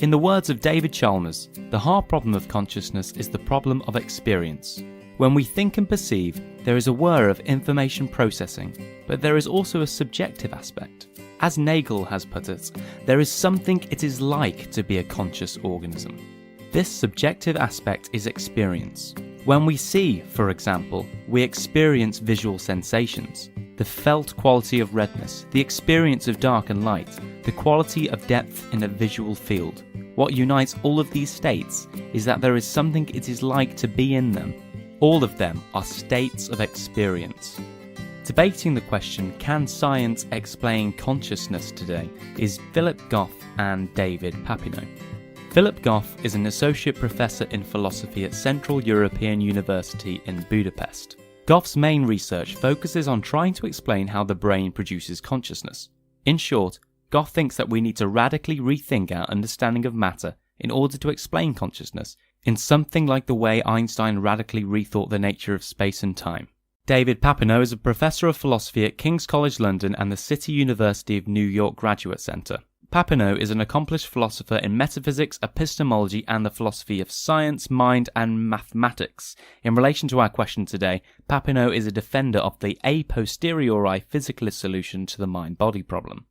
In the words of David Chalmers, the hard problem of consciousness is the problem of experience. When we think and perceive, there is a whir of information processing, but there is also a subjective aspect. As Nagel has put it, there is something it is like to be a conscious organism. This subjective aspect is experience. When we see, for example, we experience visual sensations, the felt quality of redness, the experience of dark and light, the quality of depth in a visual field. What unites all of these states is that there is something it is like to be in them. All of them are states of experience. Debating the question, can science explain consciousness today, is Philip Goff and David Papineau. Philip Goff is an associate professor in philosophy at Central European University in Budapest. Goff's main research focuses on trying to explain how the brain produces consciousness. In short, Goff thinks that we need to radically rethink our understanding of matter in order to explain consciousness, in something like the way Einstein radically rethought the nature of space and time. David Papineau is a professor of philosophy at King's College London and the City University of New York Graduate Centre. Papineau is an accomplished philosopher in metaphysics, epistemology and the philosophy of science, mind and mathematics. In relation to our question today, Papineau is a defender of the a posteriori physicalist solution to the mind-body problem.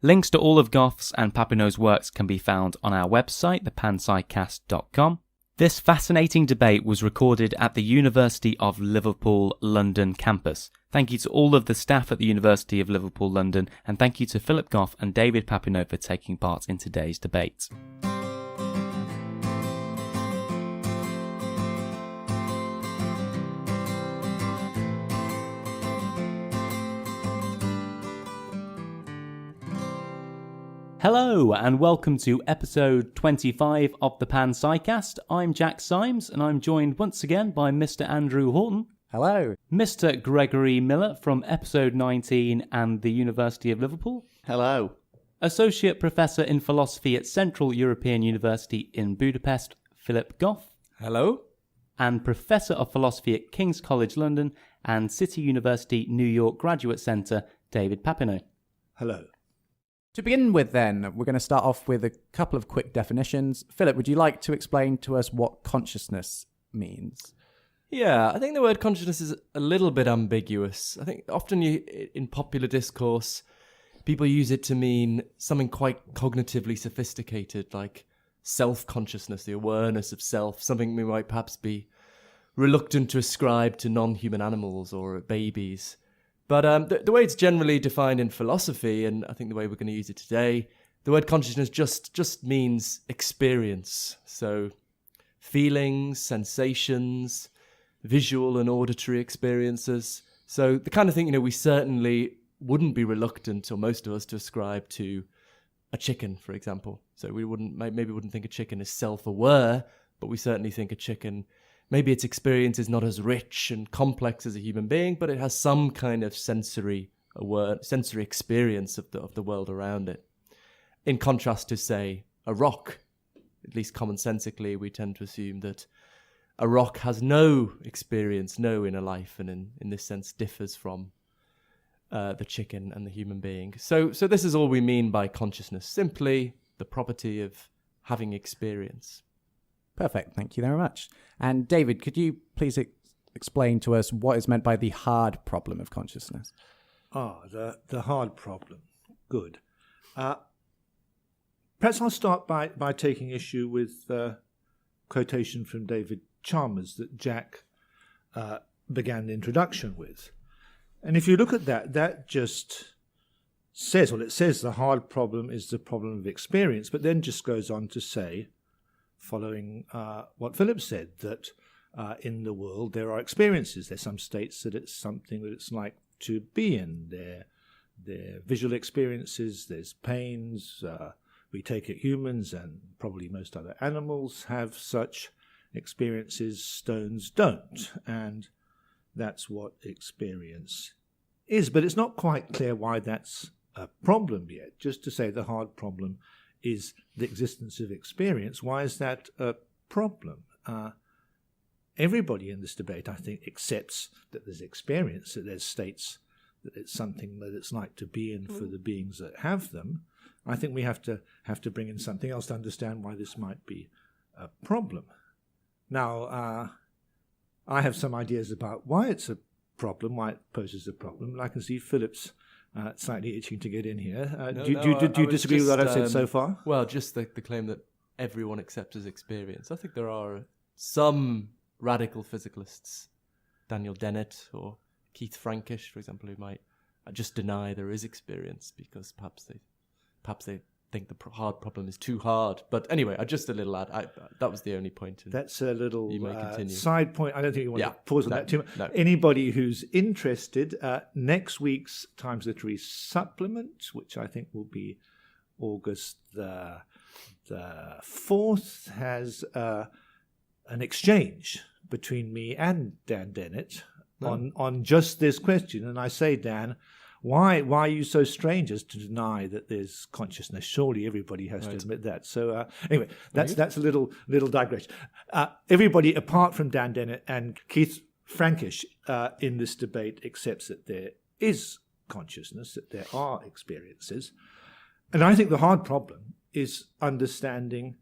Links to all of Goff's and Papineau's works can be found on our website, thepanpsycast.com. This fascinating debate was recorded at the University of Liverpool London campus. Thank you to all of the staff at the University of Liverpool London, and thank you to Philip Goff and David Papineau for taking part in today's debate. Hello and welcome to episode 25 of the Panpsycast. I'm Jack Symes and I'm joined once again by Mr. Andrew Horton. Hello. Mr. Gregory Miller from episode 19 and the University of Liverpool. Hello. Associate Professor in Philosophy at Central European University in Budapest, Philip Goff. Hello. And Professor of Philosophy at King's College London and City University New York Graduate Centre, David Papineau. Hello. To begin with then, we're going to start off with a couple of quick definitions. Philip, would you like to explain to us what consciousness means? Yeah, I think the word consciousness is a little bit ambiguous. I think often in popular discourse, people use it to mean something quite cognitively sophisticated, like self-consciousness, the awareness of self, something we might perhaps be reluctant to ascribe to non-human animals or babies. But the way it's generally defined in philosophy, and I think the way we're going to use it today, the word consciousness just means experience. So feelings, sensations, visual and auditory experiences. So the kind of thing, we certainly wouldn't be reluctant, or most of us, to ascribe to a chicken, for example. So we maybe wouldn't think a chicken is self-aware, but we certainly think a chicken, maybe its experience is not as rich and complex as a human being, but it has some kind of sensory experience of the world around it. In contrast to, say, a rock, at least commonsensically, we tend to assume that a rock has no experience, no inner life, and in this sense differs from the chicken and the human being. So this is all we mean by consciousness, simply the property of having experience. Perfect, thank you very much. And David, could you please explain to us what is meant by the hard problem of consciousness? The hard problem. Good. Perhaps I'll start by taking issue with quotation from David Chalmers that Jack began the introduction with. And if you look at that just says, it says the hard problem is the problem of experience, but then just goes on to say, following what Philip said, that in the world there are experiences. There's some states that it's something that it's like to be in. There visual experiences, there's pains. We take it humans and probably most other animals have such experiences. Stones don't. And that's what experience is. But it's not quite clear why that's a problem yet. Just to say the hard problem is the existence of experience. Why is that a problem? Everybody in this debate, I think, accepts that there's experience, that there's states, that it's something that it's like to be in for the beings that have them. I think we have to bring in something else to understand why this might be a problem. Now, I have some ideas about why it's a problem, why it poses a problem, and I can see Philip's slightly itching to get in here. Do you disagree with what I've said so far? Well, just the claim that everyone accepts as experience. I think there are some radical physicalists, Daniel Dennett or Keith Frankish, for example, who might just deny there is experience because perhaps they think the hard problem is too hard. But anyway, just a little add. That was the only point. That's a little you may continue. Side point. I don't think you want to pause on that too much. No. Anybody who's interested, next week's Times Literary Supplement, which I think will be August the 4th, has an exchange between me and Dan Dennett on just this question. And I say, Dan, why are you so strange as to deny that there's consciousness? Surely everybody has to admit that. So anyway, that's a little digression. Everybody apart from Dan Dennett and Keith Frankish in this debate accepts that there is consciousness, that there are experiences. And I think the hard problem is understanding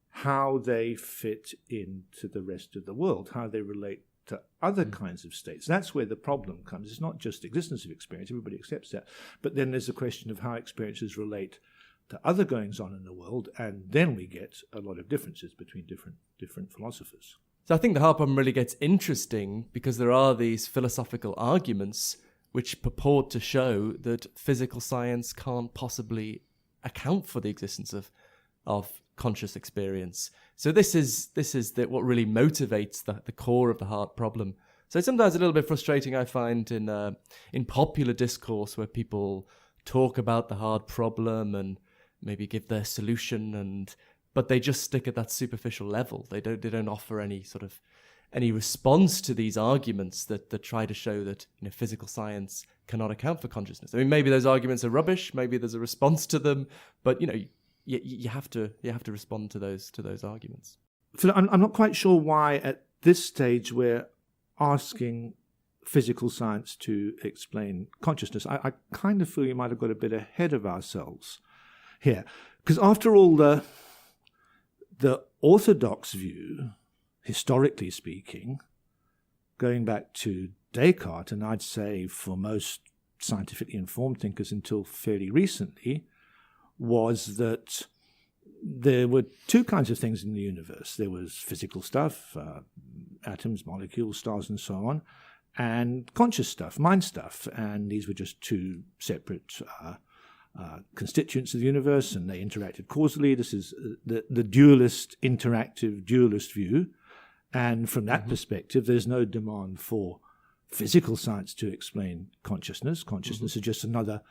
how they fit into the rest of the world, how they relate to other kinds of states. That's where the problem comes. It's not just existence of experience, everybody accepts that, but then there's a question of how experiences relate to other goings on in the world, and then we get a lot of differences between different philosophers. So I think the hard problem really gets interesting because there are these philosophical arguments which purport to show that physical science can't possibly account for the existence of conscious experience. So this is what really motivates the core of the hard problem. So sometimes a little bit frustrating, I find, in popular discourse where people talk about the hard problem and maybe give their solution, but they just stick at that superficial level. They don't offer any response to these arguments that try to show that physical science cannot account for consciousness. I mean, maybe those arguments are rubbish. Maybe there's a response to them, but you have to respond to those arguments. Phil, I'm not quite sure why at this stage we're asking physical science to explain consciousness. I kind of feel you might have got a bit ahead of ourselves here, because after all, the orthodox view, historically speaking, going back to Descartes, and I'd say for most scientifically informed thinkers until fairly recently, was that there were two kinds of things in the universe. There was physical stuff, atoms, molecules, stars, and so on, and conscious stuff, mind stuff. And these were just two separate constituents of the universe, and they interacted causally. This is the dualist, interactive dualist view. And from that perspective, there's no demand for physical science to explain consciousness. Consciousness is just another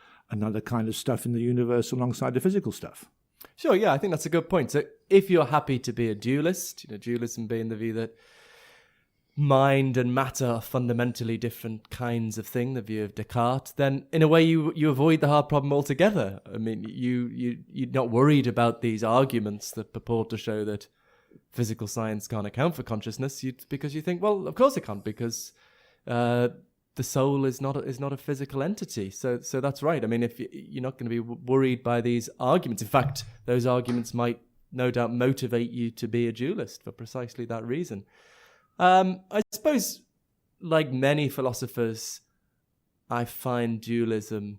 kind of stuff in the universe alongside the physical stuff. Sure, yeah, I think that's a good point. So if you're happy to be a dualist, dualism being the view that mind and matter are fundamentally different kinds of thing, the view of Descartes, then in a way you avoid the hard problem altogether. I mean, you're not worried about these arguments that purport to show that physical science can't account for consciousness, because you think, well, of course it can't, because the soul is not a physical entity. So that's right. I mean, if you're not going to be worried by these arguments. In fact, those arguments might no doubt motivate you to be a dualist for precisely that reason. I suppose, like many philosophers, I find dualism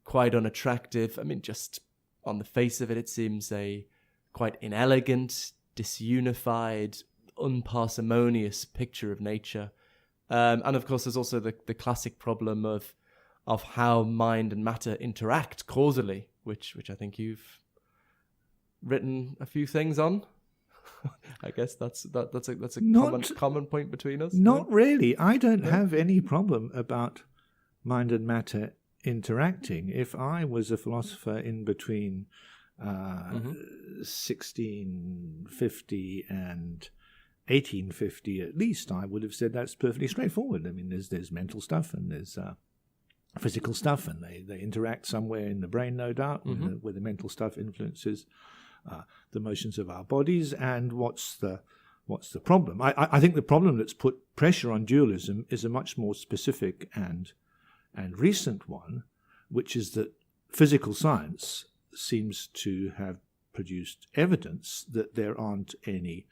quite unattractive. I mean, just on the face of it, it seems a quite inelegant, disunified, unparsimonious picture of nature. And of course, there's also the classic problem of how mind and matter interact causally, which I think you've written a few things on. I guess that's a common point between us. Not really. I don't have any problem about mind and matter interacting. If I was a philosopher in between 1650 and 1850 at least, I would have said that's perfectly straightforward. I mean, there's mental stuff and there's physical stuff, and they interact somewhere in the brain, no doubt, where the mental stuff influences the motions of our bodies. And what's the problem? I think the problem that's put pressure on dualism is a much more specific and recent one, which is that physical science seems to have produced evidence that there aren't any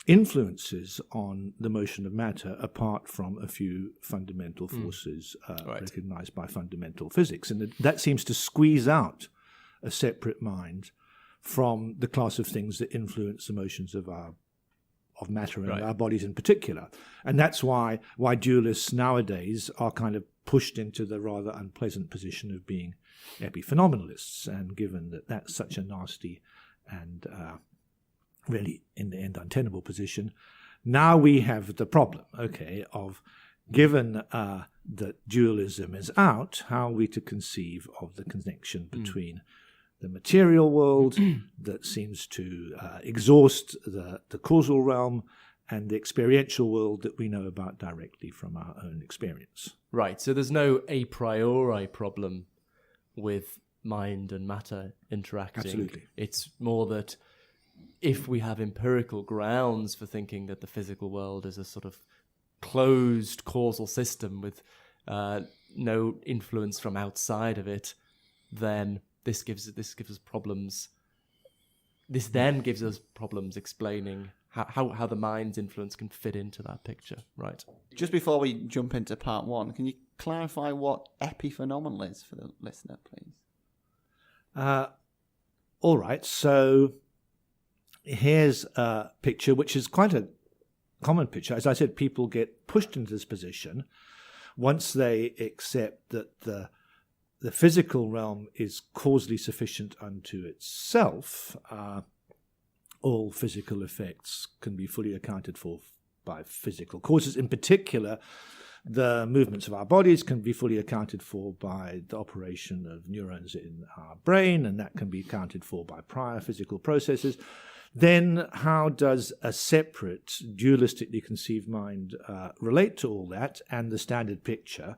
influences on the motion of matter apart from a few fundamental forces recognized by fundamental physics. And that seems to squeeze out a separate mind from the class of things that influence the motions of matter and our bodies in particular. And that's why dualists nowadays are kind of pushed into the rather unpleasant position of being epiphenomenalists. And given that that's such a nasty and really, in the end, untenable position, now we have the problem, of given that dualism is out, how are we to conceive of the connection between the material world that seems to exhaust the causal realm and the experiential world that we know about directly from our own experience. Right, so there's no a priori problem with mind and matter interacting. Absolutely. It's more that if we have empirical grounds for thinking that the physical world is a sort of closed causal system with no influence from outside of it, then this gives us problems. This then gives us problems explaining how the mind's influence can fit into that picture, right? Just before we jump into part one, can you clarify what epiphenomenal is for the listener, please? All right, so here's a picture which is quite a common picture. As I said, people get pushed into this position once they accept that the physical realm is causally sufficient unto itself. All physical effects can be fully accounted for by physical causes. In particular, the movements of our bodies can be fully accounted for by the operation of neurons in our brain, and that can be accounted for by prior physical processes. Then how does a separate, dualistically conceived mind relate to all that? And the standard picture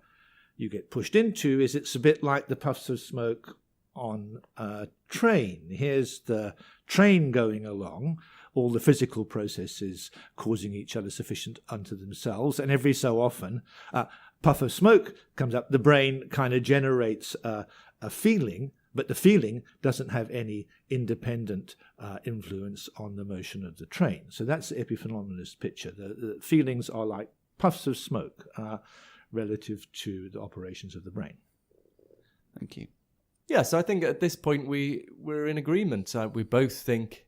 you get pushed into is it's a bit like the puffs of smoke on a train. Here's the train going along, all the physical processes causing each other sufficient unto themselves, and every so often a puff of smoke comes up, the brain kind of generates a feeling, but the feeling doesn't have any independent influence on the motion of the train. So that's the epiphenomenalist picture. The feelings are like puffs of smoke relative to the operations of the brain. Thank you. Yeah, so I think at this point we're in agreement. We both think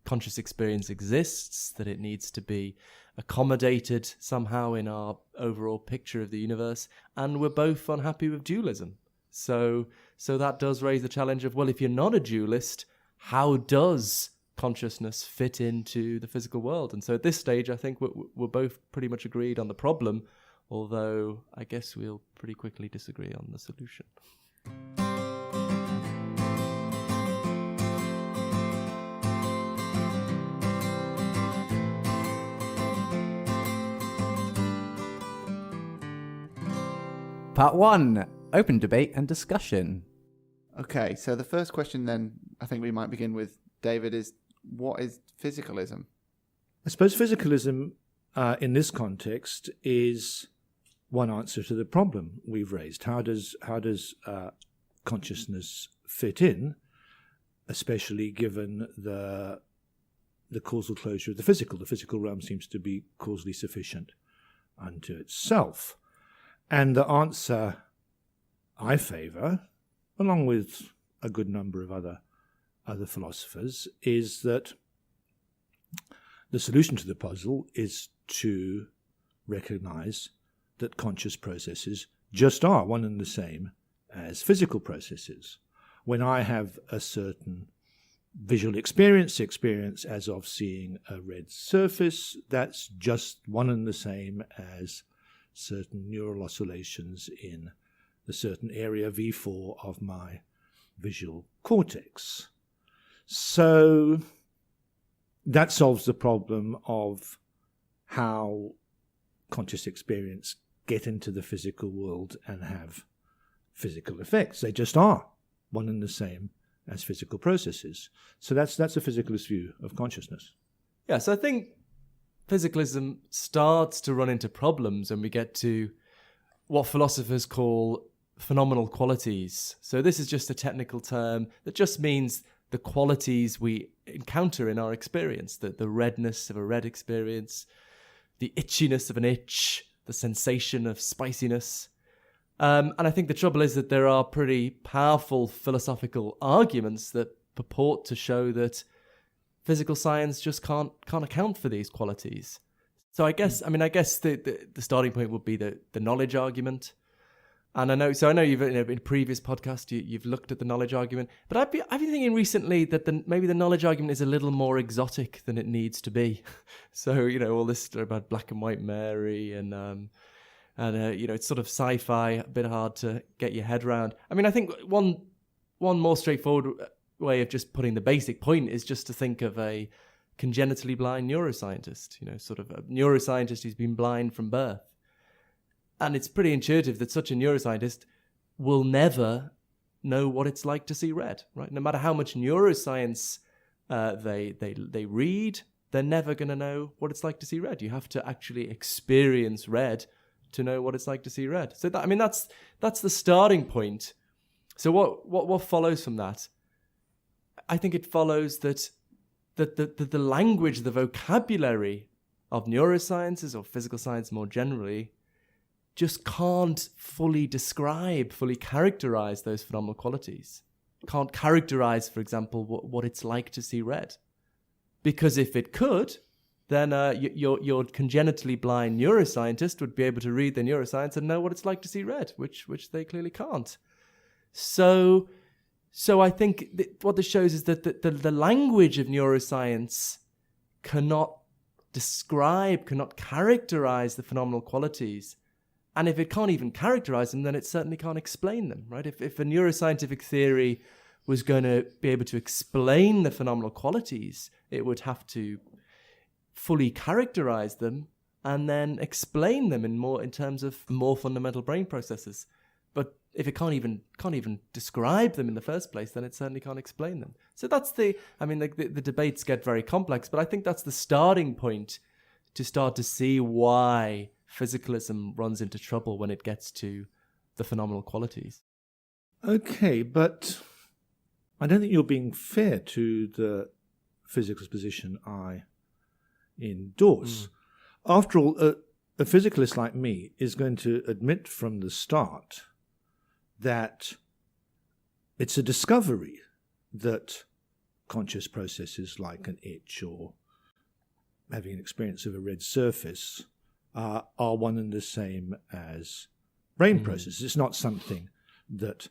conscious experience exists, that it needs to be accommodated somehow in our overall picture of the universe, and we're both unhappy with dualism. So that does raise the challenge of, well, if you're not a dualist, how does consciousness fit into the physical world? And so at this stage, I think we're both pretty much agreed on the problem, although I guess we'll pretty quickly disagree on the solution. Part 1, open debate and discussion. Okay, so the first question then I think we might begin with, David, is what is physicalism? I suppose physicalism in this context is one answer to the problem we've raised. How does consciousness fit in, especially given the causal closure of the physical? The physical realm seems to be causally sufficient unto itself. And the answer I favour, along with a good number of other philosophers, is that the solution to the puzzle is to recognise that conscious processes just are one and the same as physical processes. When I have a certain visual experience as of seeing a red surface, that's just one and the same as certain neural oscillations in the certain area V4 of my visual cortex. So that solves the problem of how conscious experience get into the physical world and have physical effects. They just are one and the same as physical processes. So that's a physicalist view of consciousness. Yeah, so I think physicalism starts to run into problems when we get to what philosophers call phenomenal qualities. So this is just a technical term that just means the qualities we encounter in our experience, the redness of a red experience, the itchiness of an itch, the sensation of spiciness. And I think the trouble is that there are pretty powerful philosophical arguments that purport to show that physical science just can't account for these qualities. So I guess the starting point would be the knowledge argument. And I know you've in a previous podcast you've looked at the knowledge argument, but I've been thinking recently that maybe the knowledge argument is a little more exotic than it needs to be. So all this about black and white Mary and it's sort of sci-fi, a bit hard to get your head around. I mean, I think one more straightforward way of just putting the basic point is just to think of a congenitally blind neuroscientist, sort of a neuroscientist who's been blind from birth. And it's pretty intuitive that such a neuroscientist will never know what it's like to see red, right? No matter how much neuroscience they read, they're never going to know what it's like to see red. You have to actually experience red to know what it's like to see red. So that's the starting point. So what follows from that? I think it follows that the language, the vocabulary of neurosciences or physical science more generally just can't fully characterize those phenomenal qualities. Can't characterize, for example, what it's like to see red. Because if it could, then your congenitally blind neuroscientist would be able to read the neuroscience and know what it's like to see red, which they clearly can't. So I think what this shows is that the language of neuroscience cannot characterize the phenomenal qualities. And if it can't even characterize them, then it certainly can't explain them, right? If a neuroscientific theory was going to be able to explain the phenomenal qualities, it would have to fully characterize them and then explain them in terms of more fundamental brain processes. But if it can't even describe them in the first place, then it certainly can't explain them. So that's the debates get very complex, but I think that's the starting point to start to see why physicalism runs into trouble when it gets to the phenomenal qualities. Okay, but I don't think you're being fair to the physicalist position I endorse. After all, a physicalist like me is going to admit from the start that it's a discovery that conscious processes like an itch or having an experience of a red surface are one and the same as brain processes. It's not something that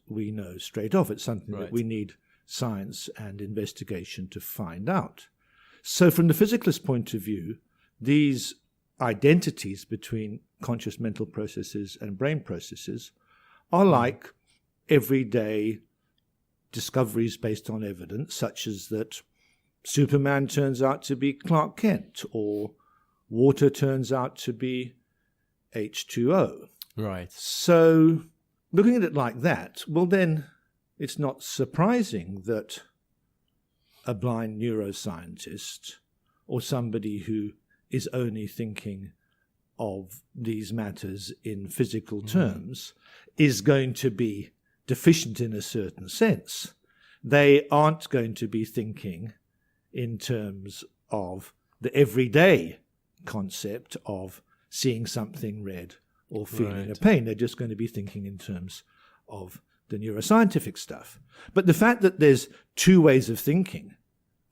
we know straight off. It's something that we need science and investigation to find out. So from the physicalist point of view, these identities between conscious mental processes and brain processes are like everyday discoveries based on evidence, such as that Superman turns out to be Clark Kent, or water turns out to be H2O. Right. So looking at it like that, well then it's not surprising that a blind neuroscientist or somebody who is only thinking of these matters in physical terms is going to be deficient in a certain sense. They aren't going to be thinking in terms of the everyday concept of seeing something red or feeling a pain. They're just going to be thinking in terms of the neuroscientific stuff. But the fact that there's two ways of thinking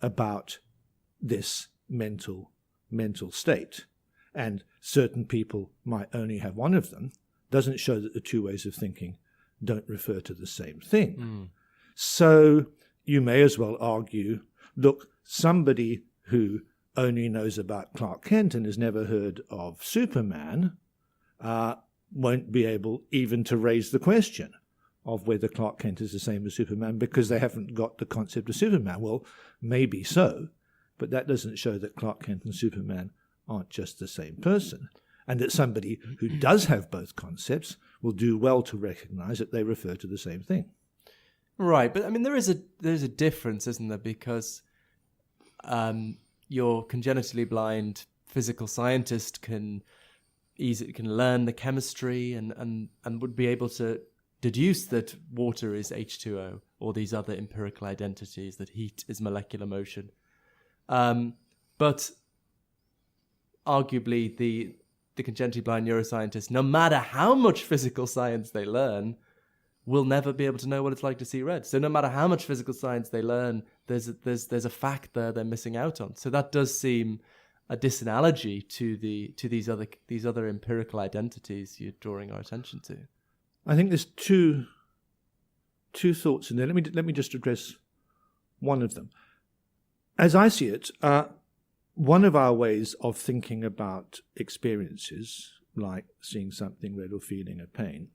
about this mental state, and certain people might only have one of them, doesn't show that the two ways of thinking don't refer to the same thing. So you may as well argue, look, somebody who only knows about Clark Kent and has never heard of Superman won't be able even to raise the question of whether Clark Kent is the same as Superman because they haven't got the concept of Superman. Well, maybe so, but that doesn't show that Clark Kent and Superman aren't just the same person, and that somebody who does have both concepts will do well to recognize that they refer to the same thing. Right, but I mean, there's a difference, isn't there? Because your congenitally blind physical scientist can can learn the chemistry and would be able to deduce that water is H2O or these other empirical identities, that heat is molecular motion. But arguably the congenitally blind neuroscientist, no matter how much physical science they learn, will never be able to know what it's like to see red. So no matter how much physical science they learn, there's a fact there they're missing out on. So that does seem a disanalogy to these other empirical identities you're drawing our attention to. I think there's two thoughts in there. Let me just address one of them. As I see it, one of our ways of thinking about experiences, like seeing something red or feeling a pain.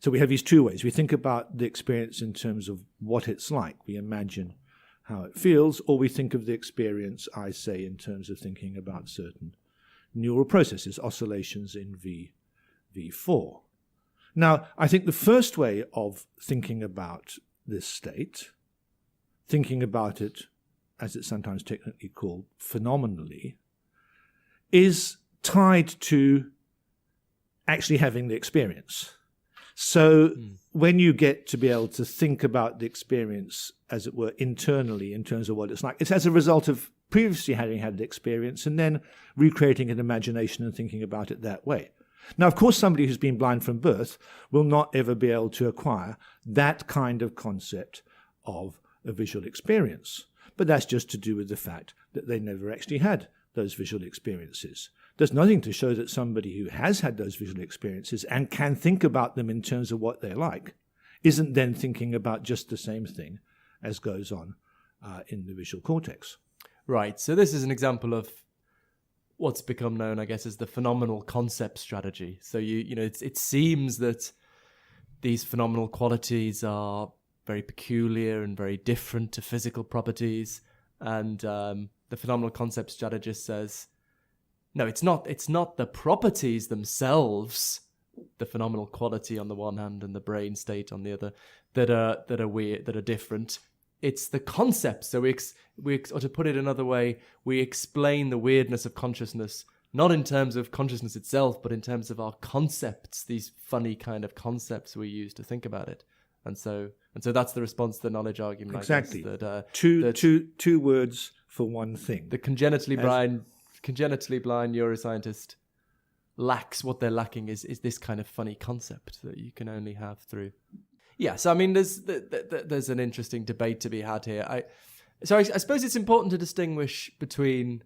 So we have these two ways. We think about the experience in terms of what it's like. We imagine how it feels, or we think of the experience, I say, in terms of thinking about certain neural processes, oscillations in V4. Now, I think the first way of thinking about this state, thinking about it, as it's sometimes technically called, phenomenally, is tied to actually having the experience. So when you get to be able to think about the experience, as it were, internally in terms of what it's like, it's as a result of previously having had the experience and then recreating an imagination and thinking about it that way. Now, of course, somebody who's been blind from birth will not ever be able to acquire that kind of concept of a visual experience. But that's just to do with the fact that they never actually had those visual experiences. There's nothing to show that somebody who has had those visual experiences and can think about them in terms of what they're like isn't then thinking about just the same thing as goes on in the visual cortex. Right. So this is an example of what's become known, I guess, as the phenomenal concept strategy. So it seems that these phenomenal qualities are very peculiar and very different to physical properties, and the phenomenal concept strategist says, no, it's not the properties themselves, the phenomenal quality on the one hand and the brain state on the other, that are weird, that are different. It's the concepts. So or to put it another way, we explain the weirdness of consciousness not in terms of consciousness itself, but in terms of our concepts, these funny kind of concepts we use to think about it. And so that's the response to the knowledge argument. Exactly. I guess, two words for one thing. The congenitally blind neuroscientist lacks, what they're lacking is this kind of funny concept that you can only have through. Yeah, so I mean, there's an interesting debate to be had here. I suppose it's important to distinguish between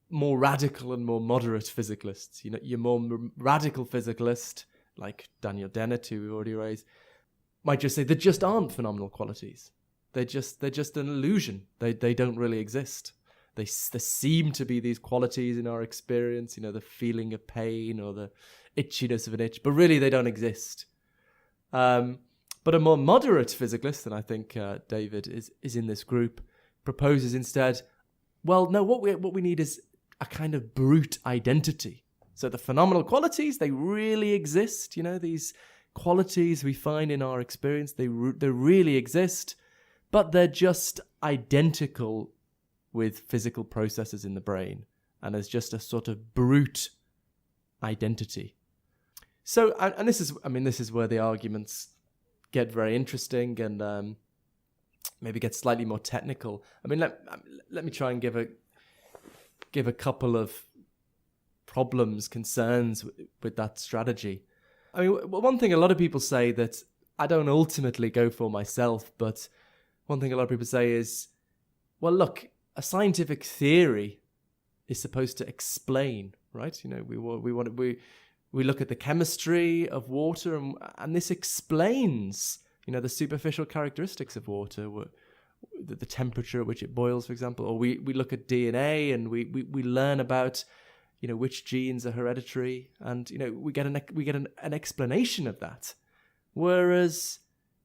more radical and more moderate physicalists. You know, your more radical physicalist, like Daniel Dennett, who we already raised, might just say there just aren't phenomenal qualities. They're just an illusion. They don't really exist. There seem to be these qualities in our experience, you know, the feeling of pain or the itchiness of an itch, but really they don't exist. But a more moderate physicalist, and I think David is in this group, proposes instead, well, no, what we need is a kind of brute identity. So the phenomenal qualities, they really exist. You know, these qualities we find in our experience, they really exist, but they're just identical with physical processes in the brain, and as just a sort of brute identity. So, and this is where the arguments get very interesting and maybe get slightly more technical. I mean, let me try and give a couple of problems, concerns with that strategy. I mean, one thing a lot of people say that I don't ultimately go for myself, but one thing a lot of people say is, well, look, a scientific theory is supposed to explain, right? You know, we look at the chemistry of water, and this explains, you know, the superficial characteristics of water, the temperature at which it boils, for example. Or we look at DNA and we learn about, you know, which genes are hereditary, and you know we get an explanation of that. Whereas,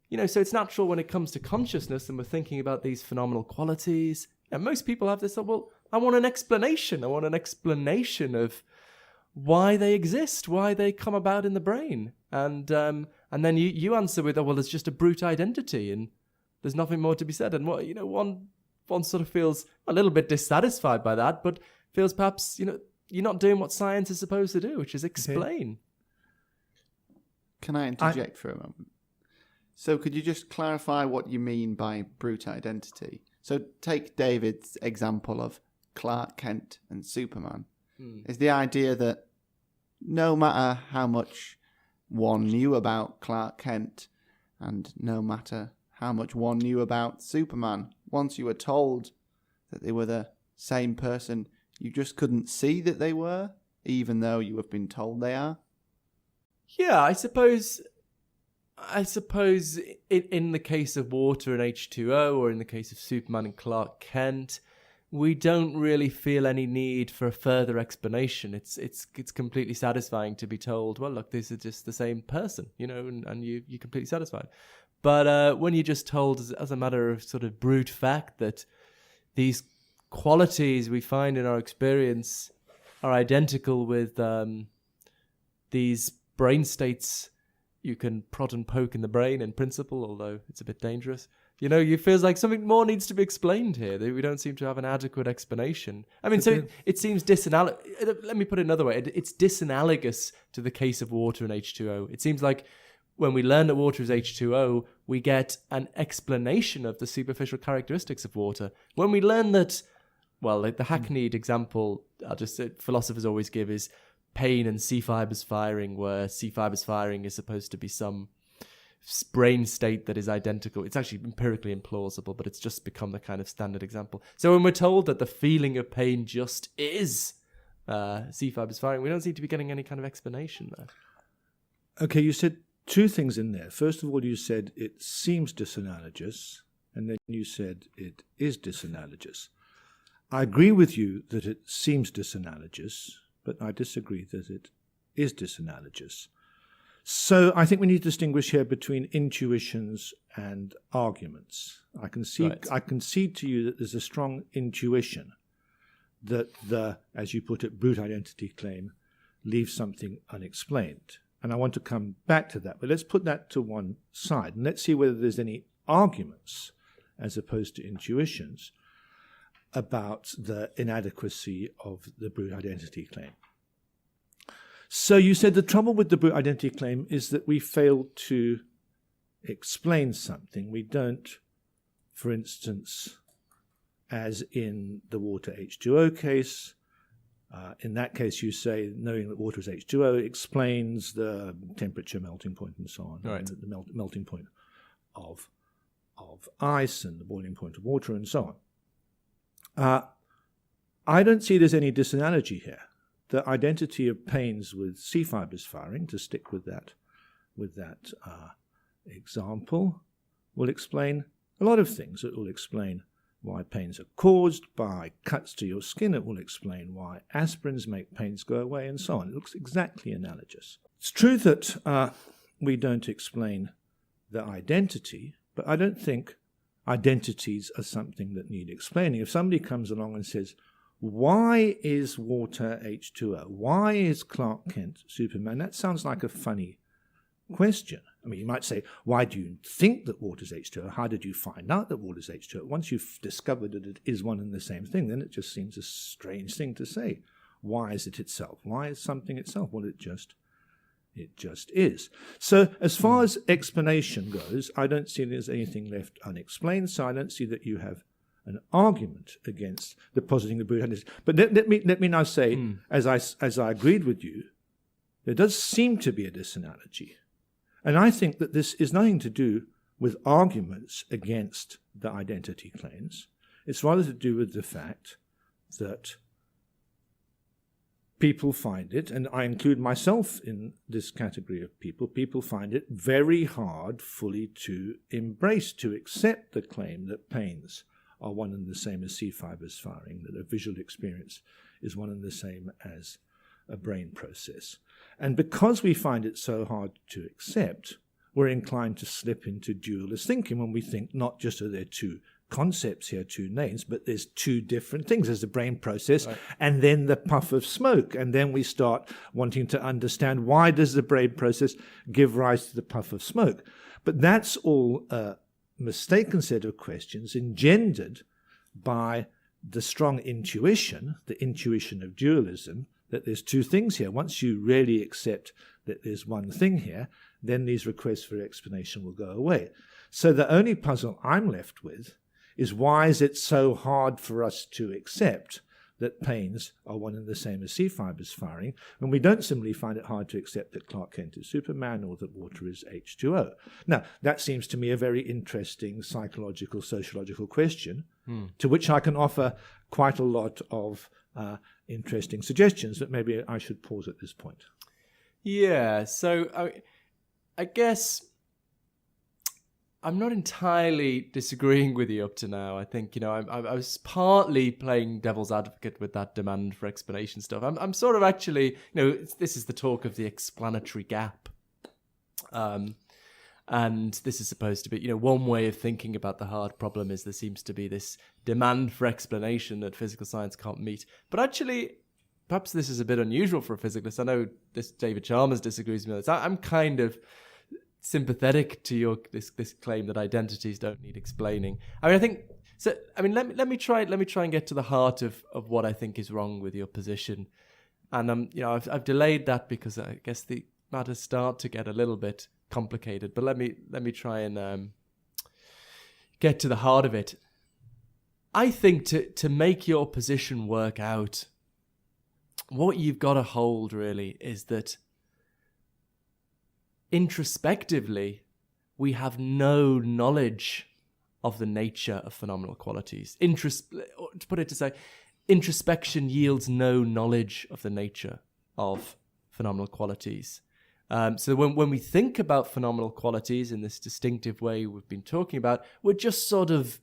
you know, so it's natural when it comes to consciousness and we're thinking about these phenomenal qualities. And most people have this, well, I want an explanation. I want an explanation of why they exist, why they come about in the brain. And then you answer with, oh, well, it's just a brute identity and there's nothing more to be said. And one sort of feels a little bit dissatisfied by that, but feels perhaps, you know, you're not doing what science is supposed to do, which is explain. Can I interject for a moment? So could you just clarify what you mean by brute identity? So take David's example of Clark Kent and Superman. Is the idea that no matter how much one knew about Clark Kent and no matter how much one knew about Superman, once you were told that they were the same person, you just couldn't see that they were, even though you have been told they are? Yeah, I suppose in the case of water and H2O, or in the case of Superman and Clark Kent, we don't really feel any need for a further explanation. It's completely satisfying to be told, well, look, these are just the same person, and you're completely satisfied. But when you're just told as a matter of sort of brute fact that these qualities we find in our experience are identical with these brain states you can prod and poke in the brain in principle, although it's a bit dangerous. You feels like something more needs to be explained here. We don't seem to have an adequate explanation. I mean, so it seems disanalogous. Let me put it another way. It's disanalogous to the case of water and H2O. It seems like when we learn that water is H2O, we get an explanation of the superficial characteristics of water. When we learn that, well, like the hackneyed example philosophers always give is pain and C fibers firing, where C fibers firing is supposed to be some brain state that is identical. It's actually empirically implausible, but it's just become the kind of standard example. So when we're told that the feeling of pain just is C fibers firing, we don't seem to be getting any kind of explanation there. Okay, you said two things in there. First of all, you said it seems disanalogous, and then you said it is disanalogous. I agree with you that it seems disanalogous, but I disagree that it is disanalogous. So I think we need to distinguish here between intuitions and arguments. I concede to you that there's a strong intuition that the, as you put it, brute identity claim leaves something unexplained. And I want to come back to that, but let's put that to one side and let's see whether there's any arguments, as opposed to intuitions, about the inadequacy of the brute identity claim. So you said the trouble with the brute identity claim is that we fail to explain something. We don't, for instance, as in the water H2O case, in that case you say knowing that water is H2O explains the temperature, melting point, and so on, right. And the melting point of ice and the boiling point of water and so on. I don't see there's any disanalogy here. The identity of pains with C fibers firing, to stick with that example, will explain a lot of things. It will explain why pains are caused by cuts to your skin. It will explain why aspirins make pains go away, and so on. It looks exactly analogous. It's true that we don't explain the identity, but I don't think identities are something that need explaining. If somebody comes along and says, why is water H2O? Why is Clark Kent Superman? That sounds like a funny question. I mean, you might say, why do you think that water is H2O? How did you find out that water is H2O? Once you've discovered that it is one and the same thing, then it just seems a strange thing to say. Why is it itself? Why is something itself? Well, it just is. So as far as explanation goes, I don't see there's anything left unexplained, so I don't see that you have an argument against the positing the brute identity. But let me now say, as I agreed with you, there does seem to be a disanalogy. And I think that this is nothing to do with arguments against the identity claims. It's rather to do with the fact that people find it, and I include myself in this category of people find it very hard fully to embrace, to accept the claim that pains are one and the same as C fibers firing, that a visual experience is one and the same as a brain process. And because we find it so hard to accept, we're inclined to slip into dualist thinking when we think not just are there two concepts here, two names, but there's two different things. There's the brain process, right, and then the puff of smoke. And then we start wanting to understand, why does the brain process give rise to the puff of smoke? But that's all a mistaken set of questions engendered by the strong intuition, the intuition of dualism, that there's two things here. Once you really accept that there's one thing here, then these requests for explanation will go away. So the only puzzle I'm left with is, why is it so hard for us to accept that pains are one and the same as C fibers firing, when we don't simply find it hard to accept that Clark Kent is Superman or that water is H2O? Now, that seems to me a very interesting psychological, sociological question, to which I can offer quite a lot of interesting suggestions, but maybe I should pause at this point. Yeah, so I guess I'm not entirely disagreeing with you up to now. I think, I was partly playing devil's advocate with that demand for explanation stuff. I'm sort of actually, this is the talk of the explanatory gap. And this is supposed to be, one way of thinking about the hard problem is there seems to be this demand for explanation that physical science can't meet. But actually, perhaps this is a bit unusual for a physicist. I know David Chalmers disagrees with me on this. I'm kind of sympathetic to this claim that identities don't need explaining. Let me try and get to the heart of what I think is wrong with your position. And I've delayed that because I guess the matters start to get a little bit complicated. But let me try and get to the heart of it. I think to make your position work out, what you've got to hold really is that introspectively, we have no knowledge of the nature of phenomenal qualities. To put it to say, introspection yields no knowledge of the nature of phenomenal qualities. So when we think about phenomenal qualities in this distinctive way we've been talking about, we're just sort of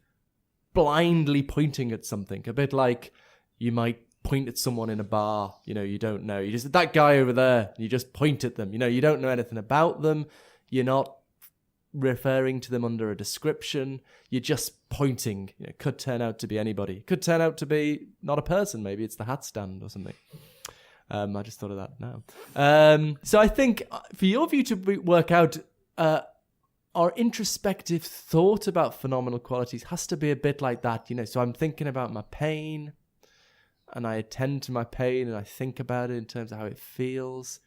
blindly pointing at something, a bit like you might point at someone in a bar, you don't know. You just, that guy over there, you just point at them. You don't know anything about them. You're not referring to them under a description. You're just pointing. It could turn out to be anybody. It could turn out to be not a person. Maybe it's the hat stand or something. I just thought of that now. So I think for your view to work out, our introspective thought about phenomenal qualities has to be a bit like that. So I'm thinking about my pain, and I attend to my pain and I think about it in terms of how it feels.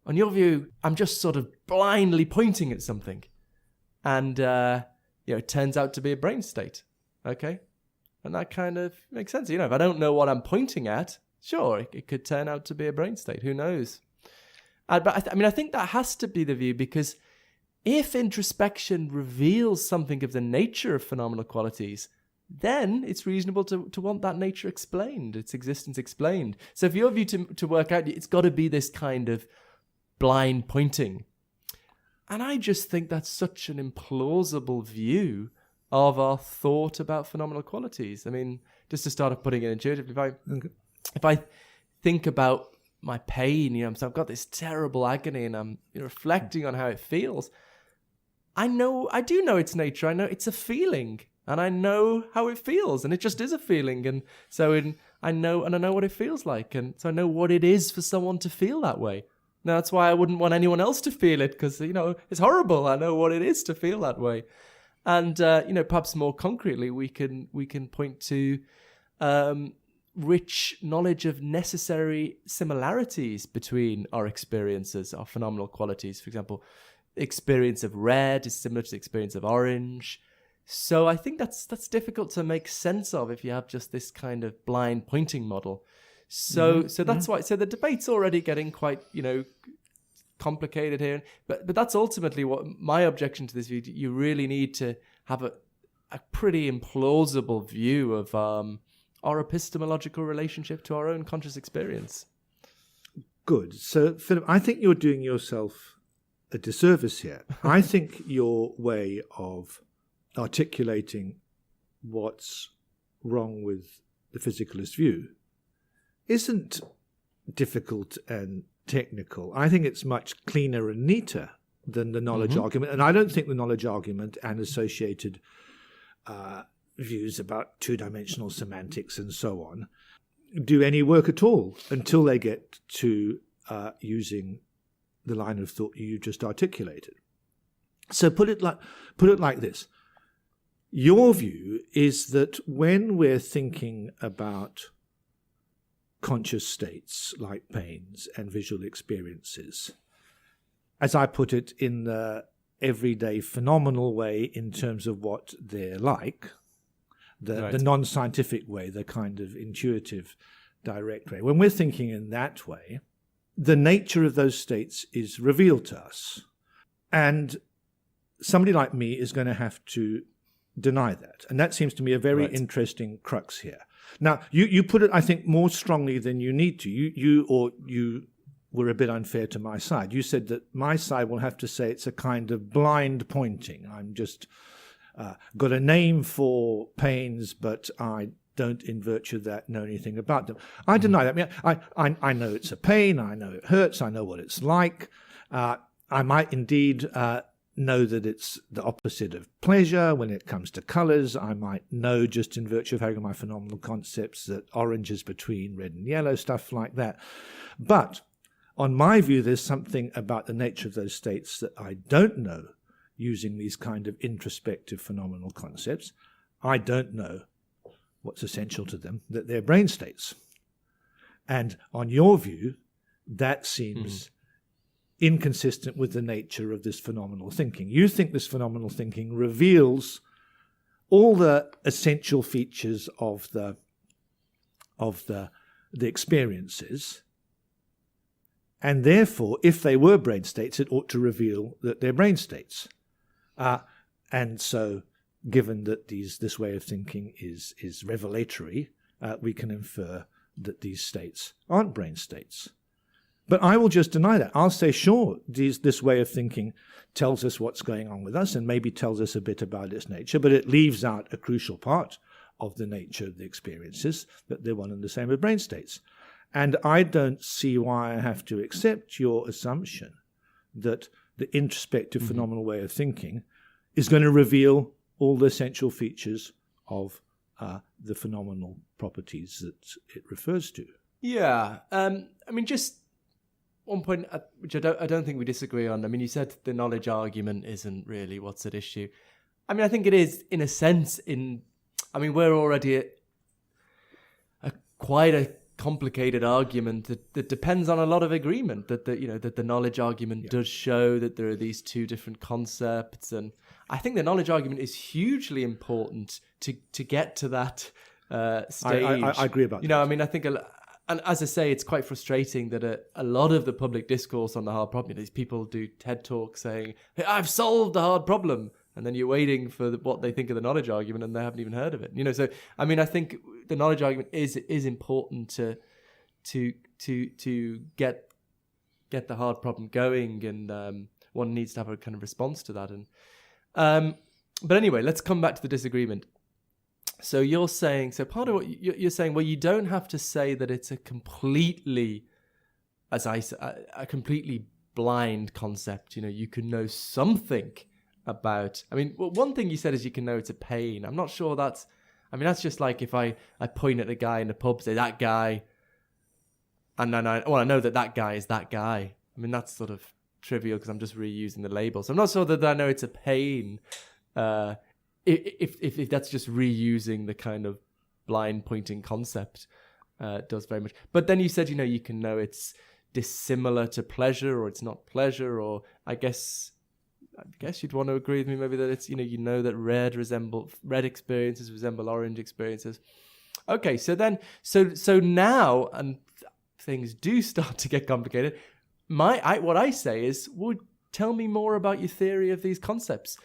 On your view, I'm just sort of blindly pointing at something. And, it turns out to be a brain state. Okay? And that kind of makes sense. If I don't know what I'm pointing at, sure, it could turn out to be a brain state. Who knows? But I think that has to be the view, because if introspection reveals something of the nature of phenomenal qualities, then it's reasonable to want that nature explained, its existence explained. So for your view to work out, it's got to be this kind of blind pointing. And I just think that's such an implausible view of our thought about phenomenal qualities. Just to start off putting it intuitively, if I think about my pain, so I've got this terrible agony and I'm reflecting on how it feels, I do know its nature. I know it's a feeling. And I know how it feels, and it just is a feeling. And so I know what it feels like. And so I know what it is for someone to feel that way. Now, that's why I wouldn't want anyone else to feel it, because, it's horrible. I know what it is to feel that way. And, perhaps more concretely, we can point to rich knowledge of necessary similarities between our experiences, our phenomenal qualities. For example, experience of red is similar to the experience of orange. So I think that's difficult to make sense of if you have just this kind of blind pointing model. So that's why. So the debate's already getting quite complicated here. But that's ultimately what my objection to this view. You really need to have a pretty implausible view of our epistemological relationship to our own conscious experience. Good. So Philip, I think you're doing yourself a disservice here. I think your way of articulating what's wrong with the physicalist view isn't difficult and technical. I think it's much cleaner and neater than the knowledge argument. And I don't think the knowledge argument and associated views about two-dimensional semantics and so on do any work at all until they get to using the line of thought you just articulated. So put it like this. Your view is that when we're thinking about conscious states like pains and visual experiences, as I put it, in the everyday phenomenal way in terms of what they're like, the non-scientific way, the kind of intuitive, direct way. When we're thinking in that way, the nature of those states is revealed to us. And somebody like me is going to have to deny that. And that seems to me a very interesting crux here. Now, you put it, I think, more strongly than you need to. You were a bit unfair to my side. You said that my side will have to say it's a kind of blind pointing. I'm just got a name for pains, but I don't, in virtue of that, know anything about them. I deny that. I mean, I know it's a pain. I know it hurts. I know what it's like. I might indeed know that it's the opposite of pleasure when it comes to colours. I might know, just in virtue of having my phenomenal concepts, that orange is between red and yellow, stuff like that. But on my view, there's something about the nature of those states that I don't know using these kind of introspective phenomenal concepts. I don't know what's essential to them, that they're brain states. And on your view, that seems inconsistent with the nature of this phenomenal thinking. You think this phenomenal thinking reveals all the essential features of the experiences, and therefore, if they were brain states, it ought to reveal that they're brain states. And so, given that this way of thinking is revelatory, we can infer that these states aren't brain states. But I will just deny that. I'll say, sure, this way of thinking tells us what's going on with us and maybe tells us a bit about its nature, but it leaves out a crucial part of the nature of the experiences, that they're one and the same with brain states. And I don't see why I have to accept your assumption that the introspective phenomenal way of thinking is going to reveal all the essential features of the phenomenal properties that it refers to. Yeah. I mean, just one point, which I don't think we disagree on. I mean, you said the knowledge argument isn't really what's at issue. I mean, I think it is in a sense. We're already quite a complicated argument that depends on a lot of agreement. That the knowledge argument does show that there are these two different concepts, and I think the knowledge argument is hugely important to get to that stage. I agree about that. I mean, I think. And as I say, it's quite frustrating that a lot of the public discourse on the hard problem, these people do TED Talks saying, hey, I've solved the hard problem. And then you're waiting for what they think of the knowledge argument and they haven't even heard of it. So, I mean, I think the knowledge argument is important to get the hard problem going, and one needs to have a kind of response to that. And but anyway, let's come back to the disagreement. So you're saying, part of what you're saying, well, you don't have to say that it's a completely blind concept. You can know something about. I mean, well, one thing you said is you can know it's a pain. I'm not sure that's just like if I point at a guy in the pub, say that guy, and then I know that guy is that guy. I mean, that's sort of trivial because I'm just reusing the label. So I'm not sure that I know it's a pain. If that's just reusing the kind of blind pointing concept, does very much. But then you said, you can know it's dissimilar to pleasure, or it's not pleasure, or I guess you'd want to agree with me maybe that it's, that red experiences resemble orange experiences. Okay, so now, and things do start to get complicated. What I say is, tell me more about your theory of these concepts.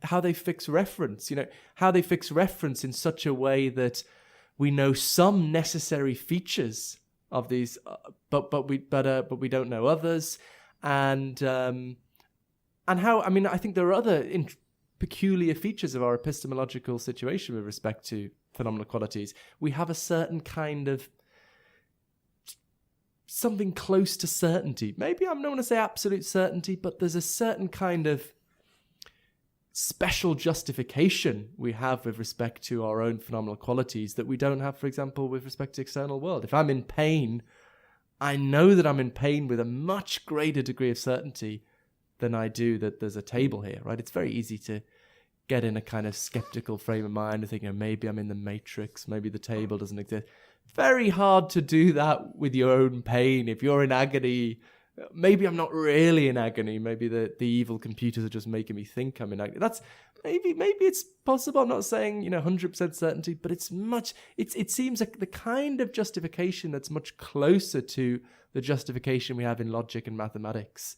How they fix reference, how they fix reference in such a way that we know some necessary features of these, but we don't know others, and how. I mean, I think there are other peculiar features of our epistemological situation with respect to phenomenal qualities. We have a certain kind of something close to certainty. Maybe I'm not going to say absolute certainty, but there's a certain kind of special justification we have with respect to our own phenomenal qualities that we don't have, for example, with respect to external world. If I'm in pain, I know that I'm in pain with a much greater degree of certainty than I do that there's a table here, right? It's very easy to get in a kind of skeptical frame of mind and think, maybe I'm in the matrix, maybe the table doesn't exist. very hard to do that with your own pain. If you're in agony, maybe I'm not really in agony. Maybe the evil computers are just making me think I'm in agony. That's maybe it's possible. I'm not saying 100% certainty, but it seems like the kind of justification that's much closer to the justification we have in logic and mathematics.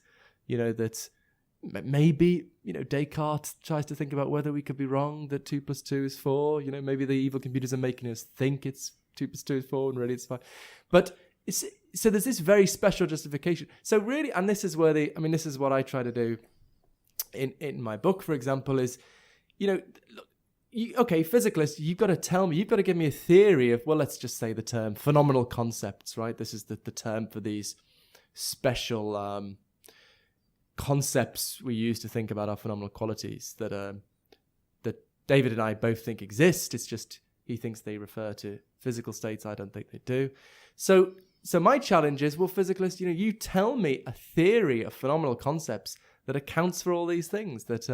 That maybe Descartes tries to think about whether we could be wrong that 2 + 2 is 4. Maybe the evil computers are making us think it's 2 + 2 is 4 and really it's 5. But so there's this very special justification. So really, and this is where this is what I try to do in my book, for example, is, physicalists, you've got to give me a theory of, well, let's just say the term phenomenal concepts, right? This is the term for these special concepts we use to think about our phenomenal qualities that David and I both think exist. It's just he thinks they refer to physical states. I don't think they do. So my challenge is, well, physicalists, you tell me a theory of phenomenal concepts that accounts for all these things, that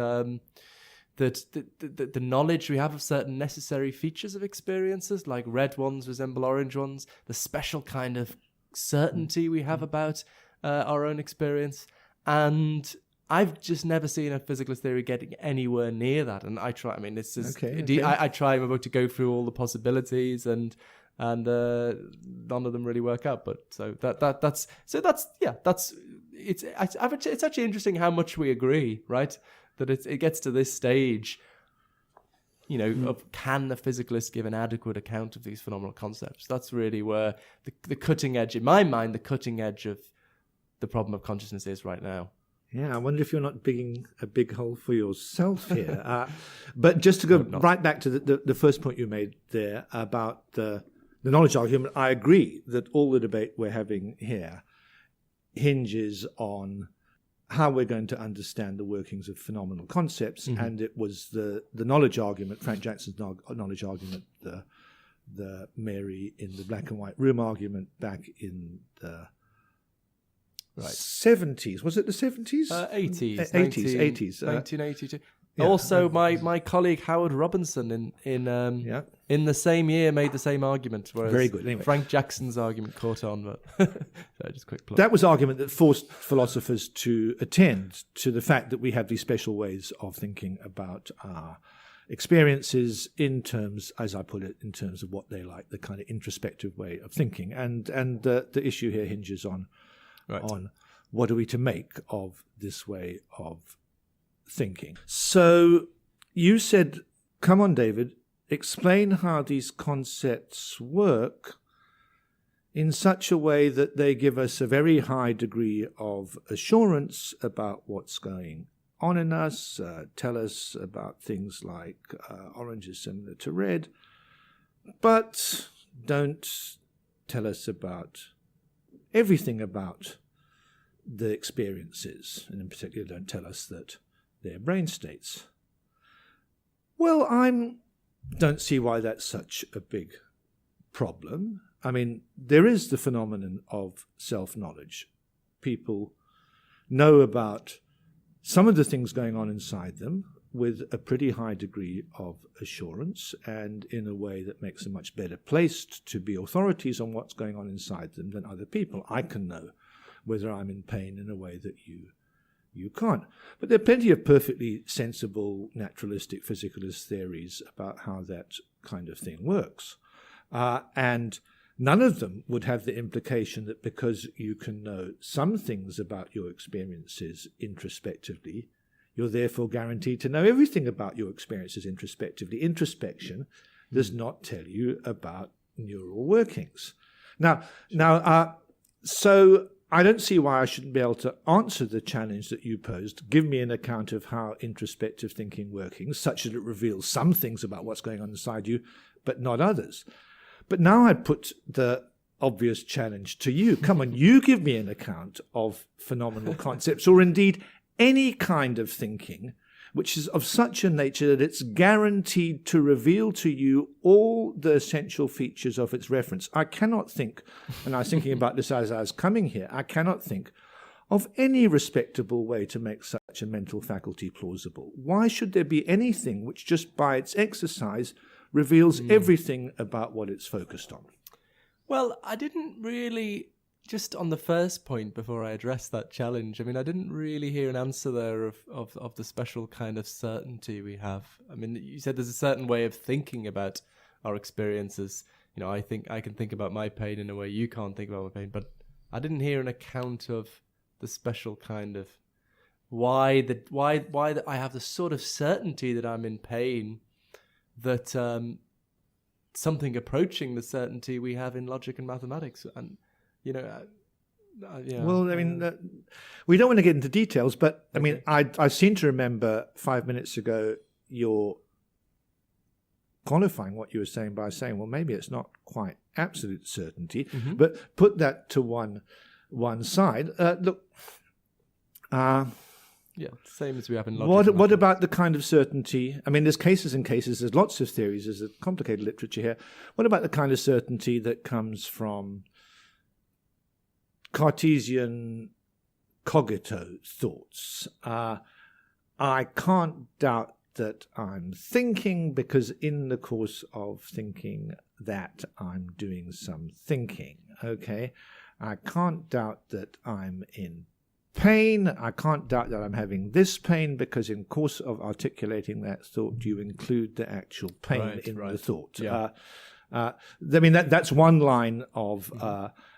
the knowledge we have of certain necessary features of experiences, like red ones resemble orange ones, the special kind of certainty we have about our own experience. And I've just never seen a physicalist theory getting anywhere near that. And I try, this is, I try in my book to go through all the possibilities, and none of them really work out. But it's actually interesting how much we agree, right? That it gets to this stage, of can the physicalist give an adequate account of these phenomenal concepts? That's really where the cutting edge, in my mind, the cutting edge of the problem of consciousness is right now. Yeah, I wonder if you're not digging a big hole for yourself here. But just to go right back to the first point you made there about the knowledge argument, I agree that all the debate we're having here hinges on how we're going to understand the workings of phenomenal concepts. Mm-hmm. And it was the knowledge argument, Frank Jackson's knowledge argument, the Mary in the black and white room argument back in the 70s. Was it the 70s? 80s. 80s. 1982. Also, my colleague Howard Robinson in the same year made the same argument. Whereas very good. Anyway. Frank Jackson's argument caught on, but so just quick plug. That was argument that forced philosophers to attend to the fact that we have these special ways of thinking about our experiences in terms, as I put it, in terms of what they like, the kind of introspective way of thinking, and the issue here hinges on what are we to make of this way of thinking. So you said, come on, David, explain how these concepts work in such a way that they give us a very high degree of assurance about what's going on in us, tell us about things like orange is similar to red, but don't tell us about everything about the experiences, and in particular don't tell us that they're brain states. Well, I don't see why that's such a big problem. There is the phenomenon of self-knowledge. People know about some of the things going on inside them with a pretty high degree of assurance, and in a way that makes them much better placed to be authorities on what's going on inside them than other people. I can know whether I'm in pain in a way that you can't. But there are plenty of perfectly sensible naturalistic physicalist theories about how that kind of thing works. And none of them would have the implication that because you can know some things about your experiences introspectively, you're therefore guaranteed to know everything about your experiences introspectively. Introspection does not tell you about neural workings. So I don't see why I shouldn't be able to answer the challenge that you posed. Give me an account of how introspective thinking workings, such that it reveals some things about what's going on inside you, but not others. But now I'd put the obvious challenge to you. Come on, you give me an account of phenomenal concepts, or indeed any kind of thinking which is of such a nature that it's guaranteed to reveal to you all the essential features of its reference. I cannot think, and I was thinking about this as I was coming here, I cannot think of any respectable way to make such a mental faculty plausible. Why should there be anything which just by its exercise reveals everything about what it's focused on? Well, I didn't really, just on the first point before I address that challenge, I mean, I didn't really hear an answer there of the special kind of certainty we have. I mean, you said there's a certain way of thinking about our experiences. You know, I think I can think about my pain in a way you can't think about my pain, but I didn't hear an account of the special kind of why I have the sort of certainty that I'm in pain that something approaching the certainty we have in logic and mathematics. And, you know, yeah. Well, I mean, we don't want to get into details, but I mean, I seem to remember 5 minutes ago you're qualifying what you were saying by saying, well, maybe it's not quite absolute certainty, but put that to one side. Look, yeah, same as we have in logic. What about the kind of certainty? I mean, there's cases and cases. There's lots of theories. There's a complicated literature here. What about the kind of certainty that comes from Cartesian cogito thoughts? I can't doubt that I'm thinking because in the course of thinking that I'm doing some thinking. Okay, I can't doubt that I'm in pain. I can't doubt that I'm having this pain because in course of articulating that thought, you include the actual pain in the thought. Yeah. I mean, that's one line of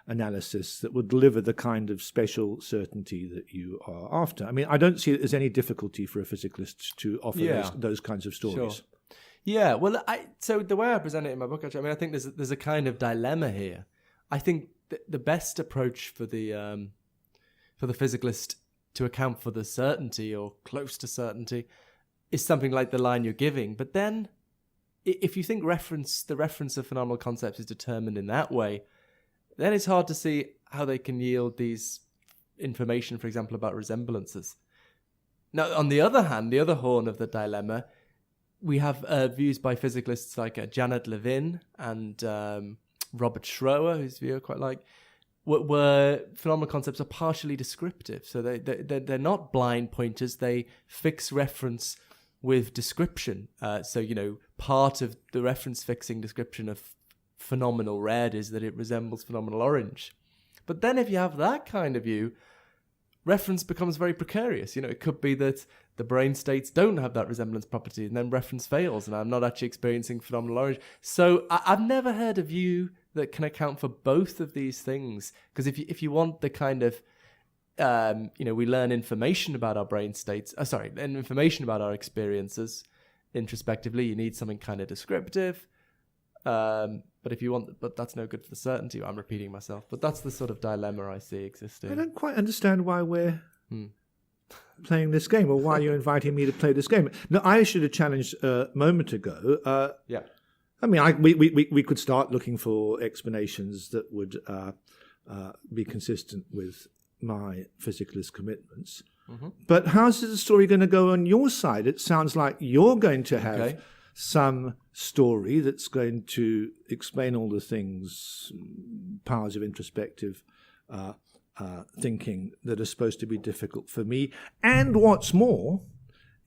analysis that would deliver the kind of spatial certainty that you are after. I mean, I don't see that there's any difficulty for a physicalist to offer those kinds of stories. Sure. Yeah, well, so the way I present it in my book, actually, I mean, I think there's a kind of dilemma here. I think the best approach for the physicalist to account for the certainty or close to certainty is something like the line you're giving. But then, if you think the reference of phenomenal concepts is determined in that way, then it's hard to see how they can yield these information, for example, about resemblances. Now, on the other hand, the other horn of the dilemma, we have views by physicalists like Janet Levin and Robert Schroer, whose view I quite like, where phenomenal concepts are partially descriptive. So they're not blind pointers. They fix reference with description. So, you know, part of the reference fixing description of phenomenal red is that it resembles phenomenal orange. But then if you have that kind of view, reference becomes very precarious. You know, it could be that the brain states don't have that resemblance property and then reference fails and I'm not actually experiencing phenomenal orange. So I've never heard a view that can account for both of these things. Because if you want the kind of, you know, we learn information about our brain states, and information about our experiences introspectively, you need something kind of descriptive. But that's no good for the certainty. I'm repeating myself, but that's the sort of dilemma I see existing. I don't quite understand why we're playing this game, or why you're inviting me to play this game. No, I issued a challenge a moment ago. Yeah. I mean, we could start looking for explanations that would be consistent with my physicalist commitments. But how's the story going to go on your side? It sounds like you're going to have some story that's going to explain all the things, powers of introspective thinking that are supposed to be difficult for me. And what's more,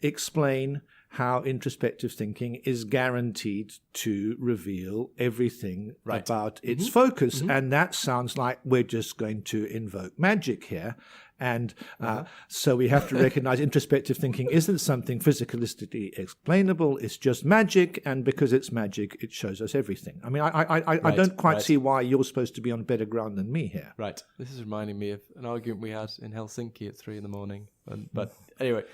explain how introspective thinking is guaranteed to reveal everything about its focus. And that sounds like we're just going to invoke magic here. And so we have to recognize introspective thinking isn't something physicalistically explainable. It's just magic. And because it's magic, it shows us everything. I mean, I don't quite see why you're supposed to be on better ground than me here. Right. This is reminding me of an argument we had in Helsinki at 3 a.m. But anyway,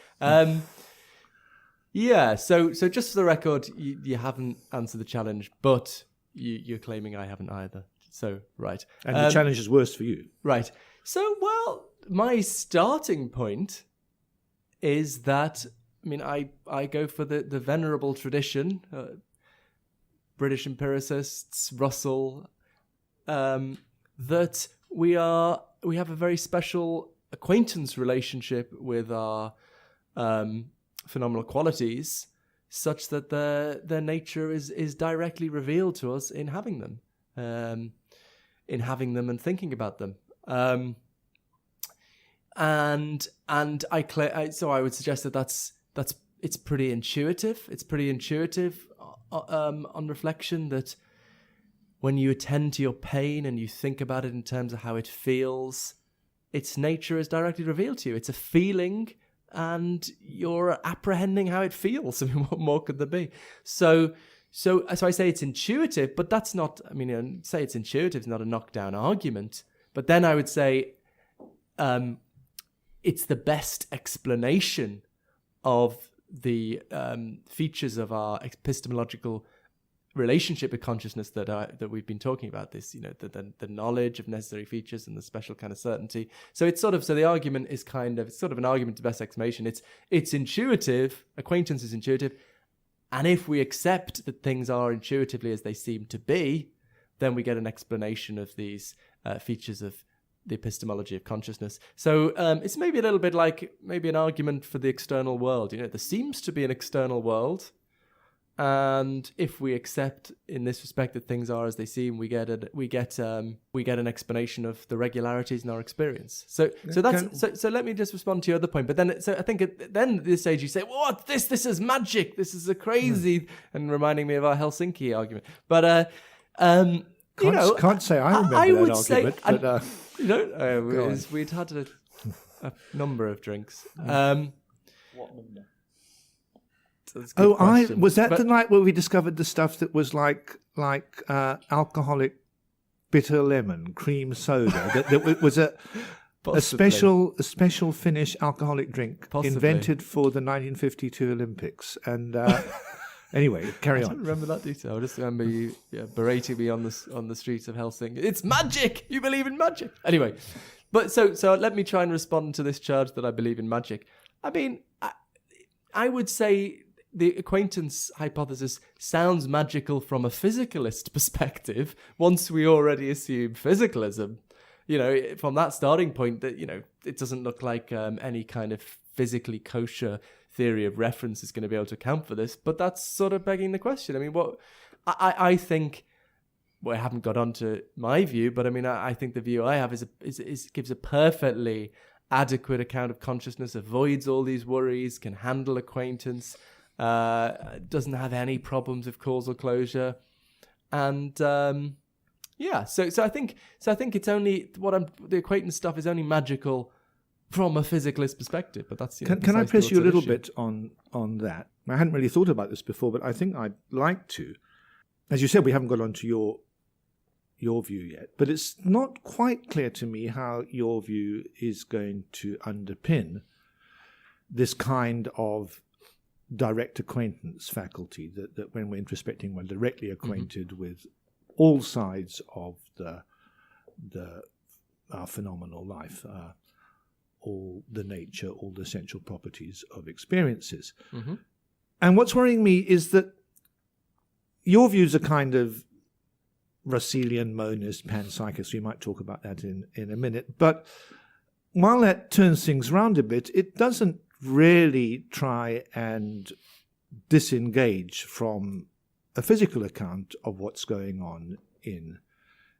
yeah. So just for the record, you haven't answered the challenge, but you're claiming I haven't either. So, right. And the challenge is worse for you. Right. So, well, my starting point is that, I mean, I go for the venerable tradition, British empiricists, Russell, that we have a very special acquaintance relationship with our phenomenal qualities, such that their nature is directly revealed to us in having them, and thinking about them. And so I would suggest that it's pretty intuitive. It's pretty intuitive on reflection that when you attend to your pain and you think about it in terms of how it feels, its nature is directly revealed to you. It's a feeling, and you're apprehending how it feels. I mean, what more could there be? So I say it's intuitive, but that's not, I mean, say it's intuitive is not a knockdown argument. But then I would say it's the best explanation of the features of our epistemological relationship with consciousness that we've been talking about. This, the knowledge of necessary features and the special kind of certainty. So it's so the argument is it's sort of an argument to best explanation. It's intuitive. Acquaintance is intuitive. And if we accept that things are intuitively as they seem to be, then we get an explanation of these features of the epistemology of consciousness. So it's maybe a little bit like maybe an argument for the external world. There seems to be an external world, and if we accept in this respect that things are as they seem, we get an explanation of the regularities in our experience. So let me just respond to your other point. But then I think then at this stage you say, well, what's this? This is magic. This is a crazy, and reminding me of our Helsinki argument. But can't say I remember I would that argument. say, But we'd had a number of drinks. What number? Was that the night where we discovered the stuff that was like alcoholic bitter lemon cream soda? that was a special Finnish alcoholic drink invented for the 1952 Olympics. And anyway, carry on. I don't remember that detail. I just remember you berating me on the streets of Helsinki. It's magic. You believe in magic. Anyway, but so let me try and respond to this charge that I believe in magic. I mean, I would say the acquaintance hypothesis sounds magical from a physicalist perspective. Once we already assume physicalism, from that starting point, that it doesn't look like any kind of physically kosher theory of reference is going to be able to account for this. But that's sort of begging the question. I mean, what I think. Well, I haven't got on to my view, but I mean, I think the view I have is gives a perfectly adequate account of consciousness, avoids all these worries, can handle acquaintance, doesn't have any problems with causal closure, and so I think it's only the acquaintance stuff is only magical from a physicalist perspective. But that's can I press you a little bit on that? I hadn't really thought about this before, but I think I'd like to. As you said, we haven't got onto your view yet, but it's not quite clear to me how your view is going to underpin this kind of direct acquaintance faculty, that when we're introspecting, we're directly acquainted with all sides of our phenomenal life, all the nature, all the essential properties of experiences. Mm-hmm. And what's worrying me is that your views are kind of Russellian, monist, panpsychist. We might talk about that in a minute. But while that turns things round a bit, it doesn't really try and disengage from a physical account of what's going on in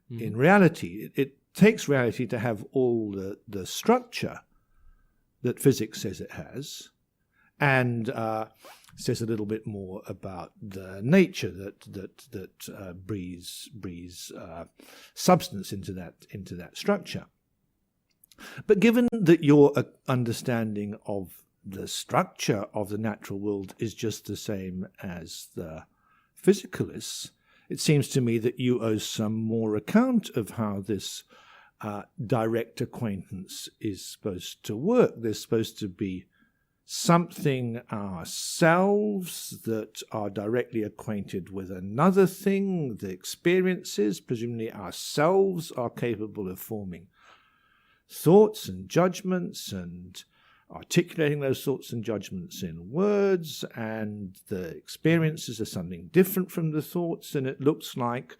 reality. It takes reality to have all the structure that physics says it has, and says a little bit more about the nature that breathes substance into that structure. But given that your understanding of the structure of the natural world is just the same as the physicalists, it seems to me that you owe some more account of how this direct acquaintance is supposed to work. There's supposed to be something ourselves that are directly acquainted with another thing, the experiences. Presumably ourselves are capable of forming thoughts and judgments and articulating those thoughts and judgments in words, and the experiences are something different from the thoughts, and it looks like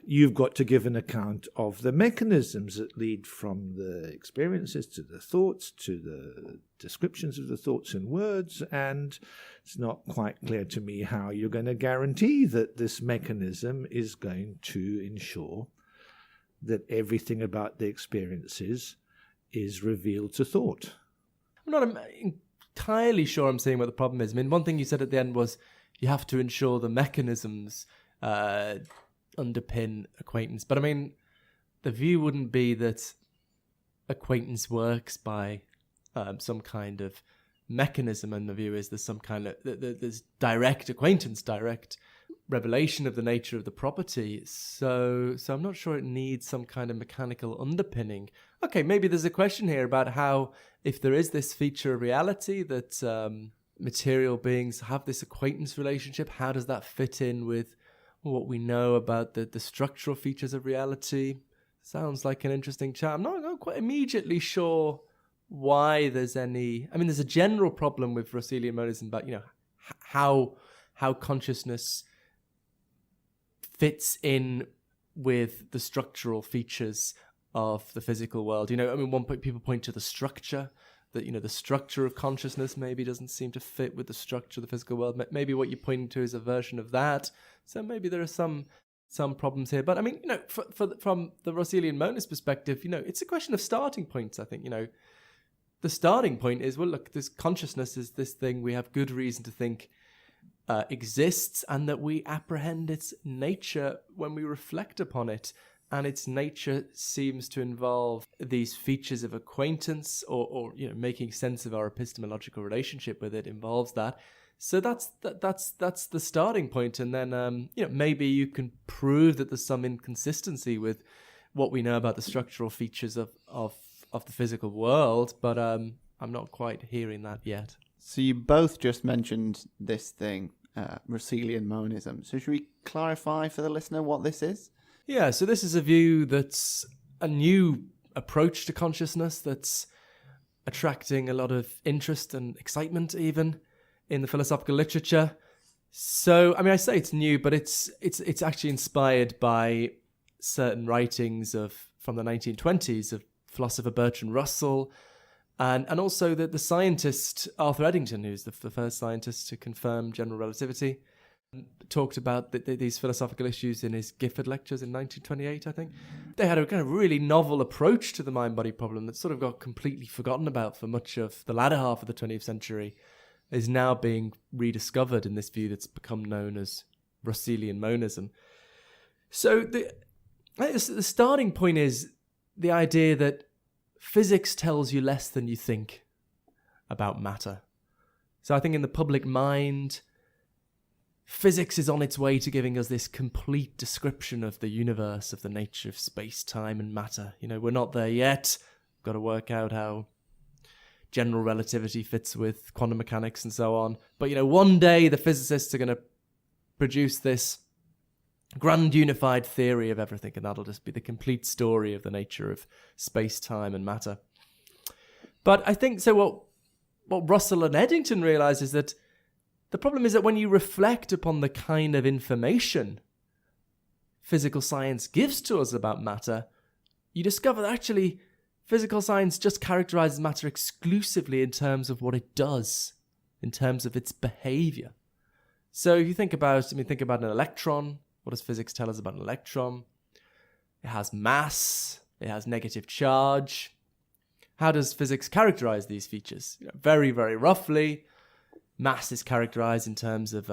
you've got to give an account of the mechanisms that lead from the experiences to the thoughts, to the descriptions of the thoughts in words, and it's not quite clear to me how you're going to guarantee that this mechanism is going to ensure that everything about the experiences is revealed to thought. I'm not entirely sure I'm seeing what the problem is. I mean, one thing you said at the end was you have to ensure the mechanisms underpin acquaintance. But I mean, the view wouldn't be that acquaintance works by some kind of mechanism, and the view is there's some kind of there's direct acquaintance, direct revelation of the nature of the property. So I'm not sure it needs some kind of mechanical underpinning. Okay, maybe there's a question here about how, if there is this feature of reality that material beings have this acquaintance relationship, how does that fit in with what we know about the structural features of reality? Sounds like an interesting chat. I'm not quite immediately sure why there's any... I mean, there's a general problem with Russellian monism about, how consciousness fits in with the structural features of the physical world. People point to the structure, that, the structure of consciousness maybe doesn't seem to fit with the structure of the physical world. Maybe what you're pointing to is a version of that. So maybe there are some problems here. But I mean, from the Russellian monist perspective, it's a question of starting points, I think. The starting point is, well, look, this consciousness is this thing we have good reason to think exists, and that we apprehend its nature when we reflect upon it. And its nature seems to involve these features of acquaintance, or making sense of our epistemological relationship with it involves that. So that's the starting point, and then maybe you can prove that there's some inconsistency with what we know about the structural features of the physical world, but I'm not quite hearing that yet. So you both just mentioned this thing, Russellian monism. So should we clarify for the listener what this is? Yeah, so this is a view that's a new approach to consciousness that's attracting a lot of interest and excitement even in the philosophical literature. So, I mean, I say it's new, but it's actually inspired by certain writings from the 1920s of philosopher Bertrand Russell, and also the scientist Arthur Eddington, who's the first scientist to confirm general relativity, talked about these philosophical issues in his Gifford lectures in 1928, I think. They had a kind of really novel approach to the mind-body problem that sort of got completely forgotten about for much of the latter half of the 20th century, is now being rediscovered in this view that's become known as Russellian monism. So the starting point is the idea that physics tells you less than you think about matter. So I think in the public mind, physics is on its way to giving us this complete description of the universe, of the nature of space, time, and matter. We're not there yet. We've got to work out how general relativity fits with quantum mechanics and so on. But, one day the physicists are going to produce this grand unified theory of everything, and that'll just be the complete story of the nature of space, time, and matter. But I think, so what Russell and Eddington realize is that the problem is that when you reflect upon the kind of information physical science gives to us about matter, you discover that actually physical science just characterizes matter exclusively in terms of what it does, in terms of its behavior. So if you think about an electron. What does physics tell us about an electron? It has mass, it has negative charge. How does physics characterize these features? Very, very roughly, mass is characterized in terms of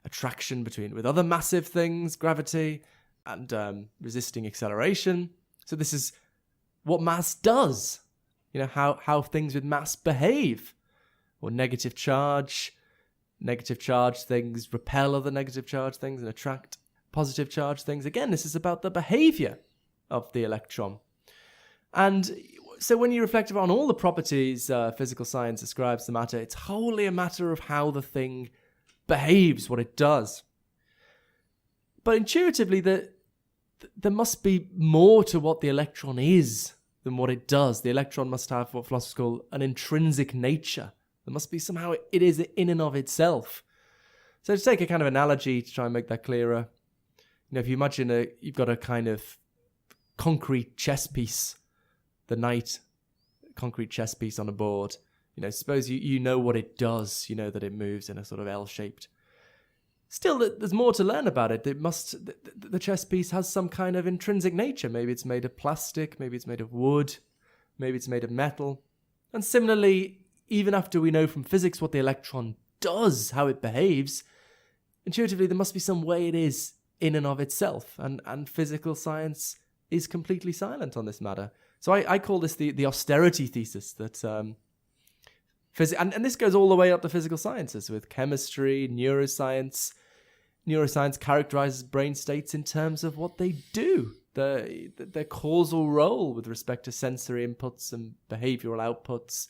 attraction with other massive things, gravity, and resisting acceleration. So this is what mass does. How things with mass behave. Or negative charge things repel other negative charge things and attract positive charge things. Again, this is about the behavior of the electron. And so when you reflect on all the properties physical science ascribes to matter, it's wholly a matter of how the thing behaves, what it does. But intuitively, there must be more to what the electron is than what it does. The electron must have what philosophers call an intrinsic nature. There must be somehow it is in and of itself. So to take a kind of analogy to try and make that clearer, if you imagine you've got a kind of concrete chess piece, concrete chess piece on a board. Suppose you know what it does. You know that it moves in a sort of L-shaped. Still, there's more to learn about it. The chess piece has some kind of intrinsic nature. Maybe it's made of plastic. Maybe it's made of wood. Maybe it's made of metal. And similarly, even after we know from physics what the electron does, how it behaves, intuitively there must be some way it is in and of itself. And physical science is completely silent on this matter. So I call this the austerity thesis, that and this goes all the way up to physical sciences with chemistry, neuroscience. Neuroscience characterizes brain states in terms of what they do, their causal role with respect to sensory inputs and behavioral outputs.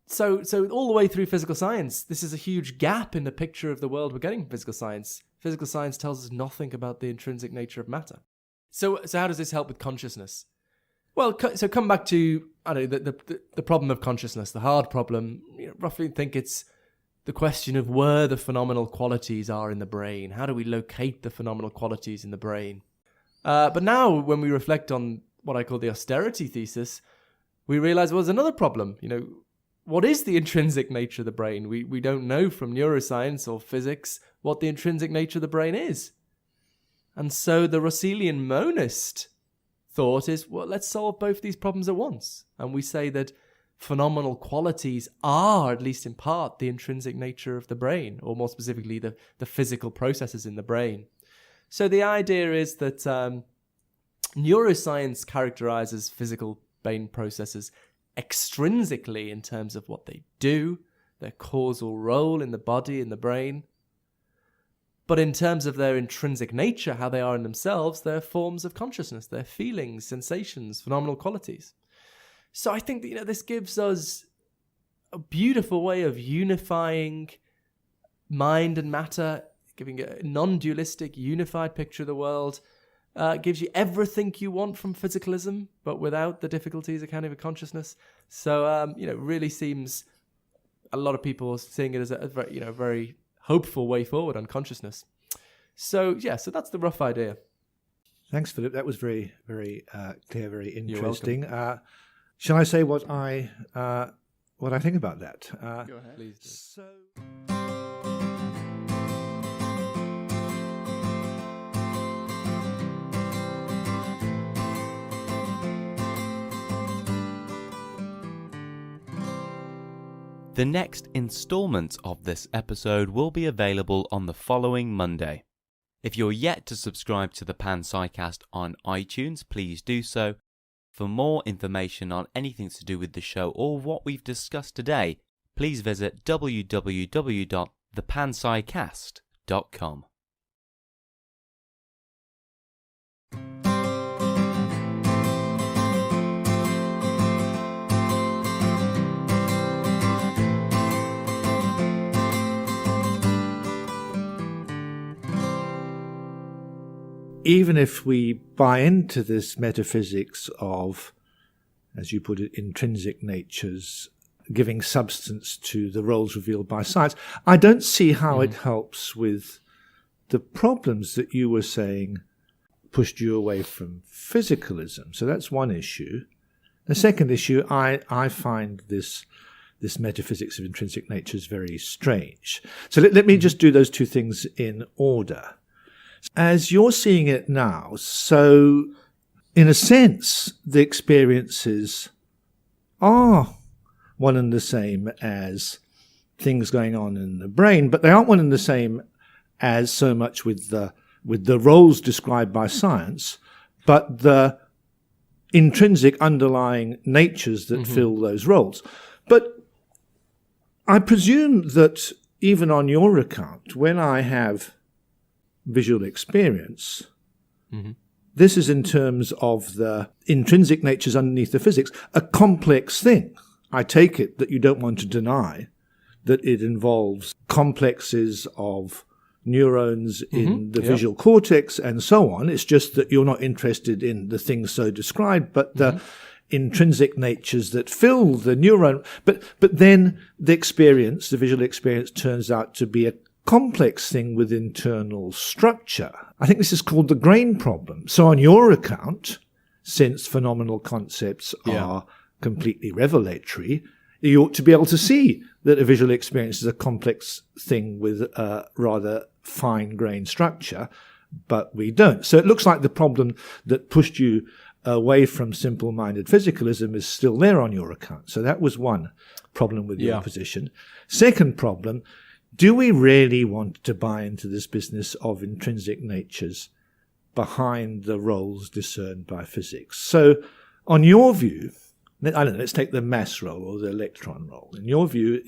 So all the way through physical science, this is a huge gap in the picture of the world we're getting from physical science. Physical science tells us nothing about the intrinsic nature of matter. So how does this help with consciousness? Well, so come back to the problem of consciousness, the hard problem. Roughly think it's the question of where the phenomenal qualities are in the brain. How do we locate the phenomenal qualities in the brain? But now, when we reflect on what I call the austerity thesis, we realize, well, there's another problem. What is the intrinsic nature of the brain? We don't know from neuroscience or physics what the intrinsic nature of the brain is. And so the Russellian monist thought is, well, let's solve both these problems at once. And we say that phenomenal qualities are, at least in part, the intrinsic nature of the brain, or more specifically, the physical processes in the brain. So the idea is that neuroscience characterizes physical brain processes extrinsically in terms of what they do, their causal role in the body, in the brain. But in terms of their intrinsic nature, how they are in themselves, they're forms of consciousness, they're feelings, sensations, phenomenal qualities. So I think that, this gives us a beautiful way of unifying mind and matter, giving a non-dualistic, unified picture of the world. Gives you everything you want from physicalism, but without the difficulties accounting for consciousness. So, really seems a lot of people seeing it as a very hopeful way forward on consciousness. So that's the rough idea. Thanks, Philip. That was very, very clear, very interesting. Shall I say what I think about that? Go ahead. Please do. The next installment of this episode will be available on the following Monday. If you're yet to subscribe to the PanPsyCast on iTunes, please do so. For more information on anything to do with the show or what we've discussed today, please visit www.thepanpsycast.com. Even if we buy into this metaphysics of, as you put it, intrinsic natures, giving substance to the roles revealed by science, I don't see how it helps with the problems that you were saying pushed you away from physicalism. So that's one issue. The second issue, I find this metaphysics of intrinsic natures very strange. So let me just do those two things in order. As you're seeing it now, so in a sense, the experiences are one and the same as things going on in the brain, but they aren't one and the same as so much with the roles described by science, but the intrinsic underlying natures that fill those roles. But I presume that even on your account, when I have visual experience, this is in terms of the intrinsic natures underneath the physics, a complex thing. I take it that you don't want to deny that it involves complexes of neurons in the visual cortex and so on. It's just that you're not interested in the things so described, but the intrinsic natures that fill the neuron. But then the experience, the visual experience, turns out to be a complex thing with internal structure. I think this is called the grain problem. So on your account, since phenomenal concepts are completely revelatory, you ought to be able to see that a visual experience is a complex thing with a rather fine-grained structure, but we don't. So it looks like the problem that pushed you away from simple-minded physicalism is still there on your account. So that was one problem with your position. Second problem, do we really want to buy into this business of intrinsic natures behind the roles discerned by physics? So, on your view, I don't know, let's take the mass role or the electron role. In your view,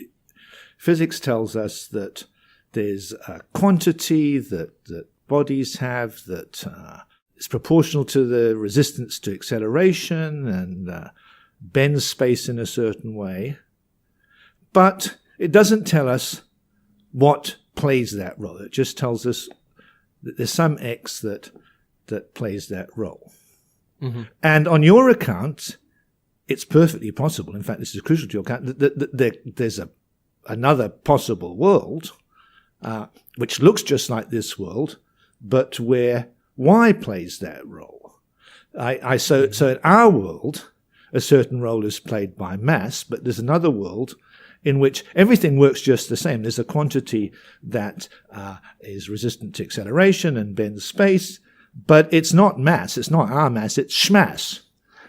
physics tells us that there's a quantity that bodies have that is proportional to the resistance to acceleration and bends space in a certain way. But it doesn't tell us what plays that role. It just tells us that there's some X that plays that role. Mm-hmm. And on your account, it's perfectly possible, in fact, this is crucial to your account, that there's another possible world which looks just like this world, but where Y plays that role. So in our world, a certain role is played by mass, but there's another world in which everything works just the same. There's a quantity that is resistant to acceleration and bends space, but it's not mass, it's not our mass, it's schmass.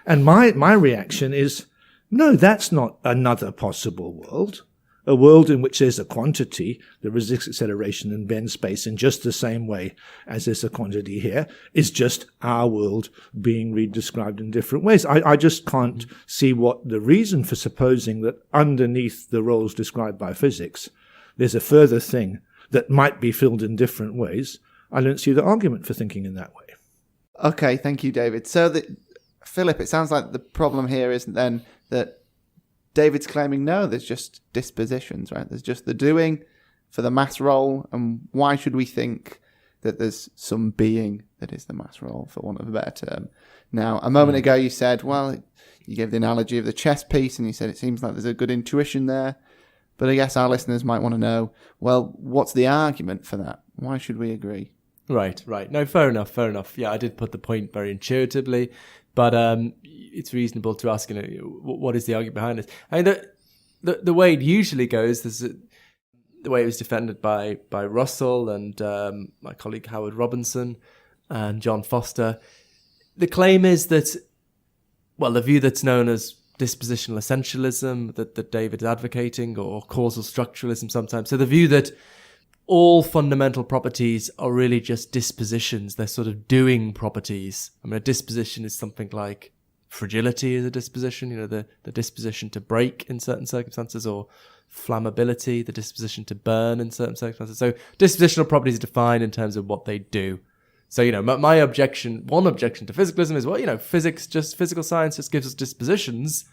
And my reaction is, no, that's not another possible world. A world in which there's a quantity that resists acceleration and bends space in just the same way as there's a quantity here is just our world being redescribed in different ways. I just can't see what the reason for supposing that underneath the roles described by physics, there's a further thing that might be filled in different ways. I don't see the argument for thinking in that way. Okay, thank you, David. So, Philip, it sounds like the problem here isn't then that David's claiming, no, there's just dispositions, right? There's just the doing for the mass role, and why should we think that there's some being that is the mass role, for want of a better term? Now, a moment ago you said, well, you gave the analogy of the chess piece, and you said it seems like there's a good intuition there, but I guess our listeners might want to know, well, what's the argument for that? Why should we agree? Right. No, fair enough. Yeah, I did put the point very intuitively, but it's reasonable to ask, what is the argument behind this? I mean, the way it usually goes, the way it was defended by Russell and my colleague Howard Robinson and John Foster, the claim is that, well, the view that's known as dispositional essentialism that David is advocating, or causal structuralism sometimes. So the view that all fundamental properties are really just dispositions. They're sort of doing properties. I mean, a disposition is something like fragility is a disposition, the disposition to break in certain circumstances, or flammability, the disposition to burn in certain circumstances. So dispositional properties are defined in terms of what they do. So, one objection to physicalism is, well, physical science just gives us dispositions.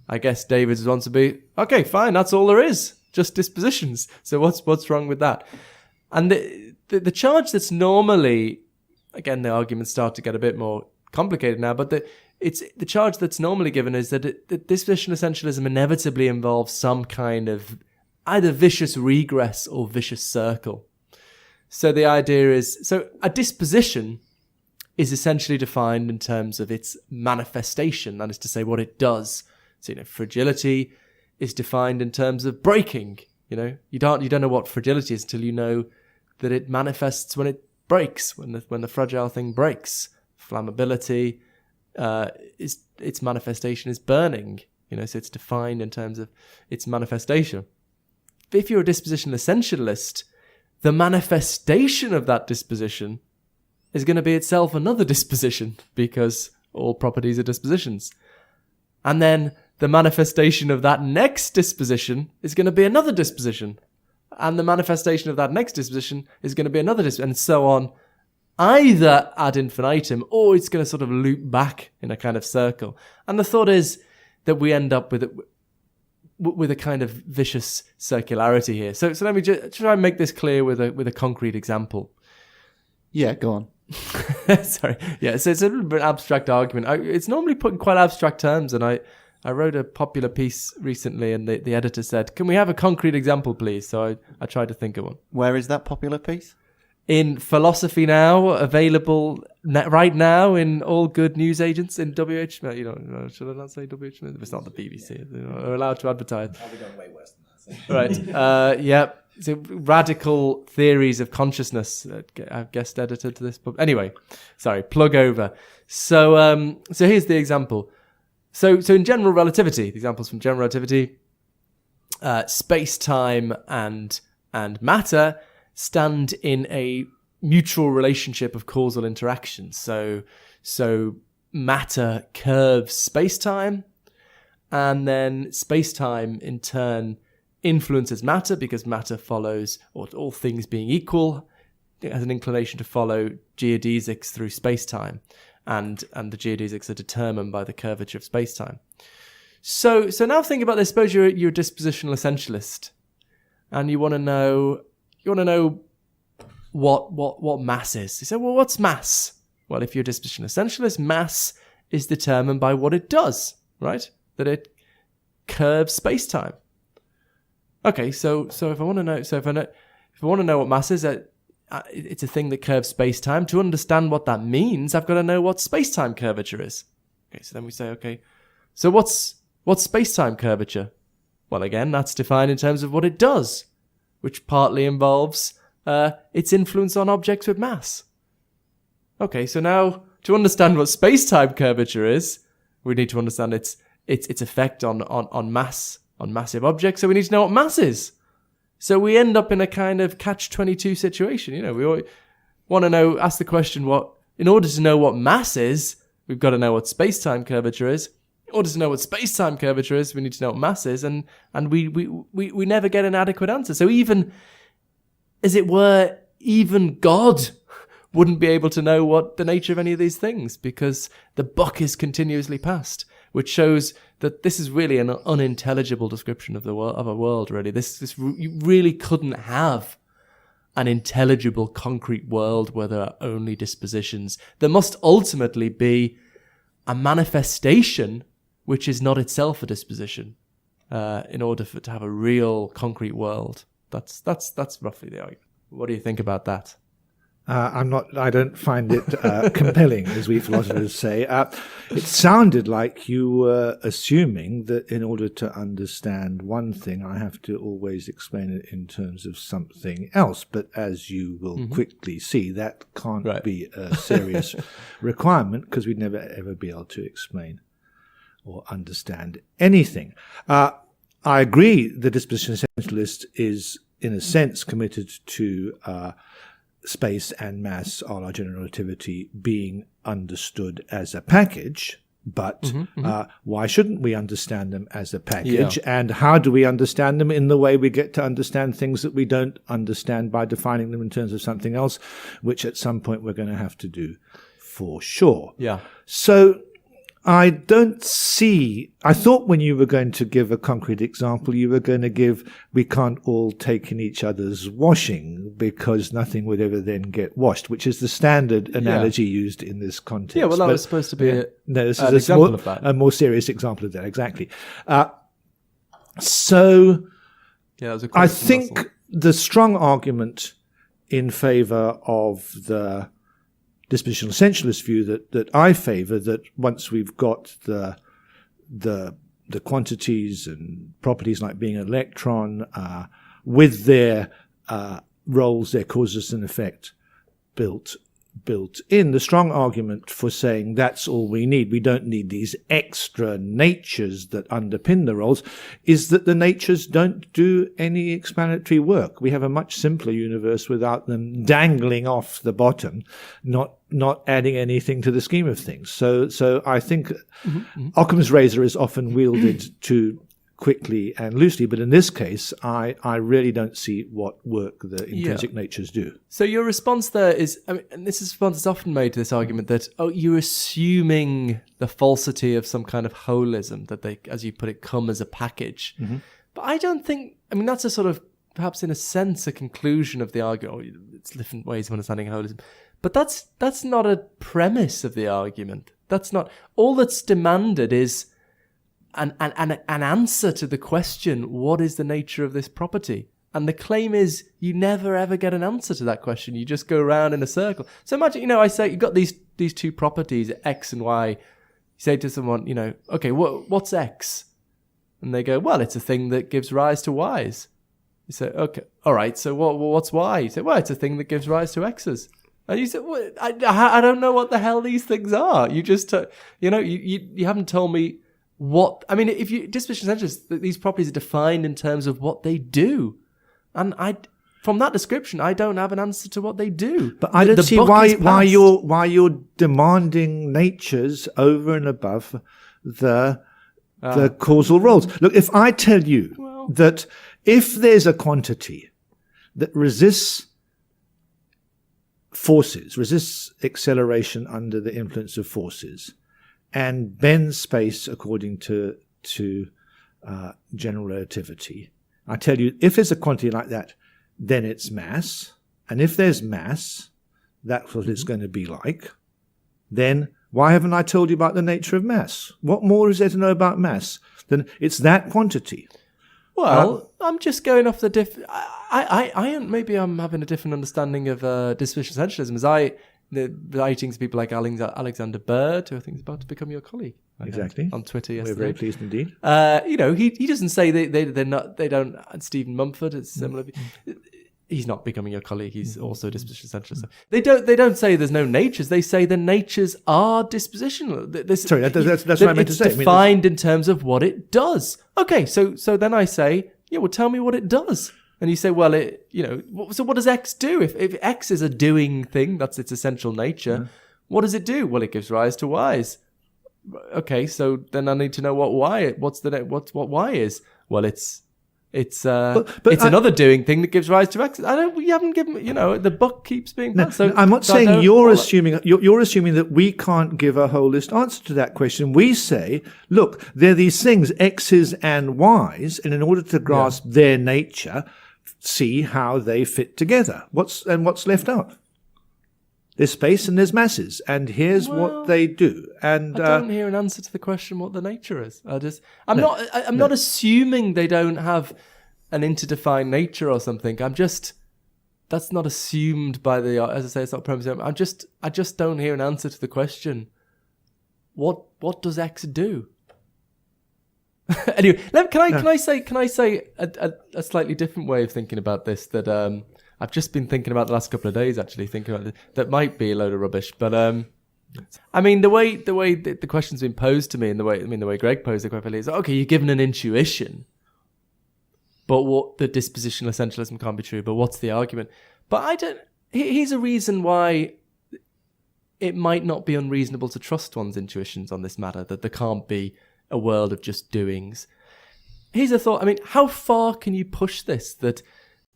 I guess David's wants to be, okay, fine, that's all there is. Just dispositions. So what's wrong with that? And the charge that's normally, again, the arguments start to get a bit more complicated now, but the charge that's normally given is that dispositional essentialism inevitably involves some kind of either vicious regress or vicious circle. So the idea is, so a disposition is essentially defined in terms of its manifestation, that is to say, what it does. So, fragility is defined in terms of breaking. You don't know what fragility is until you know that it manifests when it breaks, when the fragile thing breaks. Flammability its manifestation is burning. So it's defined in terms of its manifestation. But if you're a dispositional essentialist, the manifestation of that disposition is going to be itself another disposition, because all properties are dispositions. And then the manifestation of that next disposition is going to be another disposition. And the manifestation of that next disposition is going to be another disposition, and so on, either ad infinitum, or it's going to sort of loop back in a kind of circle. And the thought is that we end up with a kind of vicious circularity here. So let me just try and make this clear with a concrete example. Yeah, go on. Sorry. Yeah, so it's a little bit abstract argument. It's normally put in quite abstract terms, and I wrote a popular piece recently, and the editor said, "Can we have a concrete example, please?" So I tried to think of one. Where is that popular piece? In Philosophy Now, available right now in all good newsagents in WH. Should I not say WH? It's not the BBC. They're allowed to advertise. I'll be going way worse than that. Right. Yeah. So Radical Theories of Consciousness. I've guest editor to this book. Anyway, sorry. Plug over. So here's the example. So in general relativity, the examples from general relativity, space-time and and matter stand in a mutual relationship of causal interaction. So matter curves space-time, and then space-time in turn influences matter, because matter follows, or all things being equal, it has an inclination to follow geodesics through space-time, and the geodesics are determined by the curvature of space-time. So now think about this. Suppose you're a dispositional essentialist, and you want to know what mass is. You say, well, what's mass? Well, if you're a dispositional essentialist, mass is determined by what it does, right? That it curves space-time. Okay, so if I want to know what mass is, it's a thing that curves space-time. To understand what that means, I've got to know what space-time curvature is. Okay, so then we say, okay, so what's space-time curvature? Well, again, that's defined in terms of what it does, which partly involves its influence on objects with mass. Okay, so now to understand what space-time curvature is, we need to understand its effect on mass, on massive objects. So we need to know what mass is. So we end up in a kind of catch-22 situation. We always want to ask the question, in order to know what mass is, we've got to know what space-time curvature is. In order to know what space-time curvature is, we need to know what mass is, and we never get an adequate answer. So even, as it were, even God wouldn't be able to know what the nature of any of these things, because the buck is continuously passed, which shows that this is really an unintelligible description of a world. Really, you really couldn't have an intelligible, concrete world where there are only dispositions. There must ultimately be a manifestation which is not itself a disposition, in order to have a real, concrete world. That's roughly the argument. What do you think about that? I don't find it compelling, as we philosophers say. It sounded like you were assuming that in order to understand one thing, I have to always explain it in terms of something else. But as you will quickly see, that can't be a serious requirement, because we'd never ever be able to explain or understand anything. I agree the disposition essentialist is, in a sense, committed to space and mass, a la general relativity, being understood as a package. But why shouldn't we understand them as a package? Yeah. And how do we understand them? In the way we get to understand things that we don't understand, by defining them in terms of something else, which at some point we're going to have to do for sure. Yeah. So I don't see... I thought when you were going to give a concrete example, you were going to give, we can't all take in each other's washing because nothing would ever then get washed, which is the standard analogy used in this context. Yeah, well, that was supposed to be this an is example of that. A more serious example of that, exactly. So I think the strong argument in favor of the dispositional essentialist view that I favour, that once we've got the quantities and properties like being an electron with their roles, their causes and effect built in, the strong argument for saying that's all we need, we don't need these extra natures that underpin the roles, is that the natures don't do any explanatory work. We have a much simpler universe without them dangling off the bottom, not adding anything to the scheme of things. So I think Occam's razor is often wielded too quickly and loosely, but in this case, I really don't see what work the intrinsic natures do. So your response there is, and this response is often made to this argument that, you're assuming the falsity of some kind of holism, that they, as you put it, come as a package. But I don't think, that's a sort of, perhaps in a sense, a conclusion of the argument. It's different ways of understanding holism. But that's not a premise of the argument. That's not, all that's demanded is an answer to the question, what is the nature of this property? And the claim is you never ever get an answer to that question. You just go around in a circle. So imagine, I say you've got these two properties, X and Y. You say to someone, okay, what's X? And they go, well, it's a thing that gives rise to Y's. You say, okay, all right, so what's Y? You say, well, it's a thing that gives rise to X's. And you say, well, I don't know what the hell these things are. You just, you haven't told me what, if you disposition essentialist, these properties are defined in terms of what they do. And from that description, I don't have an answer to what they do. But I don't The see buck why is passed. you're demanding natures over and above the causal roles. Look, if I tell you that if there's a quantity that resists acceleration under the influence of forces, and bends space according to general relativity, I tell you, if there's a quantity like that, then it's mass. And if there's mass, that's what it's going to be like. Then why haven't I told you about the nature of mass? What more is there to know about mass than it's that quantity? Well, I'm just going off the maybe I'm having a different understanding of dispositional essentialism as the writings of people like Alexander Bird, who I think is about to become your colleague. Exactly. On Twitter yesterday. We're very pleased indeed. He doesn't say they're not. They don't. And Stephen Mumford, it's similar. He's not becoming your colleague. He's also dispositional essentialist. They don't say there's no natures. They say the natures are dispositional. Sorry, that's what I meant to say. It's defined in terms of what it does. Okay, so then I say, yeah, well, tell me what it does. And you say, well, so what does X do? If X is a doing thing, that's its essential nature, what does it do? Well, it gives rise to Y's. Okay, so then I need to know what Y is. Well, it's another doing thing that gives rise to X. We haven't given, the buck keeps being passed. So I'm not saying you're assuming that we can't give a holist answer to that question. We say, look, there are these things, X's and Y's, and in order to grasp their nature, see how they fit together. What's left out? There's space and there's masses, and here's what they do. And I don't hear an answer to the question what the nature is. I'm not assuming they don't have an interdefined nature or something. That's not assumed by as I say, it's not premise. I just don't hear an answer to the question. What does X do? Anyway, can I say a slightly different way of thinking about this that I've just been thinking about the last couple of days, actually, thinking about that might be a load of rubbish. But I mean, the way the question's been posed to me, and the way Greg posed the question is, okay, you're given an intuition, but what the dispositional essentialism can't be true. But what's the argument? But I don't. Here's a reason why it might not be unreasonable to trust one's intuitions on this matter. That there can't be a world of just doings. Here's a thought. I mean, how far can you push this? That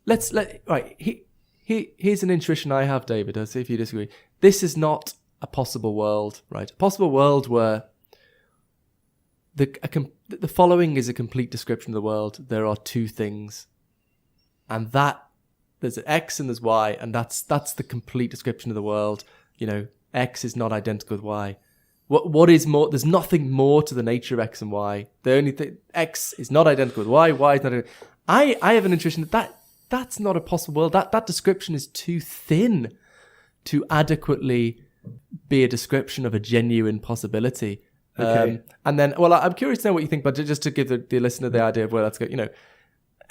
here's an intuition I have, David. I'll see if you disagree. This is not a possible world, right? A possible world where the following is a complete description of the world. There are two things, and there's an X and there's Y, and that's the complete description of the world. X is not identical with Y. What is more? There's nothing more to the nature of X and Y. The only thing, X is not identical with Y. Y is not. I have an intuition that's not a possible world. That description is too thin to adequately be a description of a genuine possibility. Okay. And then, well, I'm curious to know what you think, but just to give the listener the idea of where that's going,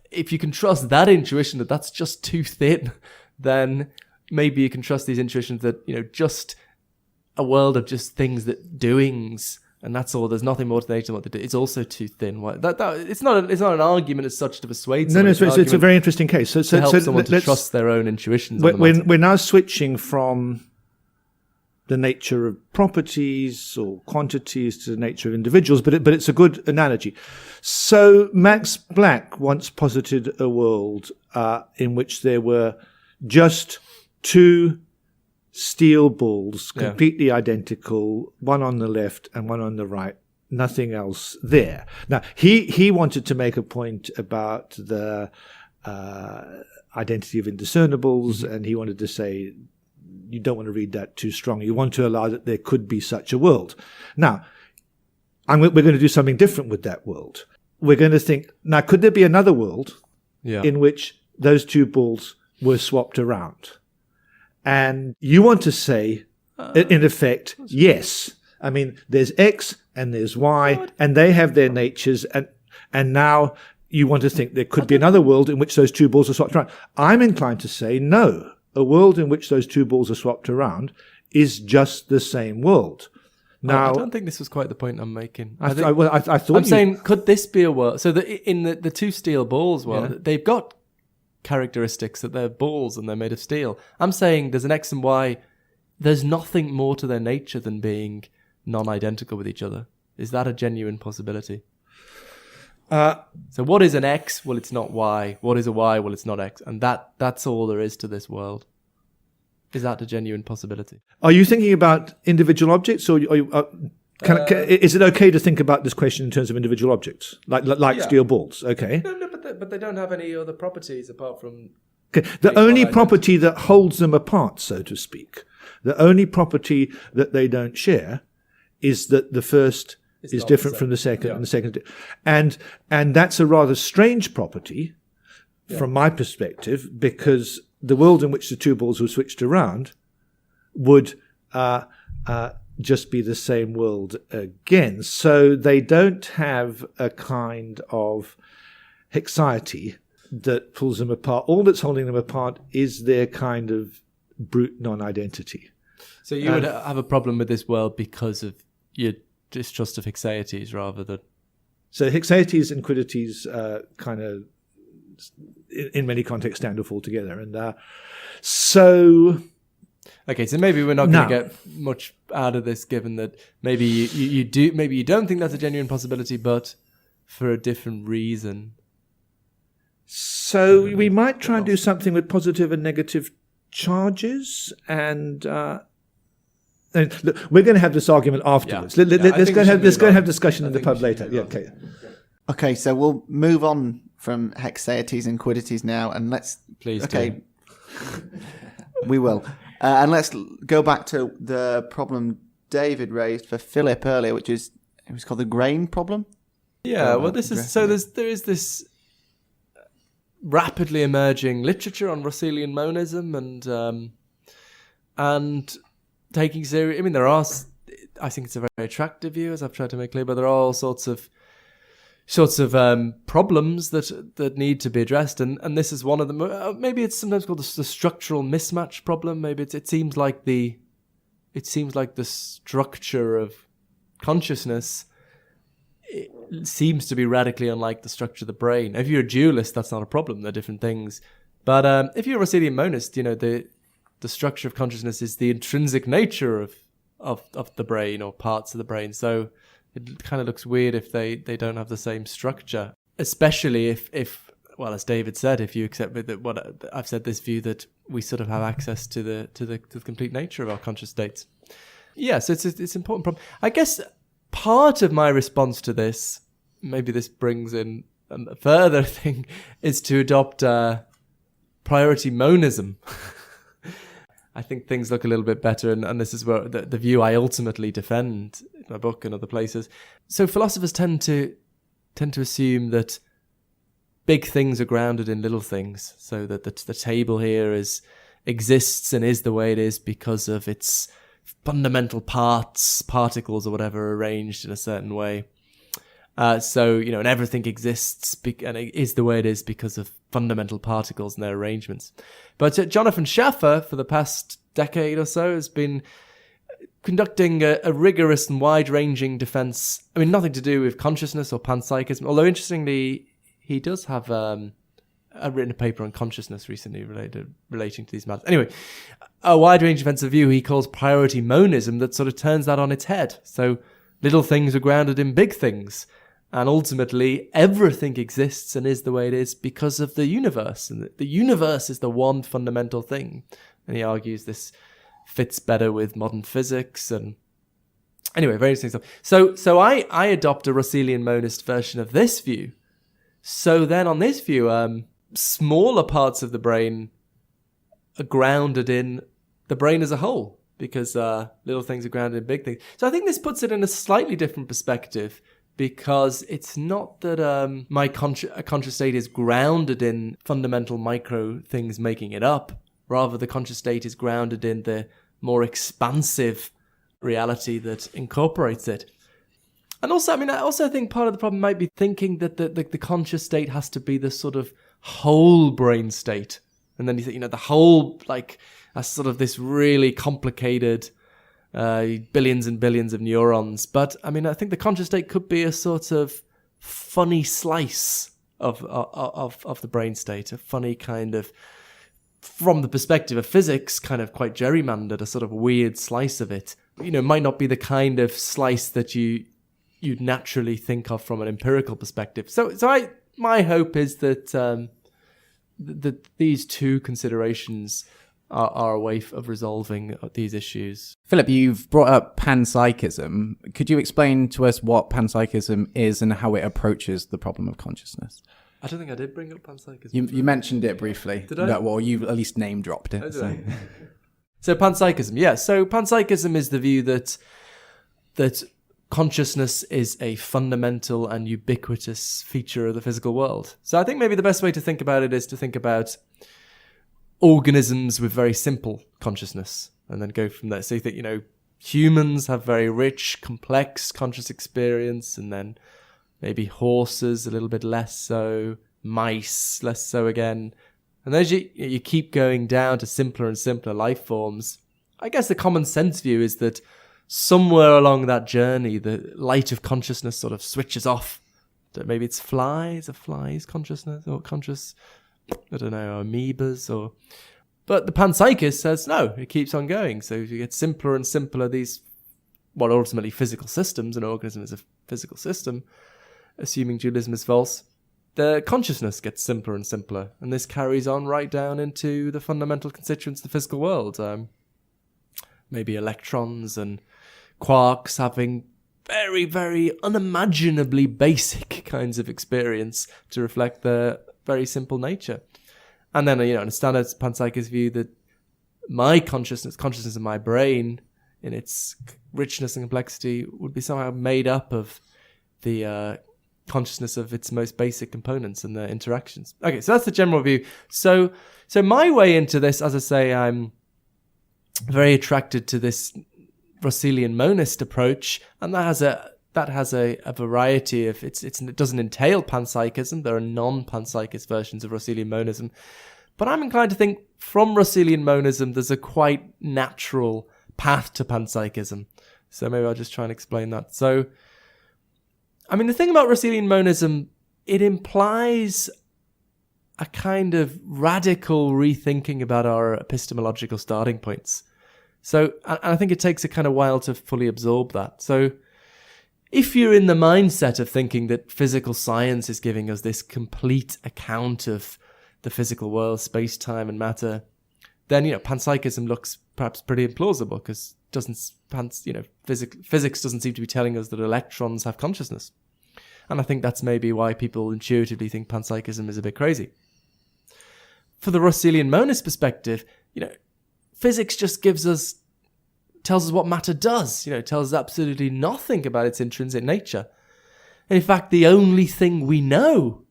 if you can trust that intuition that that's just too thin, then maybe you can trust these intuitions that, just a world of just things that doings, and that's all. There's nothing more to nature than what they do. It's also too thin. It's not an argument as such to persuade someone. No, it's a very interesting case. To help someone to trust their own intuitions. We're now switching from the nature of properties or quantities to the nature of individuals, but it's a good analogy. So Max Black once posited a world in which there were just two steel balls, completely identical, one on the left and one on the right, nothing else there. Now, he wanted to make a point about the identity of indiscernibles, and he wanted to say, you don't want to read that too strongly. You want to allow that there could be such a world. Now, we're going to do something different with that world. We're going to think, now, could there be another world in which those two balls were swapped around? And you want to say, in effect, yes. I mean, there's X and there's Y, and they have their natures, and now you want to think there could be another world in which those two balls are swapped around. I'm inclined to say no. A world in which those two balls are swapped around is just the same world. Now, I don't think this was quite the point I'm making. I thought I'm saying, could this be a world? So in the two steel balls, they've got characteristics that they're balls and they're made of steel. I'm saying there's an X and Y. There's nothing more to their nature than being non-identical with each other. Is that a genuine possibility? So what is an X? Well, it's not Y. What is a Y? Well, it's not X. And that's all there is to this world. Is that a genuine possibility? Are you thinking about individual objects, or are you, is it okay to think about this question in terms of individual objects, like steel balls? Okay. No, but they don't have any other properties apart from... Okay. The only property that holds them apart, so to speak, the only property that they don't share is that the first is different from the second, and the second, and that's a rather strange property from my perspective, because the world in which the two balls were switched around would just be the same world again. So they don't have a kind of hexiety that pulls them apart. All that's holding them apart is their kind of brute non-identity. So you would have a problem with this world because of your distrust of hexieties rather than... So hexieties and quiddities kind of, in many contexts, stand or fall together. And so... Okay, so maybe we're not going to get much out of this, given that maybe you do, maybe you don't think that's a genuine possibility, but for a different reason. So we might try and do something with positive and negative charges, and look, we're going to have this argument afterwards. Yeah. Let's go and have discussion in the pub later. Yeah, okay. Okay, so we'll move on from hexieties and quiddities now, and let's... Please do. We will. And let's go back to the problem David raised for Philip earlier, which is, it was called the grain problem. Yeah, well, this is... So there is this rapidly emerging literature on Russellian monism and taking serious... I mean, there are... I think it's a very attractive view, as I've tried to make clear, but there are all sorts of problems that need to be addressed, and this is one of them. Maybe it's sometimes called the structural mismatch problem. Maybe it seems like the structure of consciousness seems to be radically unlike the structure of the brain. If you're a dualist, that's not a problem. They're different things. But if you're a Russellian monist, the structure of consciousness is the intrinsic nature of the brain or parts of the brain. So it kind of looks weird if they don't have the same structure, especially if well, as David said, if you accept that what I've said, this view that we sort of have access to the complete nature of our conscious states. Yeah, so it's an important problem. I guess part of my response to this, maybe this brings in a further thing, is to adopt priority monism. I think things look a little bit better, and this is where the view I ultimately defend in my book and other places. So philosophers tend to assume that big things are grounded in little things, so that the table here exists and is the way it is because of its fundamental particles or whatever, arranged in a certain way. And everything exists and it is the way it is because of fundamental particles and their arrangements. But Jonathan Schaffer, for the past decade or so, has been conducting a rigorous and wide-ranging defense. I mean, nothing to do with consciousness or panpsychism, although interestingly, he does have written a paper on consciousness recently relating to these matters. Anyway, a wide-ranging defense of view he calls priority monism that sort of turns that on its head. So little things are grounded in big things. And ultimately, everything exists and is the way it is because of the universe. And the universe is the one fundamental thing. And he argues this fits better with modern physics. And anyway, very interesting stuff. So I adopt a Russellian monist version of this view. So then on this view, smaller parts of the brain are grounded in the brain as a whole, because little things are grounded in big things. So I think this puts it in a slightly different perspective, because it's not that a conscious state is grounded in fundamental micro things making it up. Rather, the conscious state is grounded in the more expansive reality that incorporates it. And also, I also think part of the problem might be thinking that the conscious state has to be the sort of whole brain state. And then you think, the whole, as sort of this really complicated billions and billions of neurons. But I think the conscious state could be a sort of funny slice of the brain state, a funny kind of, from the perspective of physics, kind of quite gerrymandered, a sort of weird slice of it. Might not be the kind of slice that you'd naturally think of from an empirical perspective. So my hope is that that these two considerations are a way of resolving these issues. Philip, you've brought up panpsychism. Could you explain to us what panpsychism is and how it approaches the problem of consciousness? I don't think I did bring up panpsychism. You mentioned it briefly. Did I? Well, you at least name dropped it. Oh, did I? So panpsychism, yeah. So panpsychism is the view that consciousness is a fundamental and ubiquitous feature of the physical world. So I think maybe the best way to think about it is to think about organisms with very simple consciousness and then go from there. So you think, humans have very rich, complex conscious experience, and then maybe horses a little bit less so, mice less so again. And as you keep going down to simpler and simpler life forms, I guess the common sense view is that somewhere along that journey, the light of consciousness sort of switches off. That maybe it's flies, a fly's consciousness, or conscious, I don't know, amoebas, but the panpsychist says no, it keeps on going. So you get simpler and simpler, these, ultimately physical systems, an organism is a physical system, assuming dualism is false, the consciousness gets simpler and simpler, and this carries on right down into the fundamental constituents of the physical world. Maybe electrons and quarks having very, very unimaginably basic kinds of experience to reflect their very simple nature. And then, in a standard panpsychist view, that my consciousness of my brain, in its richness and complexity, would be somehow made up of the consciousness of its most basic components and their interactions. Okay, so that's the general view. So my way into this, as I say, I'm very attracted to this Russellian monist approach, and that has a variety of it doesn't entail panpsychism. There are non-panpsychist versions of Russellian monism, but I'm inclined to think from Russellian monism there's a quite natural path to panpsychism. So maybe I'll just try and explain that. So, the thing about Russellian monism, it implies a kind of radical rethinking about our epistemological starting points. So, and I think it takes a kind of while to fully absorb that. So, if you're in the mindset of thinking that physical science is giving us this complete account of the physical world, space-time and matter, then, panpsychism looks perhaps pretty implausible because physics doesn't seem to be telling us that electrons have consciousness. And I think that's maybe why people intuitively think panpsychism is a bit crazy. For the Russellian monist perspective, physics just tells us what matter does, tells us absolutely nothing about its intrinsic nature. And in fact, the only thing we know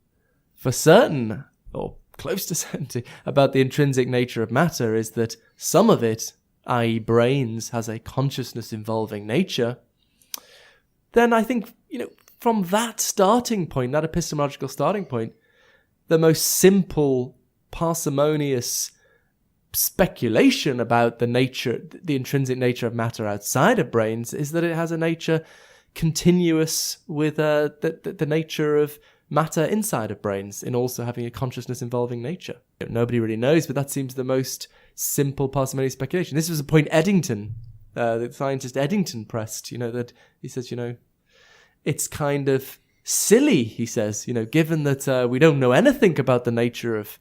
for certain, or close to certainty, about the intrinsic nature of matter is that some of it, i.e. brains, has a consciousness involving nature. Then I think, from that starting point, that epistemological starting point, the most simple, parsimonious speculation about the intrinsic nature of matter outside of brains is that it has a nature continuous with the nature of matter inside of brains, in also having a consciousness involving nature. Nobody really knows, but that seems the most simple parsimonious speculation. This was a point the scientist Eddington pressed, that he says, it's kind of silly, he says, given that we don't know anything about the nature of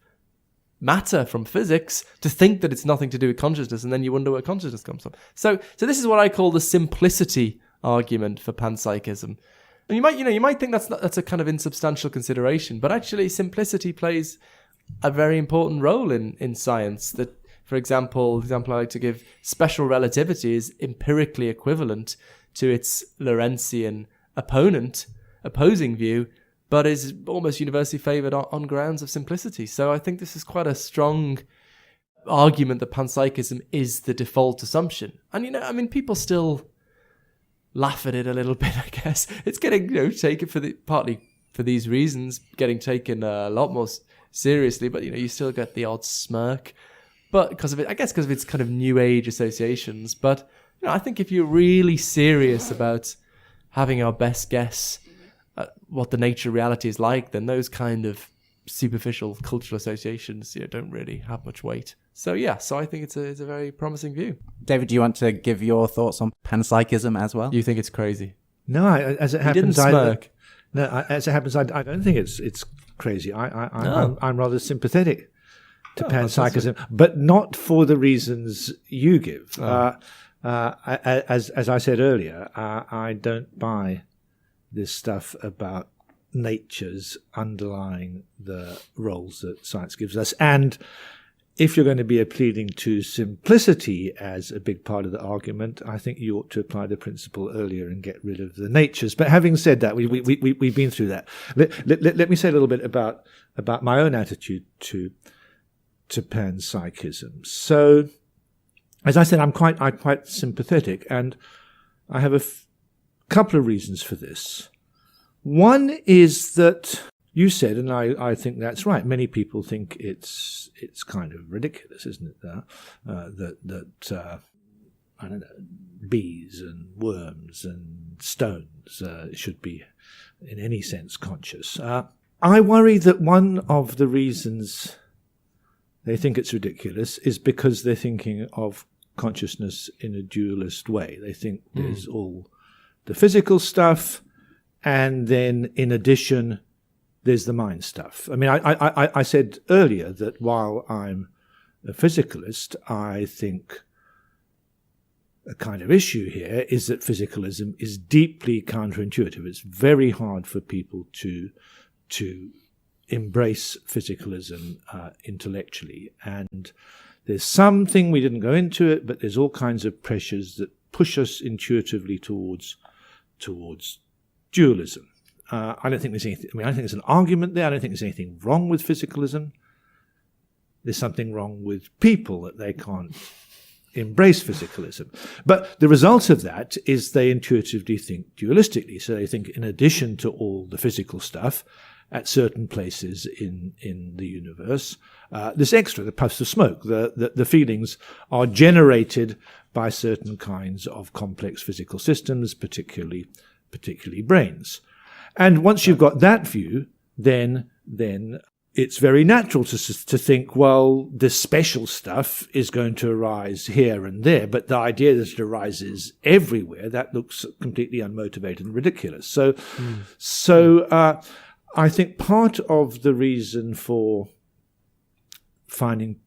matter from physics, to think that it's nothing to do with consciousness, and then you wonder where consciousness comes from. So this is what I call the simplicity argument for panpsychism. And you might think that's a kind of insubstantial consideration, but actually simplicity plays a very important role in science. That, for example, the example I like to give, special relativity is empirically equivalent to its Lorentzian opposing view, but is almost universally favoured on grounds of simplicity. So I think this is quite a strong argument that panpsychism is the default assumption. And, people still laugh at it a little bit, I guess. It's getting, taken partly for these reasons, getting taken a lot more seriously, but, you still get the odd smirk. But because of its kind of new age associations. But, I think if you're really serious about having our best guess what the nature of reality is like, then those kind of superficial cultural associations, don't really have much weight. So I think it's a very promising view. David, do you want to give your thoughts on panpsychism as well? You think it's crazy? No, as it happens, didn't smirk. As it happens, I don't think it's crazy. I'm rather sympathetic to panpsychism, but not for the reasons you give. As I said earlier, I don't buy this stuff about nature's underlying the roles that science gives us. And if you're going to be appealing to simplicity as a big part of the argument, I think you ought to apply the principle earlier and get rid of the natures. But having said that, we've been through that. Let me say a little bit about my own attitude to panpsychism. So, as I said, I'm quite sympathetic, and I have a couple of reasons for this. One is that you said, and I think that's right, many people think it's kind of ridiculous, isn't it, that I don't know, bees and worms and stones should be in any sense conscious. I worry that one of the reasons they think it's ridiculous is because they're thinking of consciousness in a dualist way. They think there's all the physical stuff, and then in addition, there's the mind stuff. I mean, I said earlier that while I'm a physicalist, I think a kind of issue here is that physicalism is deeply counterintuitive. It's very hard for people to embrace physicalism intellectually. And there's something, we didn't go into it, but there's all kinds of pressures that push us intuitively towards dualism. I don't think there's anything, I think there's an argument there. I don't think there's anything wrong with physicalism. There's something wrong with people that they can't embrace physicalism. But the result of that is they intuitively think dualistically. So they think in addition to all the physical stuff, at certain places in the universe, this extra, the puffs of smoke, the feelings are generated by certain kinds of complex physical systems, particularly brains. And once you've got that view, then it's very natural to think, well, this special stuff is going to arise here and there, but the idea that it arises everywhere, that looks completely unmotivated and ridiculous. So I think part of the reason for finding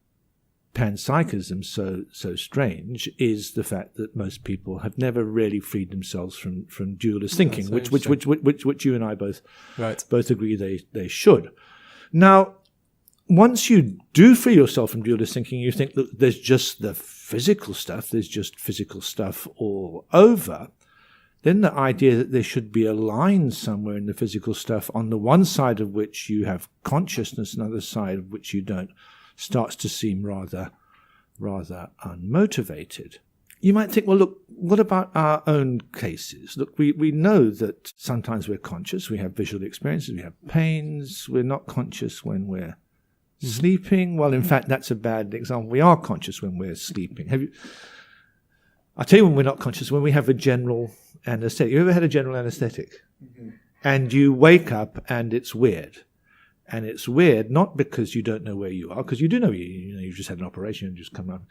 panpsychism so strange is the fact that most people have never really freed themselves from dualist thinking, which you and I both agree they should. Now, once you do free yourself from dualist thinking, you think that there's just the physical stuff, there's just physical stuff all over. Then the idea that there should be a line somewhere in the physical stuff on the one side of which you have consciousness and the other side of which you don't starts to seem rather unmotivated. You might think, well, look, what about our own cases? Look, we know that sometimes we're conscious, we have visual experiences, we have pains, we're not conscious when we're sleeping. Well, in fact, that's a bad example. We are conscious when we're sleeping. I'll tell you when we're not conscious, when we have a general anesthetic. You ever had a general anesthetic? Mm-hmm. And you wake up and it's weird. And it's weird not because you don't know where you are, because you do know you just had an operation and just come out.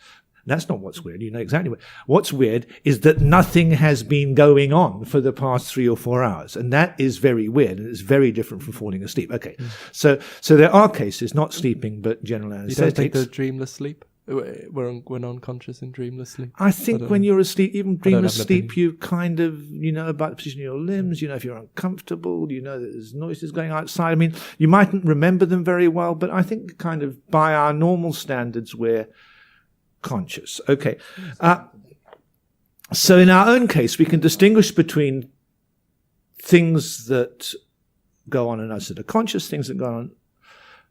That's not what's weird. You know exactly what's weird is that nothing has been going on for the past 3 or 4 hours. And that is very weird. And it's very different from falling asleep. Okay. So there are cases, not sleeping, but general anesthetics. You don't take the dreamless sleep? We're unconscious in dreamless sleep. I think when you're asleep, even dreamless sleep, you kind of, about the position of your limbs, if you're uncomfortable, that there's noises going outside. I mean, you mightn't remember them very well, but I think kind of by our normal standards, we're conscious. Okay. So in our own case, we can distinguish between things that go on in us that are conscious, things that go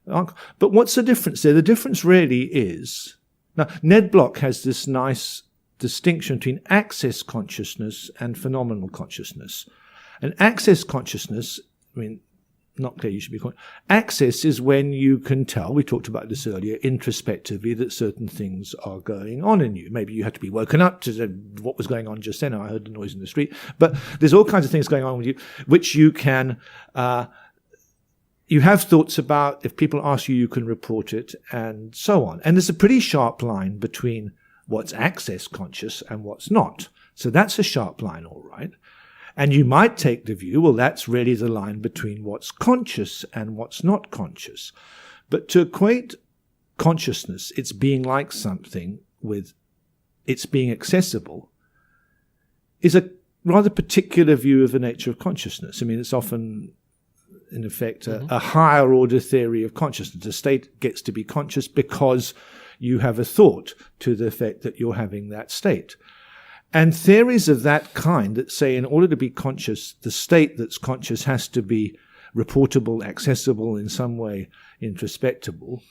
on. But what's the difference there? The difference really is, now Ned Block has this nice distinction between access consciousness and phenomenal consciousness. And access consciousness, not clear you should be conscious. Access is when you can tell, we talked about this earlier, introspectively, that certain things are going on in you. Maybe you had to be woken up to what was going on just then. I heard the noise in the street. But there's all kinds of things going on with you, which you can, you have thoughts about. If people ask you, you can report it, and so on. And there's a pretty sharp line between what's access conscious and what's not. So that's a sharp line, all right. And you might take the view, well, that's really the line between what's conscious and what's not conscious. But to equate consciousness, it's being like something, with it's being accessible, is a rather particular view of the nature of consciousness. I mean, it's often, in effect, a higher order theory of consciousness. A state gets to be conscious because you have a thought to the effect that you're having that state. And theories of that kind that say in order to be conscious, the state that's conscious has to be reportable, accessible, in some way introspectable,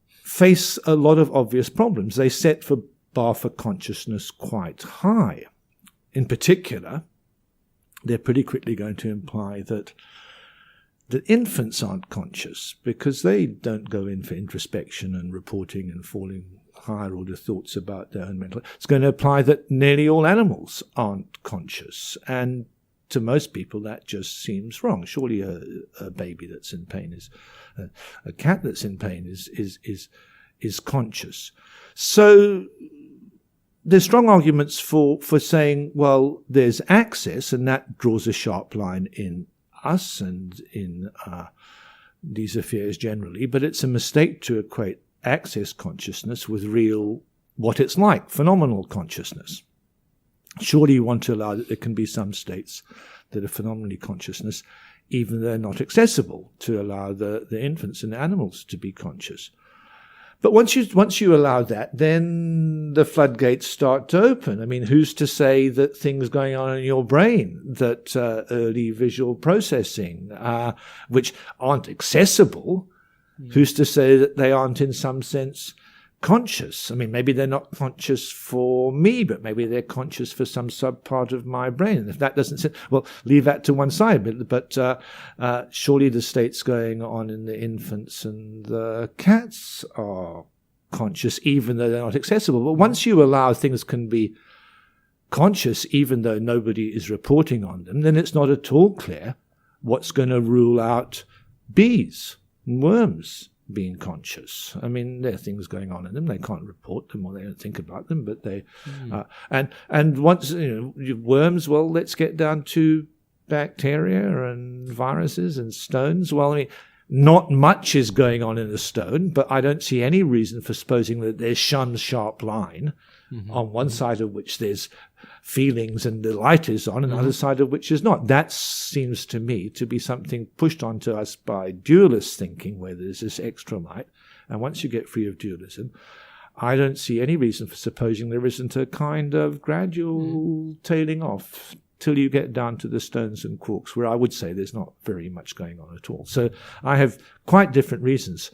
face a lot of obvious problems. They set the bar for consciousness quite high. In particular, they're pretty quickly going to imply that infants aren't conscious because they don't go in for introspection and reporting and falling higher order thoughts about their own mental. It's going to imply that nearly all animals aren't conscious, and to most people that just seems wrong. Surely a baby that's in pain is a cat that's in pain is conscious. So there's strong arguments for saying, well, there's access, and that draws a sharp line in us and in these affairs generally, but it's a mistake to equate access consciousness with real, what it's like, phenomenal consciousness. Surely you want to allow that there can be some states that are phenomenally consciousness, even though they're not accessible, to allow the infants and the animals to be conscious. But once you allow that, then the floodgates start to open. I mean, who's to say that things going on in your brain, that early visual processing, which aren't accessible, who's to say that they aren't in some sense conscious? I mean, maybe they're not conscious for me, but maybe they're conscious for some subpart of my brain. And if that doesn't sit, well, leave that to one side. But surely the states going on in the infants and the cats are conscious, even though they're not accessible. But once you allow things can be conscious, even though nobody is reporting on them, then it's not at all clear what's going to rule out bees and worms being conscious. I mean, there are things going on in them. They can't report them or they don't think about them, but they and once worms. Well, let's get down to bacteria and viruses and stones. Well, I mean, not much is going on in a stone, but I don't see any reason for supposing that there's some sharp line on one side of which there's feelings and the light is on, and the other side of which is not. That seems to me to be something pushed onto us by dualist thinking, where there's this extra light. And once you get free of dualism, I don't see any reason for supposing there isn't a kind of gradual tailing off till you get down to the stones and quarks, where I would say there's not very much going on at all. So I have quite different reasons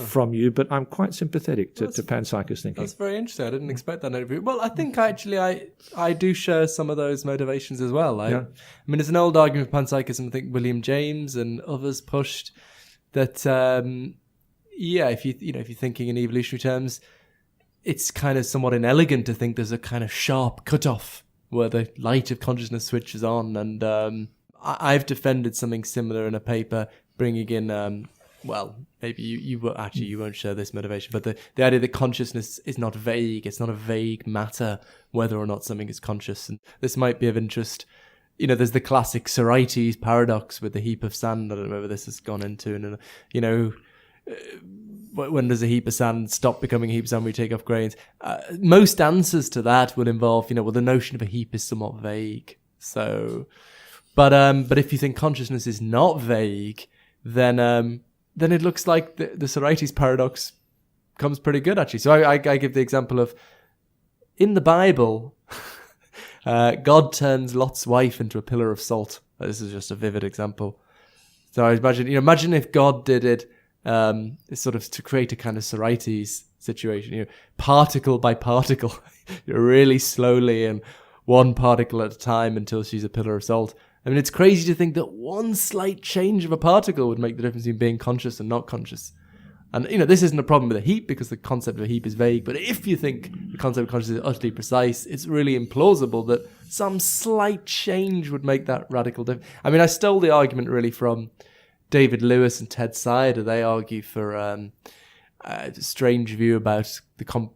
from you, but I'm quite sympathetic to panpsychist thinking. That's very interesting. I didn't expect that overview. Well, I think actually I do share some of those motivations as well. I mean, it's an old argument of panpsychism. I think William James and others pushed that. If you're thinking in evolutionary terms, it's kind of somewhat inelegant to think there's a kind of sharp cutoff where the light of consciousness switches on. And I've defended something similar in a paper, bringing in. Well, maybe you won't share this motivation, but the idea that consciousness is not vague. It's not a vague matter whether or not something is conscious. And this might be of interest. There's the classic Sorites paradox with the heap of sand. I don't know whether this has gone into, and when does a heap of sand stop becoming a heap of sand when we take off grains? Most answers to that will involve, the notion of a heap is somewhat vague. So, but if you think consciousness is not vague, then it looks like the Sorites paradox comes pretty good, actually. So I give the example of, in the Bible, God turns Lot's wife into a pillar of salt. This is just a vivid example. So I imagine if God did it sort of to create a kind of Sorites situation, particle by particle, really slowly and one particle at a time until she's a pillar of salt. I mean, it's crazy to think that one slight change of a particle would make the difference between being conscious and not conscious. And, this isn't a problem with a heap because the concept of a heap is vague. But if you think the concept of consciousness is utterly precise, it's really implausible that some slight change would make that radical difference. I mean, I stole the argument really from David Lewis and Ted Sider. They argue for a strange view about the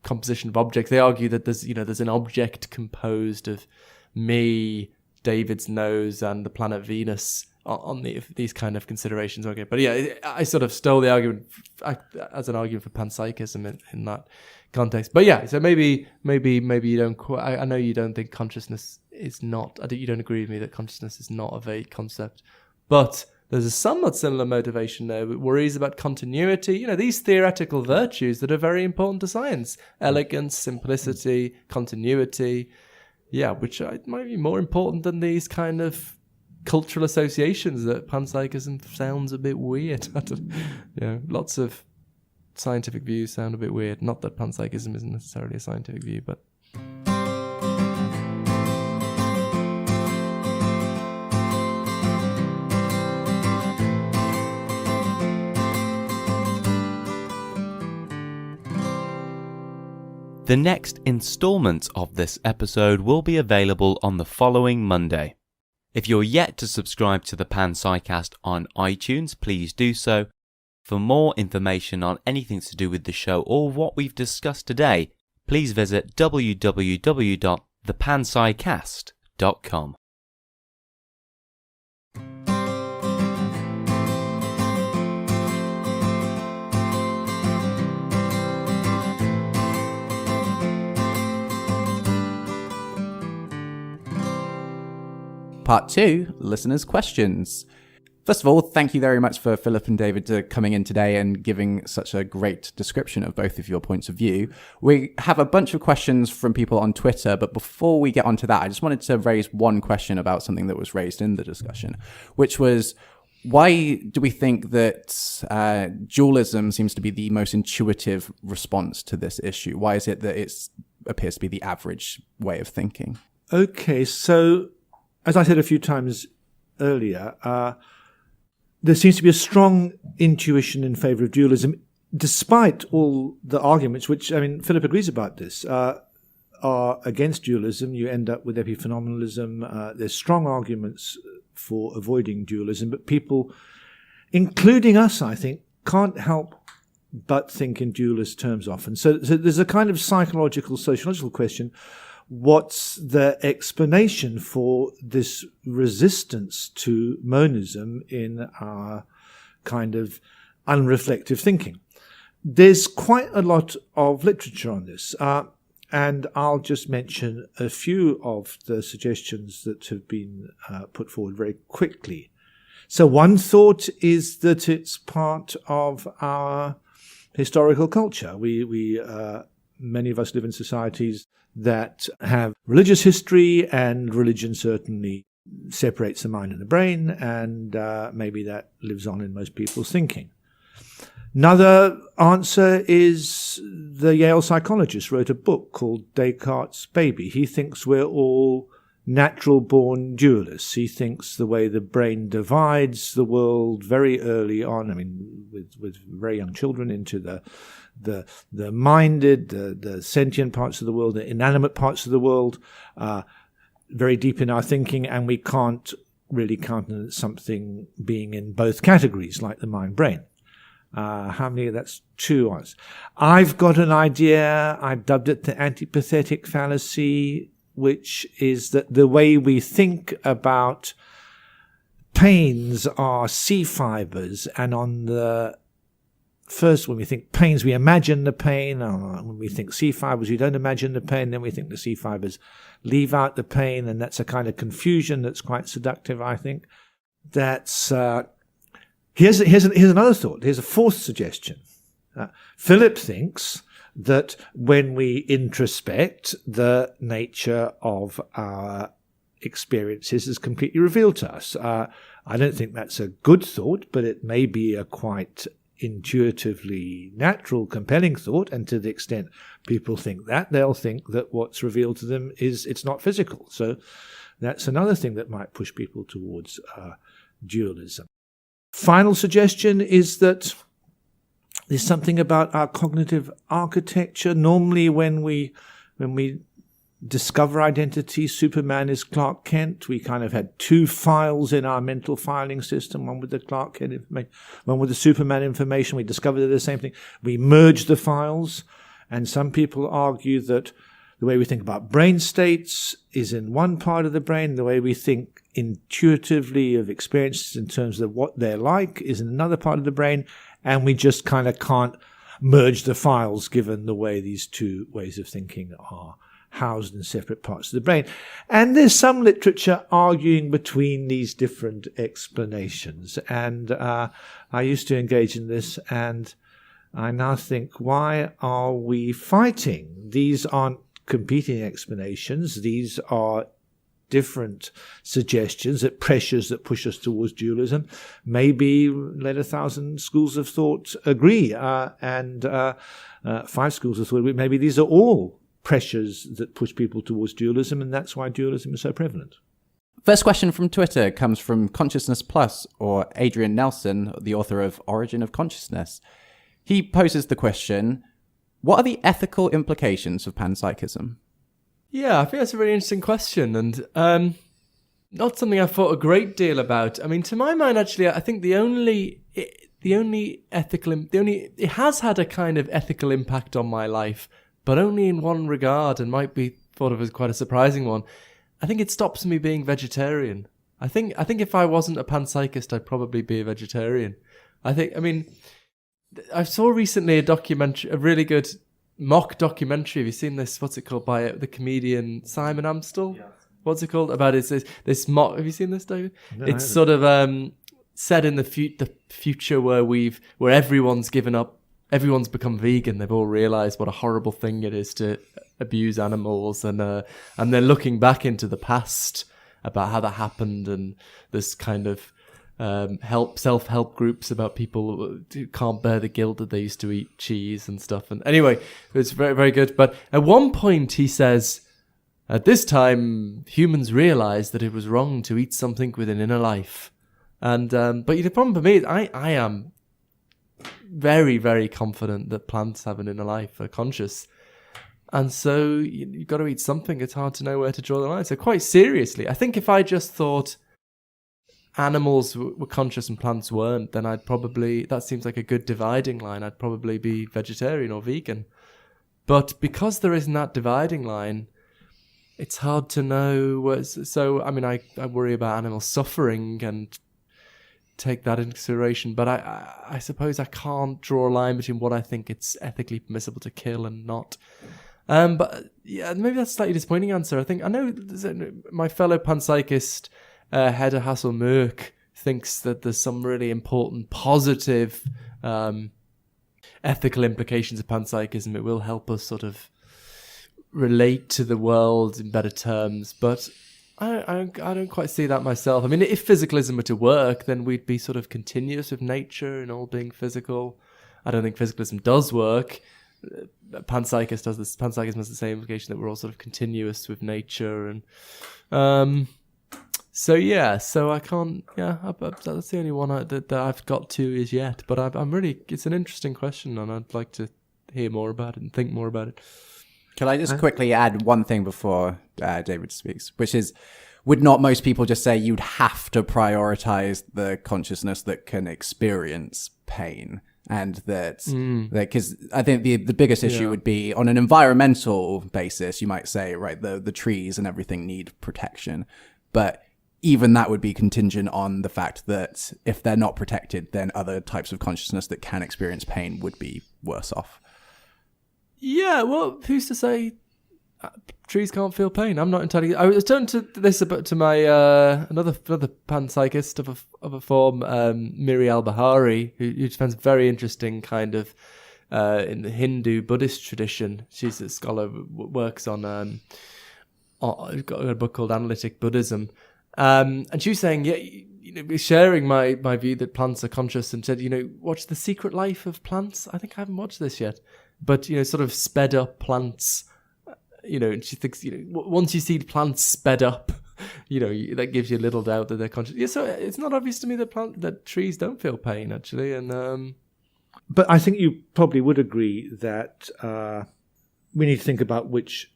composition of objects. They argue that there's an object composed of me, David's nose, and the planet Venus on these kind of considerations. Okay, but yeah, I sort of stole the argument as an argument for panpsychism in that context. But yeah, so maybe you don't. I know you don't think consciousness is not. You don't agree with me that consciousness is not a vague concept, but there's a somewhat similar motivation there. Worries about continuity. These theoretical virtues that are very important to science: elegance, simplicity, continuity. Yeah, which might be more important than these kind of cultural associations that panpsychism sounds a bit weird. Lots of scientific views sound a bit weird. Not that panpsychism isn't necessarily a scientific view, but... The next instalment of this episode will be available on the following Monday. If you're yet to subscribe to the Panpsycast on iTunes, please do so. For more information on anything to do with the show or what we've discussed today, please visit www.thepanpsycast.com. Part 2, listeners' questions. First of all, thank you very much for Philip and David coming in today and giving such a great description of both of your points of view. We have a bunch of questions from people on Twitter, but before we get onto that, I just wanted to raise one question about something that was raised in the discussion, which was, why do we think that dualism seems to be the most intuitive response to this issue? Why is it that it appears to be the average way of thinking? Okay, so as I said a few times earlier, there seems to be a strong intuition in favour of dualism, despite all the arguments, which, Philip agrees about this, are against dualism. You end up with epiphenomenalism. There's strong arguments for avoiding dualism, but people, including us, I think, can't help but think in dualist terms often. So there's a kind of psychological, sociological question. What's the explanation for this resistance to monism in our kind of unreflective thinking? There's quite a lot of literature on this, and I'll just mention a few of the suggestions that have been put forward very quickly. So one thought is that it's part of our historical culture. We many of us live in societies that have religious history, and religion certainly separates the mind and the brain, and maybe that lives on in most people's thinking. Another answer is the Yale psychologist wrote a book called Descartes' Baby. He thinks we're all natural-born dualists. He thinks the way the brain divides the world very early on, with very young children, into the minded, the sentient parts of the world, the inanimate parts of the world, very deep in our thinking, and we can't really countenance something being in both categories, like the mind-brain. How many? That's two ones. I've got an idea. I've dubbed it the antipathetic fallacy, which is that the way we think about pains are C fibers, and on the first, when we think pains, we imagine the pain. When we think C fibers, we don't imagine the pain. Then we think the C fibers leave out the pain, and that's a kind of confusion that's quite seductive, I think. That's here's another thought. Here's a fourth suggestion. Philip thinks that when we introspect, the nature of our experiences is completely revealed to us. I don't think that's a good thought, but it may be a quite intuitively natural, compelling thought, and to the extent people think that, they'll think that what's revealed to them it's not physical. So that's another thing that might push people towards dualism. Final suggestion is that there's something about our cognitive architecture. Normally when we discover identity, Superman is Clark Kent. We kind of had two files in our mental filing system, one with the Clark Kent information, one with the Superman information. We discovered they're the same thing. We merged the files, and some people argue that the way we think about brain states is in one part of the brain, the way we think intuitively of experiences in terms of what they're like is in another part of the brain, and we just kind of can't merge the files given the way these two ways of thinking are housed in separate parts of the brain. And there's some literature arguing between these different explanations. And I used to engage in this, and I now think, why are we fighting? These aren't competing explanations. These are different suggestions, that pressures that push us towards dualism. Maybe let 1,000 schools of thought agree, and 5 schools of thought agree. Maybe these are all pressures that push people towards dualism, and that's why dualism is so prevalent. First question from Twitter comes from Consciousness Plus, or Adrian Nelson, the author of Origin of Consciousness. He poses the question, what are the ethical implications of panpsychism? Yeah, I think that's a really interesting question, and not something I've thought a great deal about. I mean, to my mind, actually, I think it has had a kind of ethical impact on my life, but only in one regard, and might be thought of as quite a surprising one. I think it stops me being vegetarian. I think if I wasn't a panpsychist, I'd probably be a vegetarian. I saw recently a really good mock documentary. Have you seen this? What's it called? By the comedian Simon Amstel? Yeah. What's it called? About this mock. Have you seen this, David? No, it's sort of set in the future where everyone's given up. Everyone's become vegan. They've all realised what a horrible thing it is to abuse animals, and they're looking back into the past about how that happened, and this kind of self-help groups about people who can't bear the guilt that they used to eat cheese and stuff. And anyway, it's very, very good. But at one point he says, at this time, humans realised that it was wrong to eat something with an inner life. And but the problem for me is I am very, very confident that plants have an inner life, are conscious. And so you've got to eat something. It's hard to know where to draw the line. So quite seriously, I think if I just thought animals were conscious and plants weren't, then that seems like a good dividing line. I'd probably be vegetarian or vegan. But because there isn't that dividing line, it's hard to know. So, I mean, I worry about animals suffering and take that into consideration. But I suppose I can't draw a line between what I think it's ethically permissible to kill and not. But yeah, maybe that's a slightly disappointing answer. I know my fellow panpsychist, Hedda Hassel-Mørk, thinks that there's some really important positive ethical implications of panpsychism. It will help us sort of relate to the world in better terms, but I don't quite see that myself. I mean, if physicalism were to work, then we'd be sort of continuous with nature and all being physical. I don't think physicalism does work. Panpsychism has the same implication that we're all sort of continuous with nature, and so I can't. Yeah, that's the only one that I've got to is yet. But it's an interesting question, and I'd like to hear more about it and think more about it. Can I just quickly add one thing before David speaks, which is, would not most people just say you'd have to prioritize the consciousness that can experience pain? And that, because I think the biggest issue would be on an environmental basis, you might say, right, the trees and everything need protection. But even that would be contingent on the fact that if they're not protected, then other types of consciousness that can experience pain would be worse off. Yeah, well, who's to say trees can't feel pain? I'm not entirely. I was turning to this to my another panpsychist of a form, Miri Al-Bahari, who finds very interesting kind of in the Hindu Buddhist tradition. She's a scholar who works on got a book called Analytic Buddhism, and she was saying, sharing my view that plants are conscious, and said, watch The Secret Life of Plants. I think I haven't watched this yet, but sort of sped up plants. And she thinks, once you see plants sped up, that gives you little doubt that they're conscious. Yeah, so it's not obvious to me that trees don't feel pain, actually. And But I think you probably would agree that we need to think about which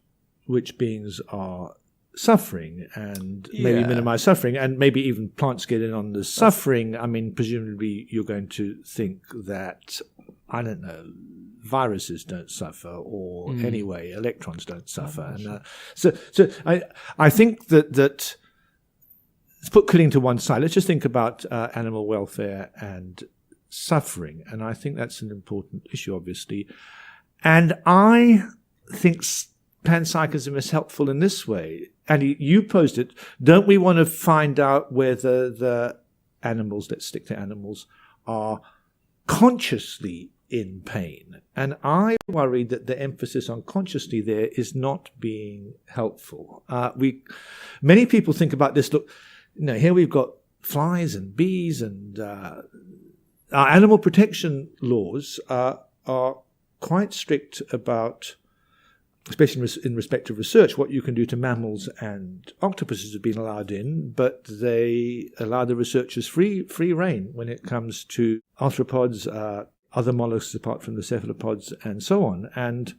beings are suffering and maybe minimize suffering, and maybe even plants get in on the suffering. I mean, presumably you're going to think that, I don't know, viruses don't suffer, or anyway, electrons don't suffer. And so I think that let's put killing to one side. Let's just think about animal welfare and suffering, and I think that's an important issue, obviously. And I think panpsychism is helpful in this way. And you posed it. Don't we want to find out whether the animals, let's stick to animals, are consciously in pain? And I worry that the emphasis on consciously there is not being helpful. Many people think about this. Look, here we've got flies and bees, and our animal protection laws are quite strict about, especially in respect of research, what you can do to mammals and octopuses have been allowed in, but they allow the researchers free rein when it comes to arthropods, other mollusks apart from the cephalopods, and so on. And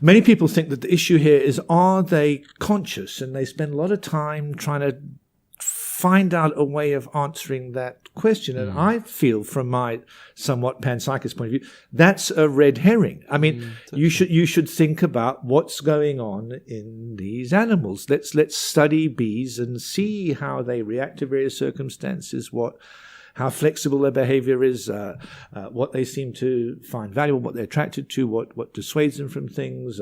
many people think that the issue here is, are they conscious? And they spend a lot of time trying to find out a way of answering that question. And I feel, from my somewhat panpsychist point of view, that's a red herring. I mean, you should think about what's going on in these animals. Let's study bees and see how they react to various circumstances, how flexible their behavior is, what they seem to find valuable, what they're attracted to, what dissuades them from things,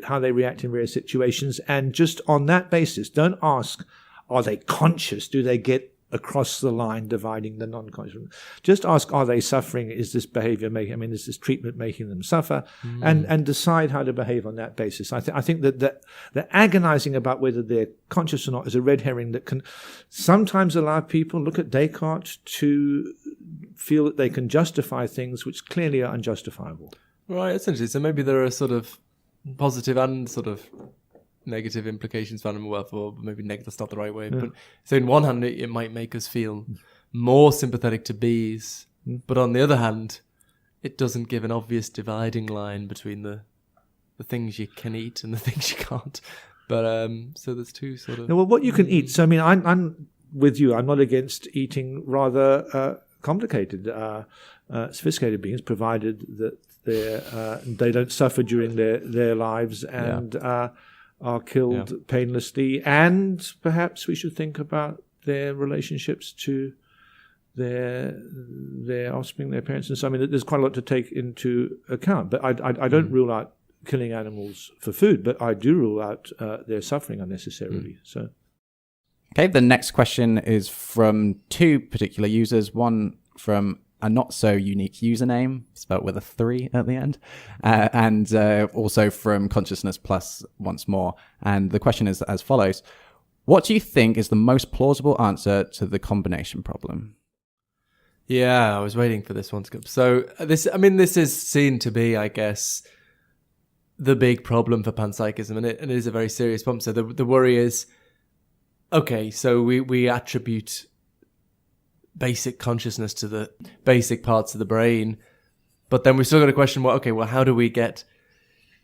how they react in various situations. And just on that basis, don't ask, are they conscious? Do they get across the line dividing the non-conscious? Just ask, are they suffering? Is this behavior is this treatment making them suffer? And decide how to behave on that basis. I think that the agonizing about whether they're conscious or not is a red herring that can sometimes allow people, look at Descartes, to feel that they can justify things which clearly are unjustifiable. Right, essentially. So maybe there are sort of positive and sort of negative implications for animal welfare, or maybe negative, that's not the right way. But so in one hand, it might make us feel more sympathetic to bees, but on the other hand, it doesn't give an obvious dividing line between the things you can eat and the things you can't. But so there's two sort of... Now, well, what you can eat. So I mean, I'm with you. I'm not against eating rather complicated, sophisticated beings, provided that they don't suffer during their lives and are killed painlessly. And perhaps we should think about their relationships to their offspring, their parents. And so, I mean, there's quite a lot to take into account. But I don't rule out killing animals for food, but I do rule out their suffering unnecessarily. So, okay, the next question is from two particular users. One from a not so unique username, spelled with a 3 at the end, and also from Consciousness Plus once more. And the question is as follows: what do you think is the most plausible answer to the combination problem? Yeah, I was waiting for this one to come. So this is seen to be, I guess, the big problem for panpsychism, and it is a very serious problem. So the worry is, okay, so we attribute basic consciousness to the basic parts of the brain, but then we've still got to question, how do we get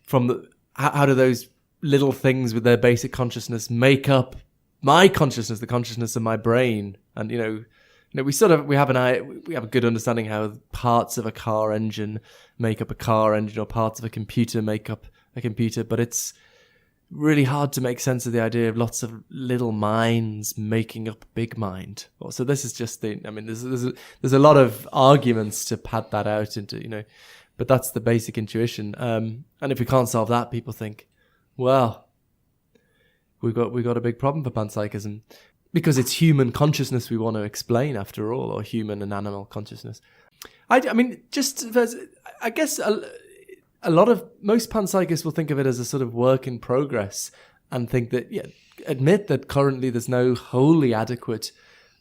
from how do those little things with their basic consciousness make up my consciousness, the consciousness of my brain? And we have a good understanding how parts of a car engine make up a car engine, or parts of a computer make up a computer, but it's really hard to make sense of the idea of lots of little minds making up a big mind. So this is just there's a lot of arguments to pad that out into, but that's the basic intuition. And if we can't solve that, people think, well, we've got a big problem for panpsychism, because it's human consciousness we want to explain after all, or human and animal consciousness. I guess most panpsychists will think of it as a sort of work in progress, and think that, admit that currently there's no wholly adequate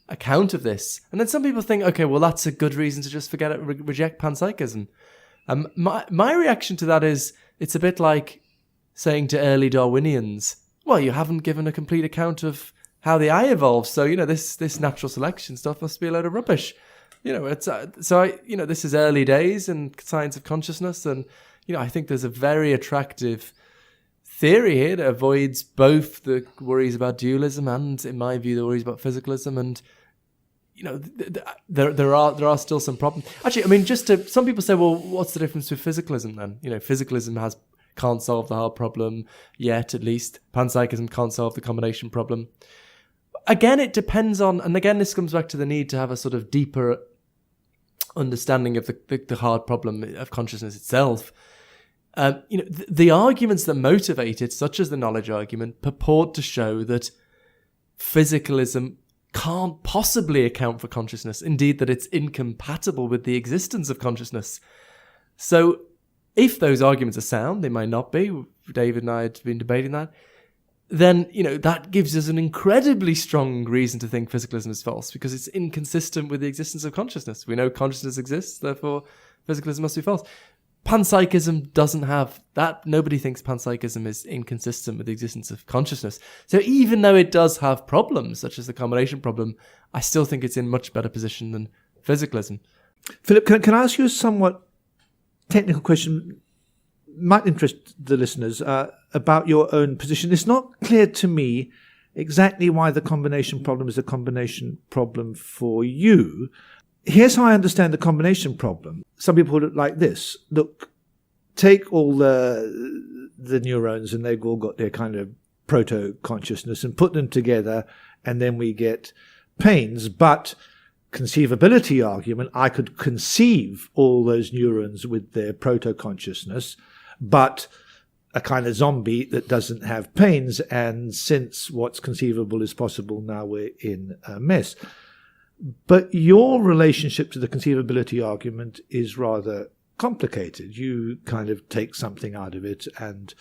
account of this. And then some people think, okay, well, that's a good reason to just forget it, reject panpsychism. My reaction to that is, it's a bit like saying to early Darwinians, well, you haven't given a complete account of how the eye evolved. So, this natural selection stuff must be a load of rubbish. This is early days in science of consciousness. And, I think there's a very attractive theory here that avoids both the worries about dualism and, in my view, the worries about physicalism. And, there are still some problems. Actually, some people say, well, what's the difference with physicalism then? Physicalism can't solve the hard problem yet, at least. Panpsychism can't solve the combination problem. Again, it depends on, and again, this comes back to the need to have a sort of deeper understanding of the hard problem of consciousness itself. The arguments that motivate it, such as the knowledge argument, purport to show that physicalism can't possibly account for consciousness. Indeed, that it's incompatible with the existence of consciousness. So, if those arguments are sound, they might not be. David and I had been debating that. Then, that gives us an incredibly strong reason to think physicalism is false, because it's inconsistent with the existence of consciousness. We know consciousness exists, therefore physicalism must be false. Panpsychism doesn't have that. Nobody thinks panpsychism is inconsistent with the existence of consciousness. So even though it does have problems, such as the combination problem, I still think it's in much better position than physicalism. Philip, can I ask you a somewhat technical question? Might interest the listeners about your own position. It's not clear to me exactly why the combination problem is a combination problem for you. Here's how I understand the combination problem. Some people put it like this. Look, take all the neurons, and they've all got their kind of proto-consciousness, and put them together, and then we get pains. But conceivability argument, I could conceive all those neurons with their proto-consciousness, but a kind of zombie that doesn't have pains. And since what's conceivable is possible, now we're in a mess. But your relationship to the conceivability argument is rather complicated. You kind of take something out of it, and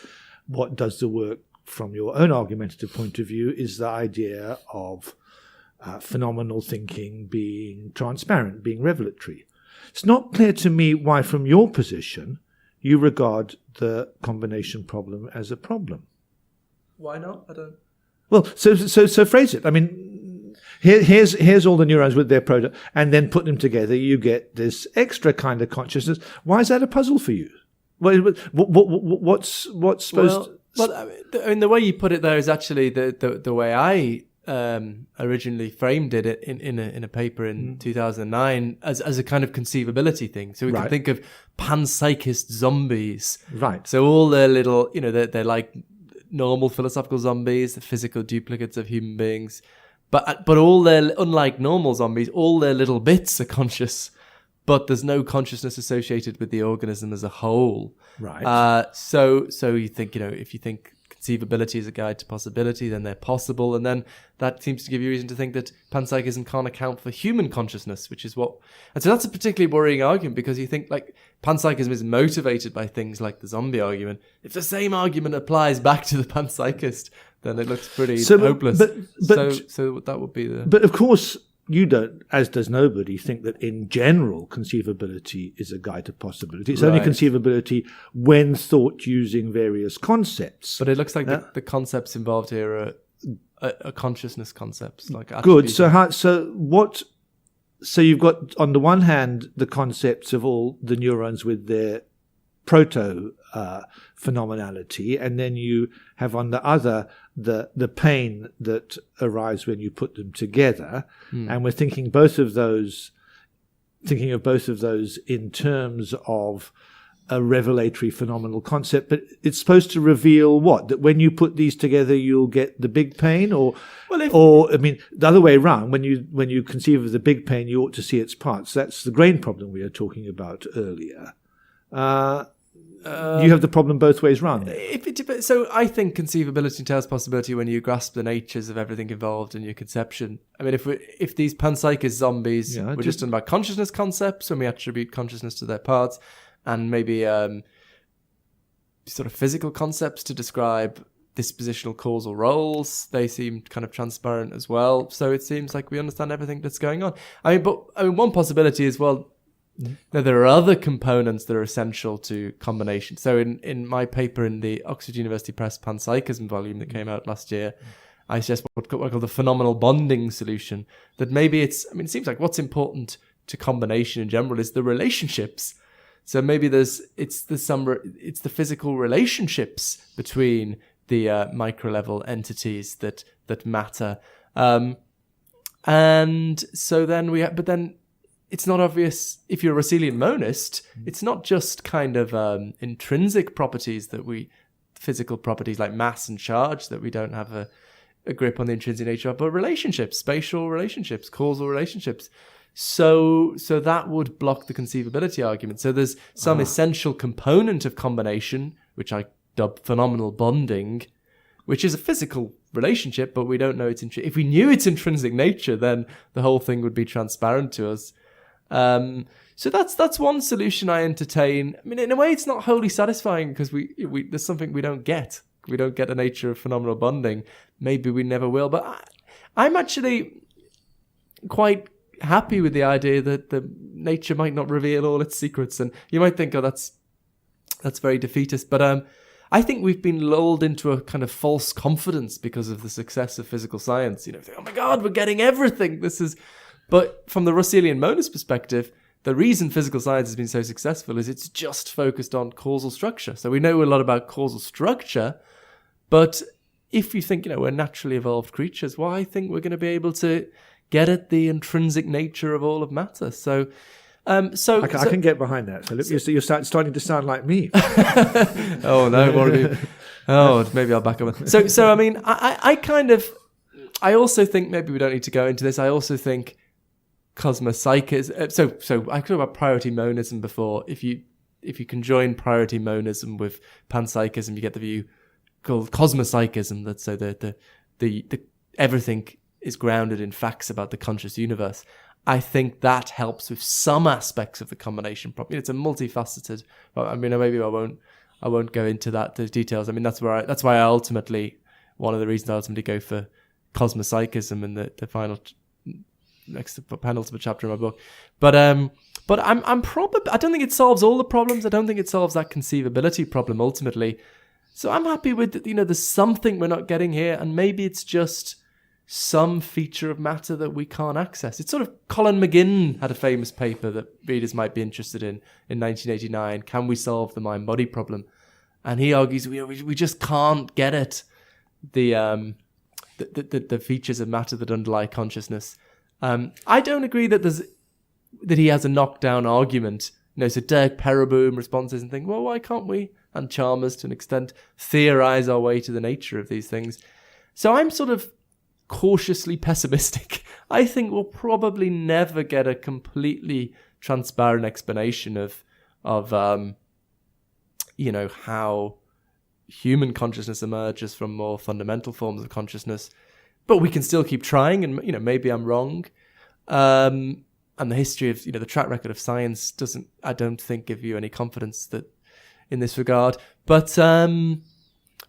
what does the work from your own argumentative point of view is the idea of phenomenal thinking being transparent, being revelatory. It's not clear to me why, from your position, you regard the combination problem as a problem. Why not? I don't. Well, so phrase it. I mean, here's all the neurons with their proto, and then put them together, you get this extra kind of consciousness. Why is that a puzzle for you? What's supposed? Well, I mean, the way you put it there is actually the way I originally framed it in a paper in 2009 as a kind of conceivability thing. So we can think of panpsychist zombies. Right. So all their little, they're like normal philosophical zombies, the physical duplicates of human beings. But all their, unlike normal zombies, all their little bits are conscious, but there's no consciousness associated with the organism as a whole. Right. So you think, if you think conceivability is a guide to possibility, then they're possible. And then that seems to give you reason to think that panpsychism can't account for human consciousness, which is what... And so that's a particularly worrying argument, because you think like panpsychism is motivated by things like the zombie argument. If the same argument applies back to the panpsychist, then it looks pretty hopeless. So that would be the... But of course, you don't, as does nobody, think that in general conceivability is a guide to possibility. It's only conceivability when thought using various concepts. But it looks like the concepts involved here are consciousness concepts. Like good. So you've got, on the one hand, the concepts of all the neurons with their proto phenomenality, and then you have on the other the pain that arrives when you put them together, and we're thinking of both of those in terms of a revelatory phenomenal concept. But it's supposed to reveal what? That when you put these together, you'll get the big pain, or the other way around. When you conceive of the big pain, you ought to see its parts. That's the grain problem we were talking about earlier. You have the problem both ways round. So I think conceivability entails possibility when you grasp the natures of everything involved in your conception. I mean, if these panpsychist zombies were just talking about consciousness concepts, when we attribute consciousness to their parts, and maybe sort of physical concepts to describe dispositional causal roles, they seem kind of transparent as well. So it seems like we understand everything that's going on. I mean, one possibility is, well, Now, there are other components that are essential to combination. So in my paper in the Oxford University Press Panpsychism volume that came out last year, I suggest what I call the phenomenal bonding solution, that maybe it seems like what's important to combination in general is the relationships. So maybe it's the physical relationships between the micro level entities that matter. And so then but then it's not obvious if you're a Russellian monist, it's not just kind of intrinsic properties physical properties like mass and charge that we don't have a grip on the intrinsic nature of, but relationships, spatial relationships, causal relationships. So that would block the conceivability argument. So there's some essential component of combination, which I dub phenomenal bonding, which is a physical relationship, but we don't know if we knew its intrinsic nature, then the whole thing would be transparent to us. So that's one solution I entertain. I mean, in a way, it's not wholly satisfying because we there's something we don't get. We don't get the nature of phenomenal bonding. Maybe we never will. But I'm actually quite happy with the idea that the nature might not reveal all its secrets. And you might think, oh, that's very defeatist. But I think we've been lulled into a kind of false confidence because of the success of physical science. You know, think, oh my God, we're getting everything. But from the Russellian monist perspective, the reason physical science has been so successful is it's just focused on causal structure. So we know a lot about causal structure, but if you think, we're naturally evolved creatures, well, I think we're going to be able to get at the intrinsic nature of all of matter. So I can get behind that, Philip. You're starting to sound like me. Oh no, what are you? Oh, maybe I'll back up. So I mean, I also think maybe we don't need to go into this. I also think cosmopsychism. So I talked about priority monism before. If you conjoin priority monism with panpsychism, you get the view called cosmopsychism. That so the everything is grounded in facts about the conscious universe. I think that helps with some aspects of the combination problem. It's a multifaceted. I mean, maybe I won't go into the details. I mean, that's why I ultimately, one of the reasons I ultimately go for cosmopsychism in the final next penultimate chapter of my book. But I'm probably, I don't think it solves all the problems. I don't think it solves that conceivability problem ultimately. So I'm happy with, there's something we're not getting here, and maybe it's just some feature of matter that we can't access. It's sort of, Colin McGinn had a famous paper that readers might be interested in 1989, Can We Solve the Mind-Body Problem? And he argues we just can't get at the features of matter that underlie consciousness. I don't agree that he has a knockdown argument. So Dirk Pereboom responses and think, well, why can't we, and Chalmers to an extent, theorize our way to the nature of these things? So I'm sort of cautiously pessimistic. I think we'll probably never get a completely transparent explanation of how human consciousness emerges from more fundamental forms of consciousness. But we can still keep trying, and maybe I'm wrong. And the history of the track record of science doesn't, I don't think, give you any confidence that in this regard. But then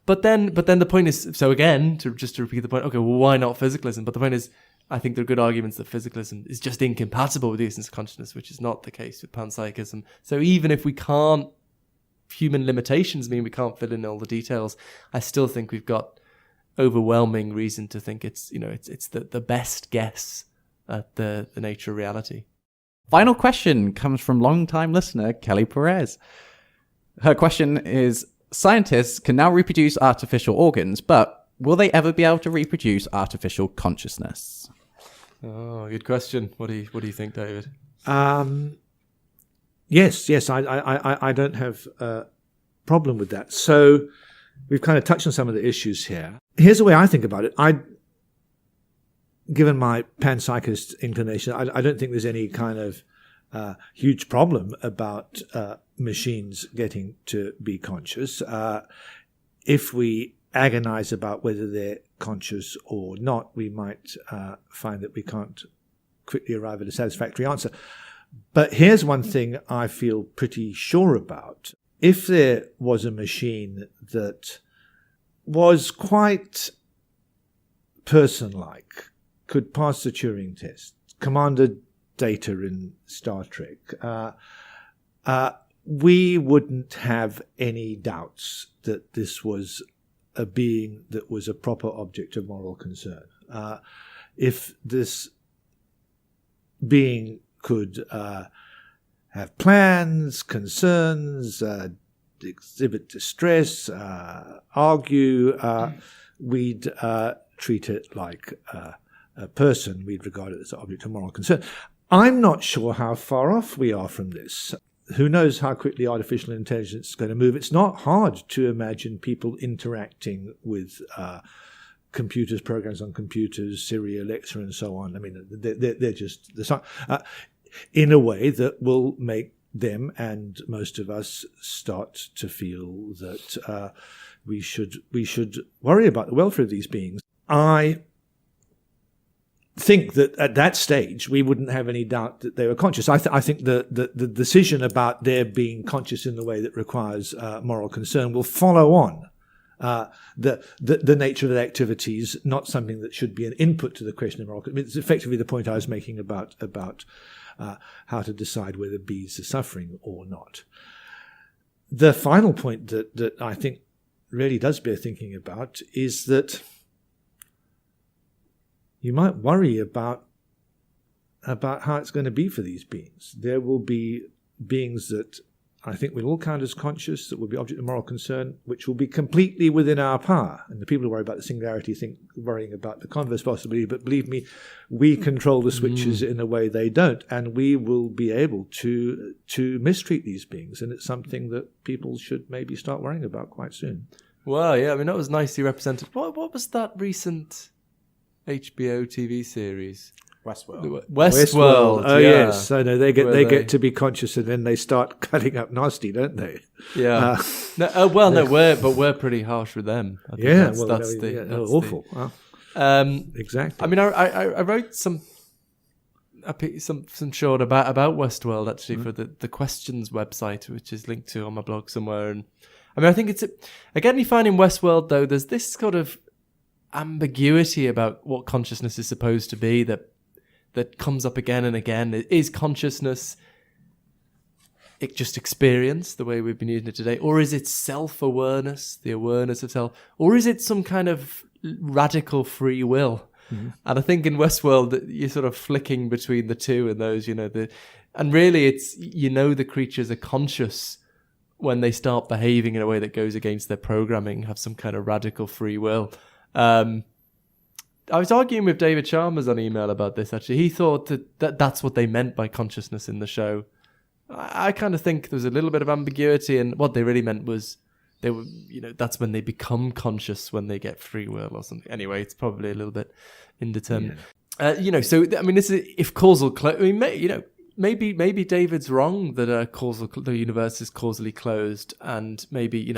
the point is, so again, to repeat the point, okay, well, why not physicalism? But the point is, I think there are good arguments that physicalism is just incompatible with the essence of consciousness, which is not the case with panpsychism. So even if we can't, human limitations mean we can't fill in all the details, I still think we've got overwhelming reason to think it's the best guess at the nature of reality. Final question comes from long-time listener Kelly Perez. Her question is, scientists can now reproduce artificial organs, but will they ever be able to reproduce artificial consciousness? Oh, good question. What do you think, David? Yes, I don't have a problem with that. So we've kind of touched on some of the issues here. Here's the way I think about it. Given my panpsychist inclination, I don't think there's any kind of huge problem about machines getting to be conscious. If we agonize about whether they're conscious or not, we might find that we can't quickly arrive at a satisfactory answer. But here's one thing I feel pretty sure about. If there was a machine that was quite person-like, could pass the Turing test, commanded Data in Star Trek, we wouldn't have any doubts that this was a being that was a proper object of moral concern. If this being could have plans, concerns, exhibit distress, argue, we'd treat it like a person. We'd regard it as an object of moral concern. I'm not sure how far off we are from this. Who knows how quickly artificial intelligence is going to move? It's not hard to imagine people interacting with computers, programs on computers, Siri, Alexa, and so on. I mean, they're just in a way that will make them and most of us start to feel that we should worry about the welfare of these beings. I think that at that stage we wouldn't have any doubt that they were conscious. I think the decision about their being conscious in the way that requires moral concern will follow on the nature of their activities, not something that should be an input to the question of moral concern. It's effectively the point I was making about how to decide whether bees are suffering or not. The final point that I think really does bear thinking about is that you might worry about how it's going to be for these beings. There will be beings that I think we'll all count as conscious, that will be object of moral concern, which will be completely within our power. And the people who worry about the singularity think worrying about the converse possibility, but believe me, we control the switches in a way they don't, and we will be able to mistreat these beings. And it's something that people should maybe start worrying about quite soon. Well, yeah, I mean, that was nicely represented. What was that recent HBO TV series? Westworld. Oh, yeah. yes. So no, they get to be conscious, and then they start cutting up nasty, don't they? Yeah. We're pretty harsh with them. I think that's awful. Exactly. I mean, I wrote some short about Westworld actually for the questions website, which is linked to on my blog somewhere. And I mean, I think it's again, you find in Westworld though, there's this sort of ambiguity about what consciousness is supposed to be that comes up again and again. Is consciousness just experience, the way we've been using it today? Or is it self-awareness, the awareness of self? Or is it some kind of radical free will? Mm-hmm. And I think in Westworld, you're sort of flicking between the two and those, and really it's, the creatures are conscious when they start behaving in a way that goes against their programming, have some kind of radical free will. I was arguing with David Chalmers on email about this, actually. He thought that's what they meant by consciousness in the show. I kind of think there was a little bit of ambiguity, and what they really meant was they were, that's when they become conscious, when they get free will or something. Anyway, it's probably a little bit indeterminate. Yeah. So, I mean, this is, if causal, maybe David's wrong that the universe is causally closed, and maybe,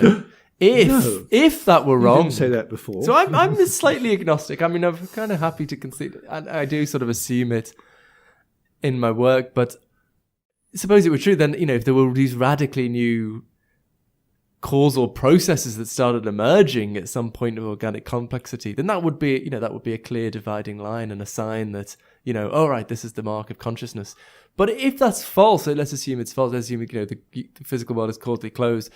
If that were wrong, you didn't say that before. So I'm slightly agnostic. I mean, I'm kind of happy to concede, and I do sort of assume it in my work. But suppose it were true, then if there were these radically new causal processes that started emerging at some point of organic complexity, then that would be a clear dividing line and a sign that all right, this is the mark of consciousness. But if that's false, so let's assume it's false. Let's assume the physical world is causally closed.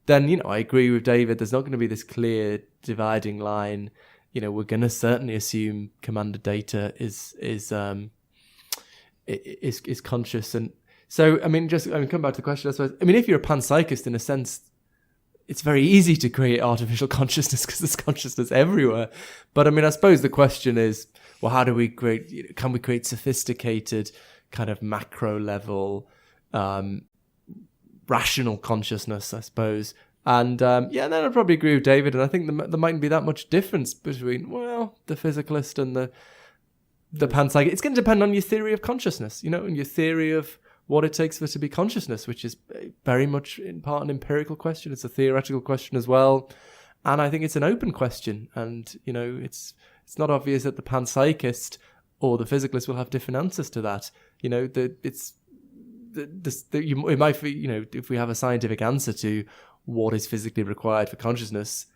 Then, I agree with David. There's not going to be this clear dividing line. We're going to certainly assume commander data is conscious. And so, come back to the question, I suppose. I mean, if you're a panpsychist, in a sense, it's very easy to create artificial consciousness because there's consciousness everywhere. But I suppose the question is, well, how do we can we create sophisticated kind of macro level, rational consciousness, I suppose. And then I'd probably agree with David, and I think there mightn't be that much difference between, the physicalist and the panpsychist. It's going to depend on your theory of consciousness, and your theory of what it takes for it to be consciousness, which is very much in part an empirical question. It's a theoretical question as well. And I think it's an open question. And, it's not obvious that the panpsychist or the physicalist will have different answers to that. It might be, if we have a scientific answer to what is physically required for consciousness,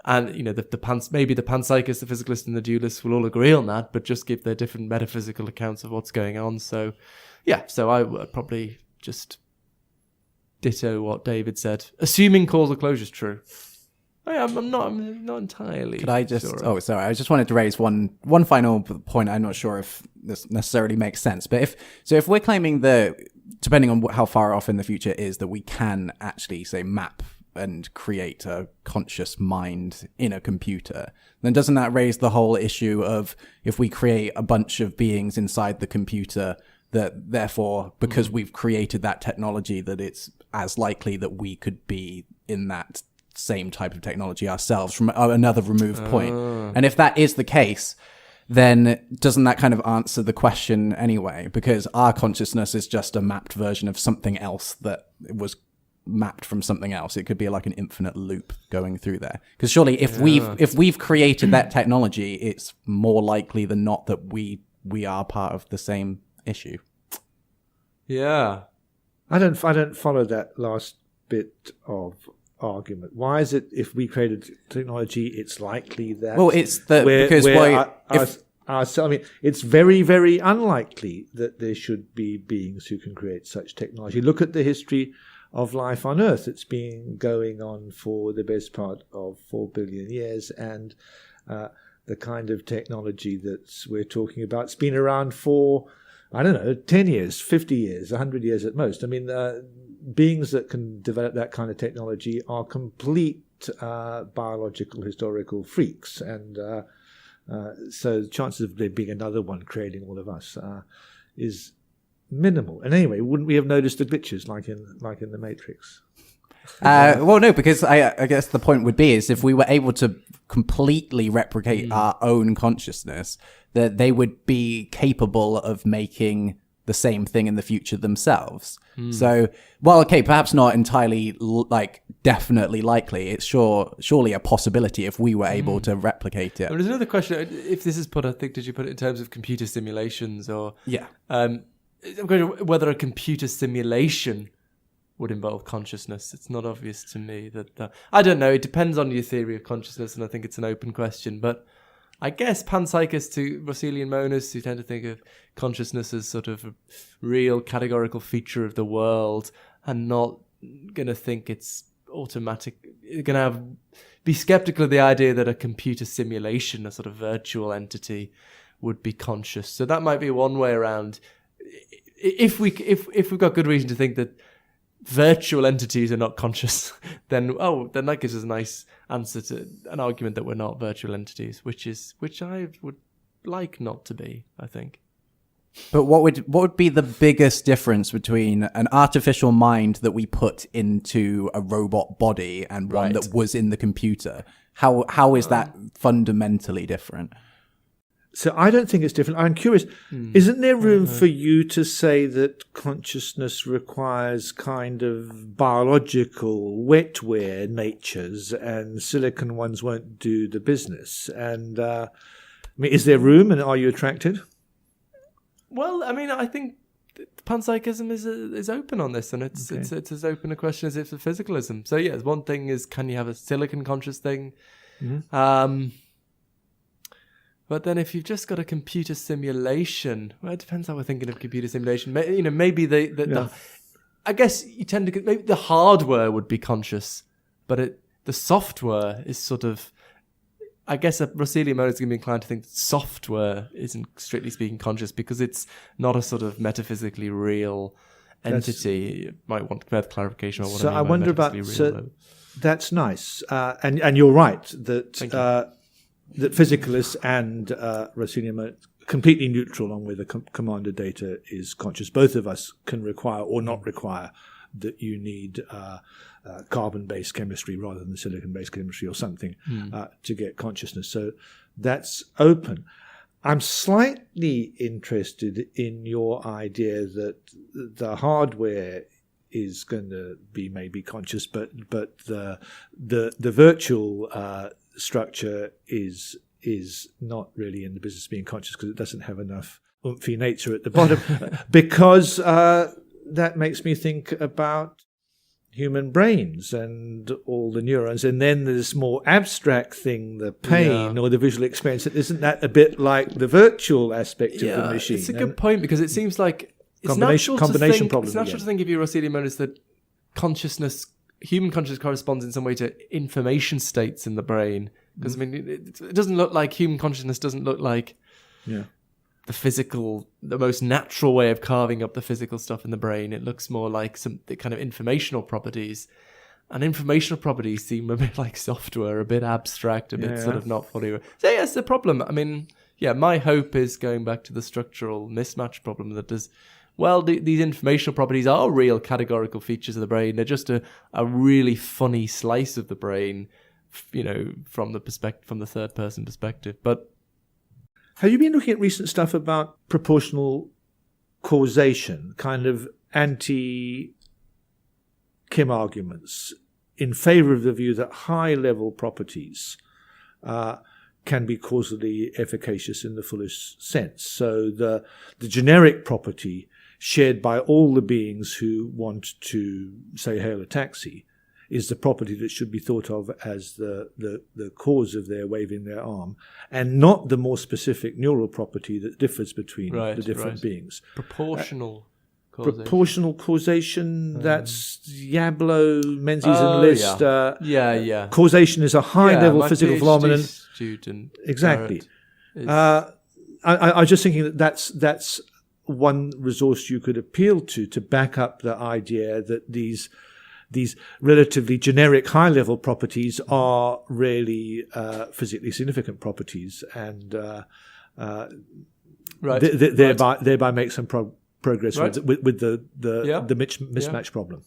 And maybe the panpsychist, the physicalist, and the dualist will all agree on that, but just give their different metaphysical accounts of what's going on. So, so I would probably just ditto what David said, assuming causal closure is true. I'm not entirely. Could I just? sure. Oh, sorry. I just wanted to raise one final point. I'm not sure if this necessarily makes sense, but if we're claiming that, depending on how far off in the future it is, that we can actually say map and create a conscious mind in a computer, then doesn't that raise the whole issue of if we create a bunch of beings inside the computer, that therefore, because we've created that technology, that it's as likely that we could be in that same type of technology ourselves from another removed point. And if that is the case, then doesn't that kind of answer the question anyway? Because our consciousness is just a mapped version of something else that was mapped from something else. It could be like an infinite loop going through there. Because surely if we've created that technology, it's more likely than not that we are part of the same issue. Yeah. I don't follow that last bit of argument. Why is it if we created technology, it's likely that? Well, it's because I mean, it's very, very unlikely that there should be beings who can create such technology. Look at the history of life on Earth. It's been going on for the best part of 4 billion years, and the kind of technology that we're talking about, it's been around for, I don't know, 10 years, 50 years, 100 years at most. I mean, beings that can develop that kind of technology are complete biological, historical freaks. And so the chances of there being another one creating all of us is minimal. And anyway, wouldn't we have noticed the glitches like in the Matrix? Well, no, because I guess the point would be is if we were able to completely replicate our own consciousness, that they would be capable of making the same thing in the future themselves. So, well, okay, perhaps not entirely definitely likely. It's surely a possibility if we were able to replicate it. Well, there's another question. If this is put, I think, did you put it in terms of computer simulations or? Yeah. I'm wondering whether a computer simulation would involve consciousness. It's not obvious to me that I don't know. It depends on your theory of consciousness, and I think it's an open question. But I guess panpsychists to Russellian monists who tend to think of consciousness as sort of a real categorical feature of the world and not going to think it's automatic. You're going to be skeptical of the idea that a computer simulation, a sort of virtual entity, would be conscious. So that might be one way around. If we've got good reason to think that virtual entities are not conscious, then that gives us a nice answer to an argument that we're not virtual entities, which I would like not to be, I think. But what would be the biggest difference between an artificial mind that we put into a robot body and one that was in the computer? How is that fundamentally different? So I don't think it's different. I'm curious, isn't there room for you to say that consciousness requires kind of biological wetware natures and silicon ones won't do the business? And I mean, is there room and are you attracted? Well, I mean, I think panpsychism is open on this, and it's as open a question as if it's physicalism. So yeah, one thing is, can you have a silicon conscious thing? Mm-hmm. But then if you've just got a computer simulation, well, it depends how we're thinking of computer simulation. Maybe I guess you tend to, maybe the hardware would be conscious, but the software is sort of, I guess a Russellian monist is going to be inclined to think that software isn't, strictly speaking, conscious because it's not a sort of metaphysically real entity. You might want further clarification on what I wonder about. So that's nice, and you're right that physicalists and Russellian monists completely neutral on whether commander data is conscious. Both of us can require or not require that you need carbon-based chemistry rather than silicon-based chemistry or something to get consciousness. So that's open. I'm slightly interested in your idea that the hardware is going to be maybe conscious, but the virtual structure is not really in the business of being conscious because it doesn't have enough oomphy nature at the bottom. Because that makes me think about human brains and all the neurons, and then this more abstract thing, the pain or the visual experience. Isn't that a bit like the virtual aspect of the machine? It's a good point, because it seems like it's combination problem. It's natural to think of Eurocelium mode as that human consciousness corresponds in some way to information states in the brain. Because I mean, it doesn't look like human consciousness doesn't look like the most natural way of carving up the physical stuff in the brain. It looks more like the kind of informational properties. And informational properties seem a bit like software, a bit abstract, a bit sort of not fully... So yeah, it's the problem. I mean, my hope is going back to the structural mismatch problem that does... Well, these informational properties are real categorical features of the brain. They're just a really funny slice of the brain, from the third person perspective. But have you been looking at recent stuff about proportional causation, kind of anti-Kim arguments in favor of the view that high-level properties can be causally efficacious in the fullest sense? So the generic property shared by all the beings who want to, say, hail a taxi is the property that should be thought of as the cause of their waving their arm, and not the more specific neural property that differs between the different beings. Proportional causation, that's Yablo, Menzies and List. Causation is a high-level physical phenomenon. Student. Exactly. I was just thinking that's one resource you could appeal to back up the idea that these relatively generic high-level properties are really physically significant properties, and thereby make some progress with the mismatch problem.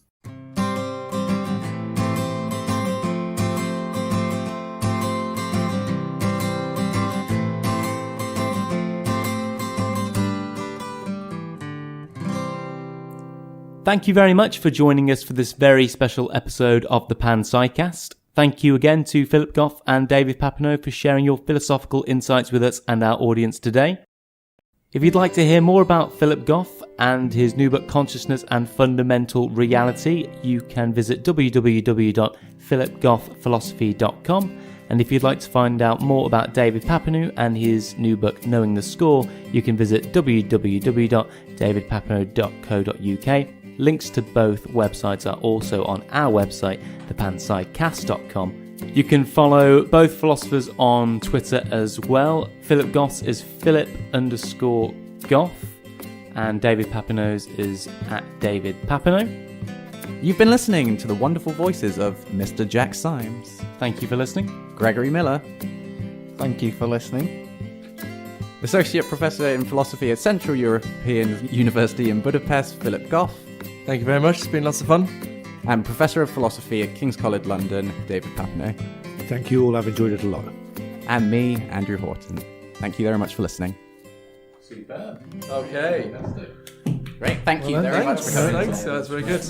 Thank you very much for joining us for this very special episode of the Pan-Psycast. Thank you again to Philip Goff and David Papineau for sharing your philosophical insights with us and our audience today. If you'd like to hear more about Philip Goff and his new book Consciousness and Fundamental Reality, you can visit www.philipgoffphilosophy.com. And if you'd like to find out more about David Papineau and his new book Knowing the Score, you can visit www.davidpapineau.co.uk. Links to both websites are also on our website, thepanpsycast.com. You can follow both philosophers on Twitter as well. Philip Goff's is Philip_Goff, and David Papineau's is @David Papineau. You've been listening to the wonderful voices of Mr. Jack Symes. Thank you for listening. Gregory Miller. Thank you for listening. Associate Professor in Philosophy at Central European University in Budapest, Philip Goff. Thank you very much. It's been lots of fun. And Professor of Philosophy at King's College London, David Papineau. Thank you all. I've enjoyed it a lot. And me, Andrew Horton. Thank you very much for listening. Superb. Okay. Great. Thank you very much for coming. Thanks. That's very good.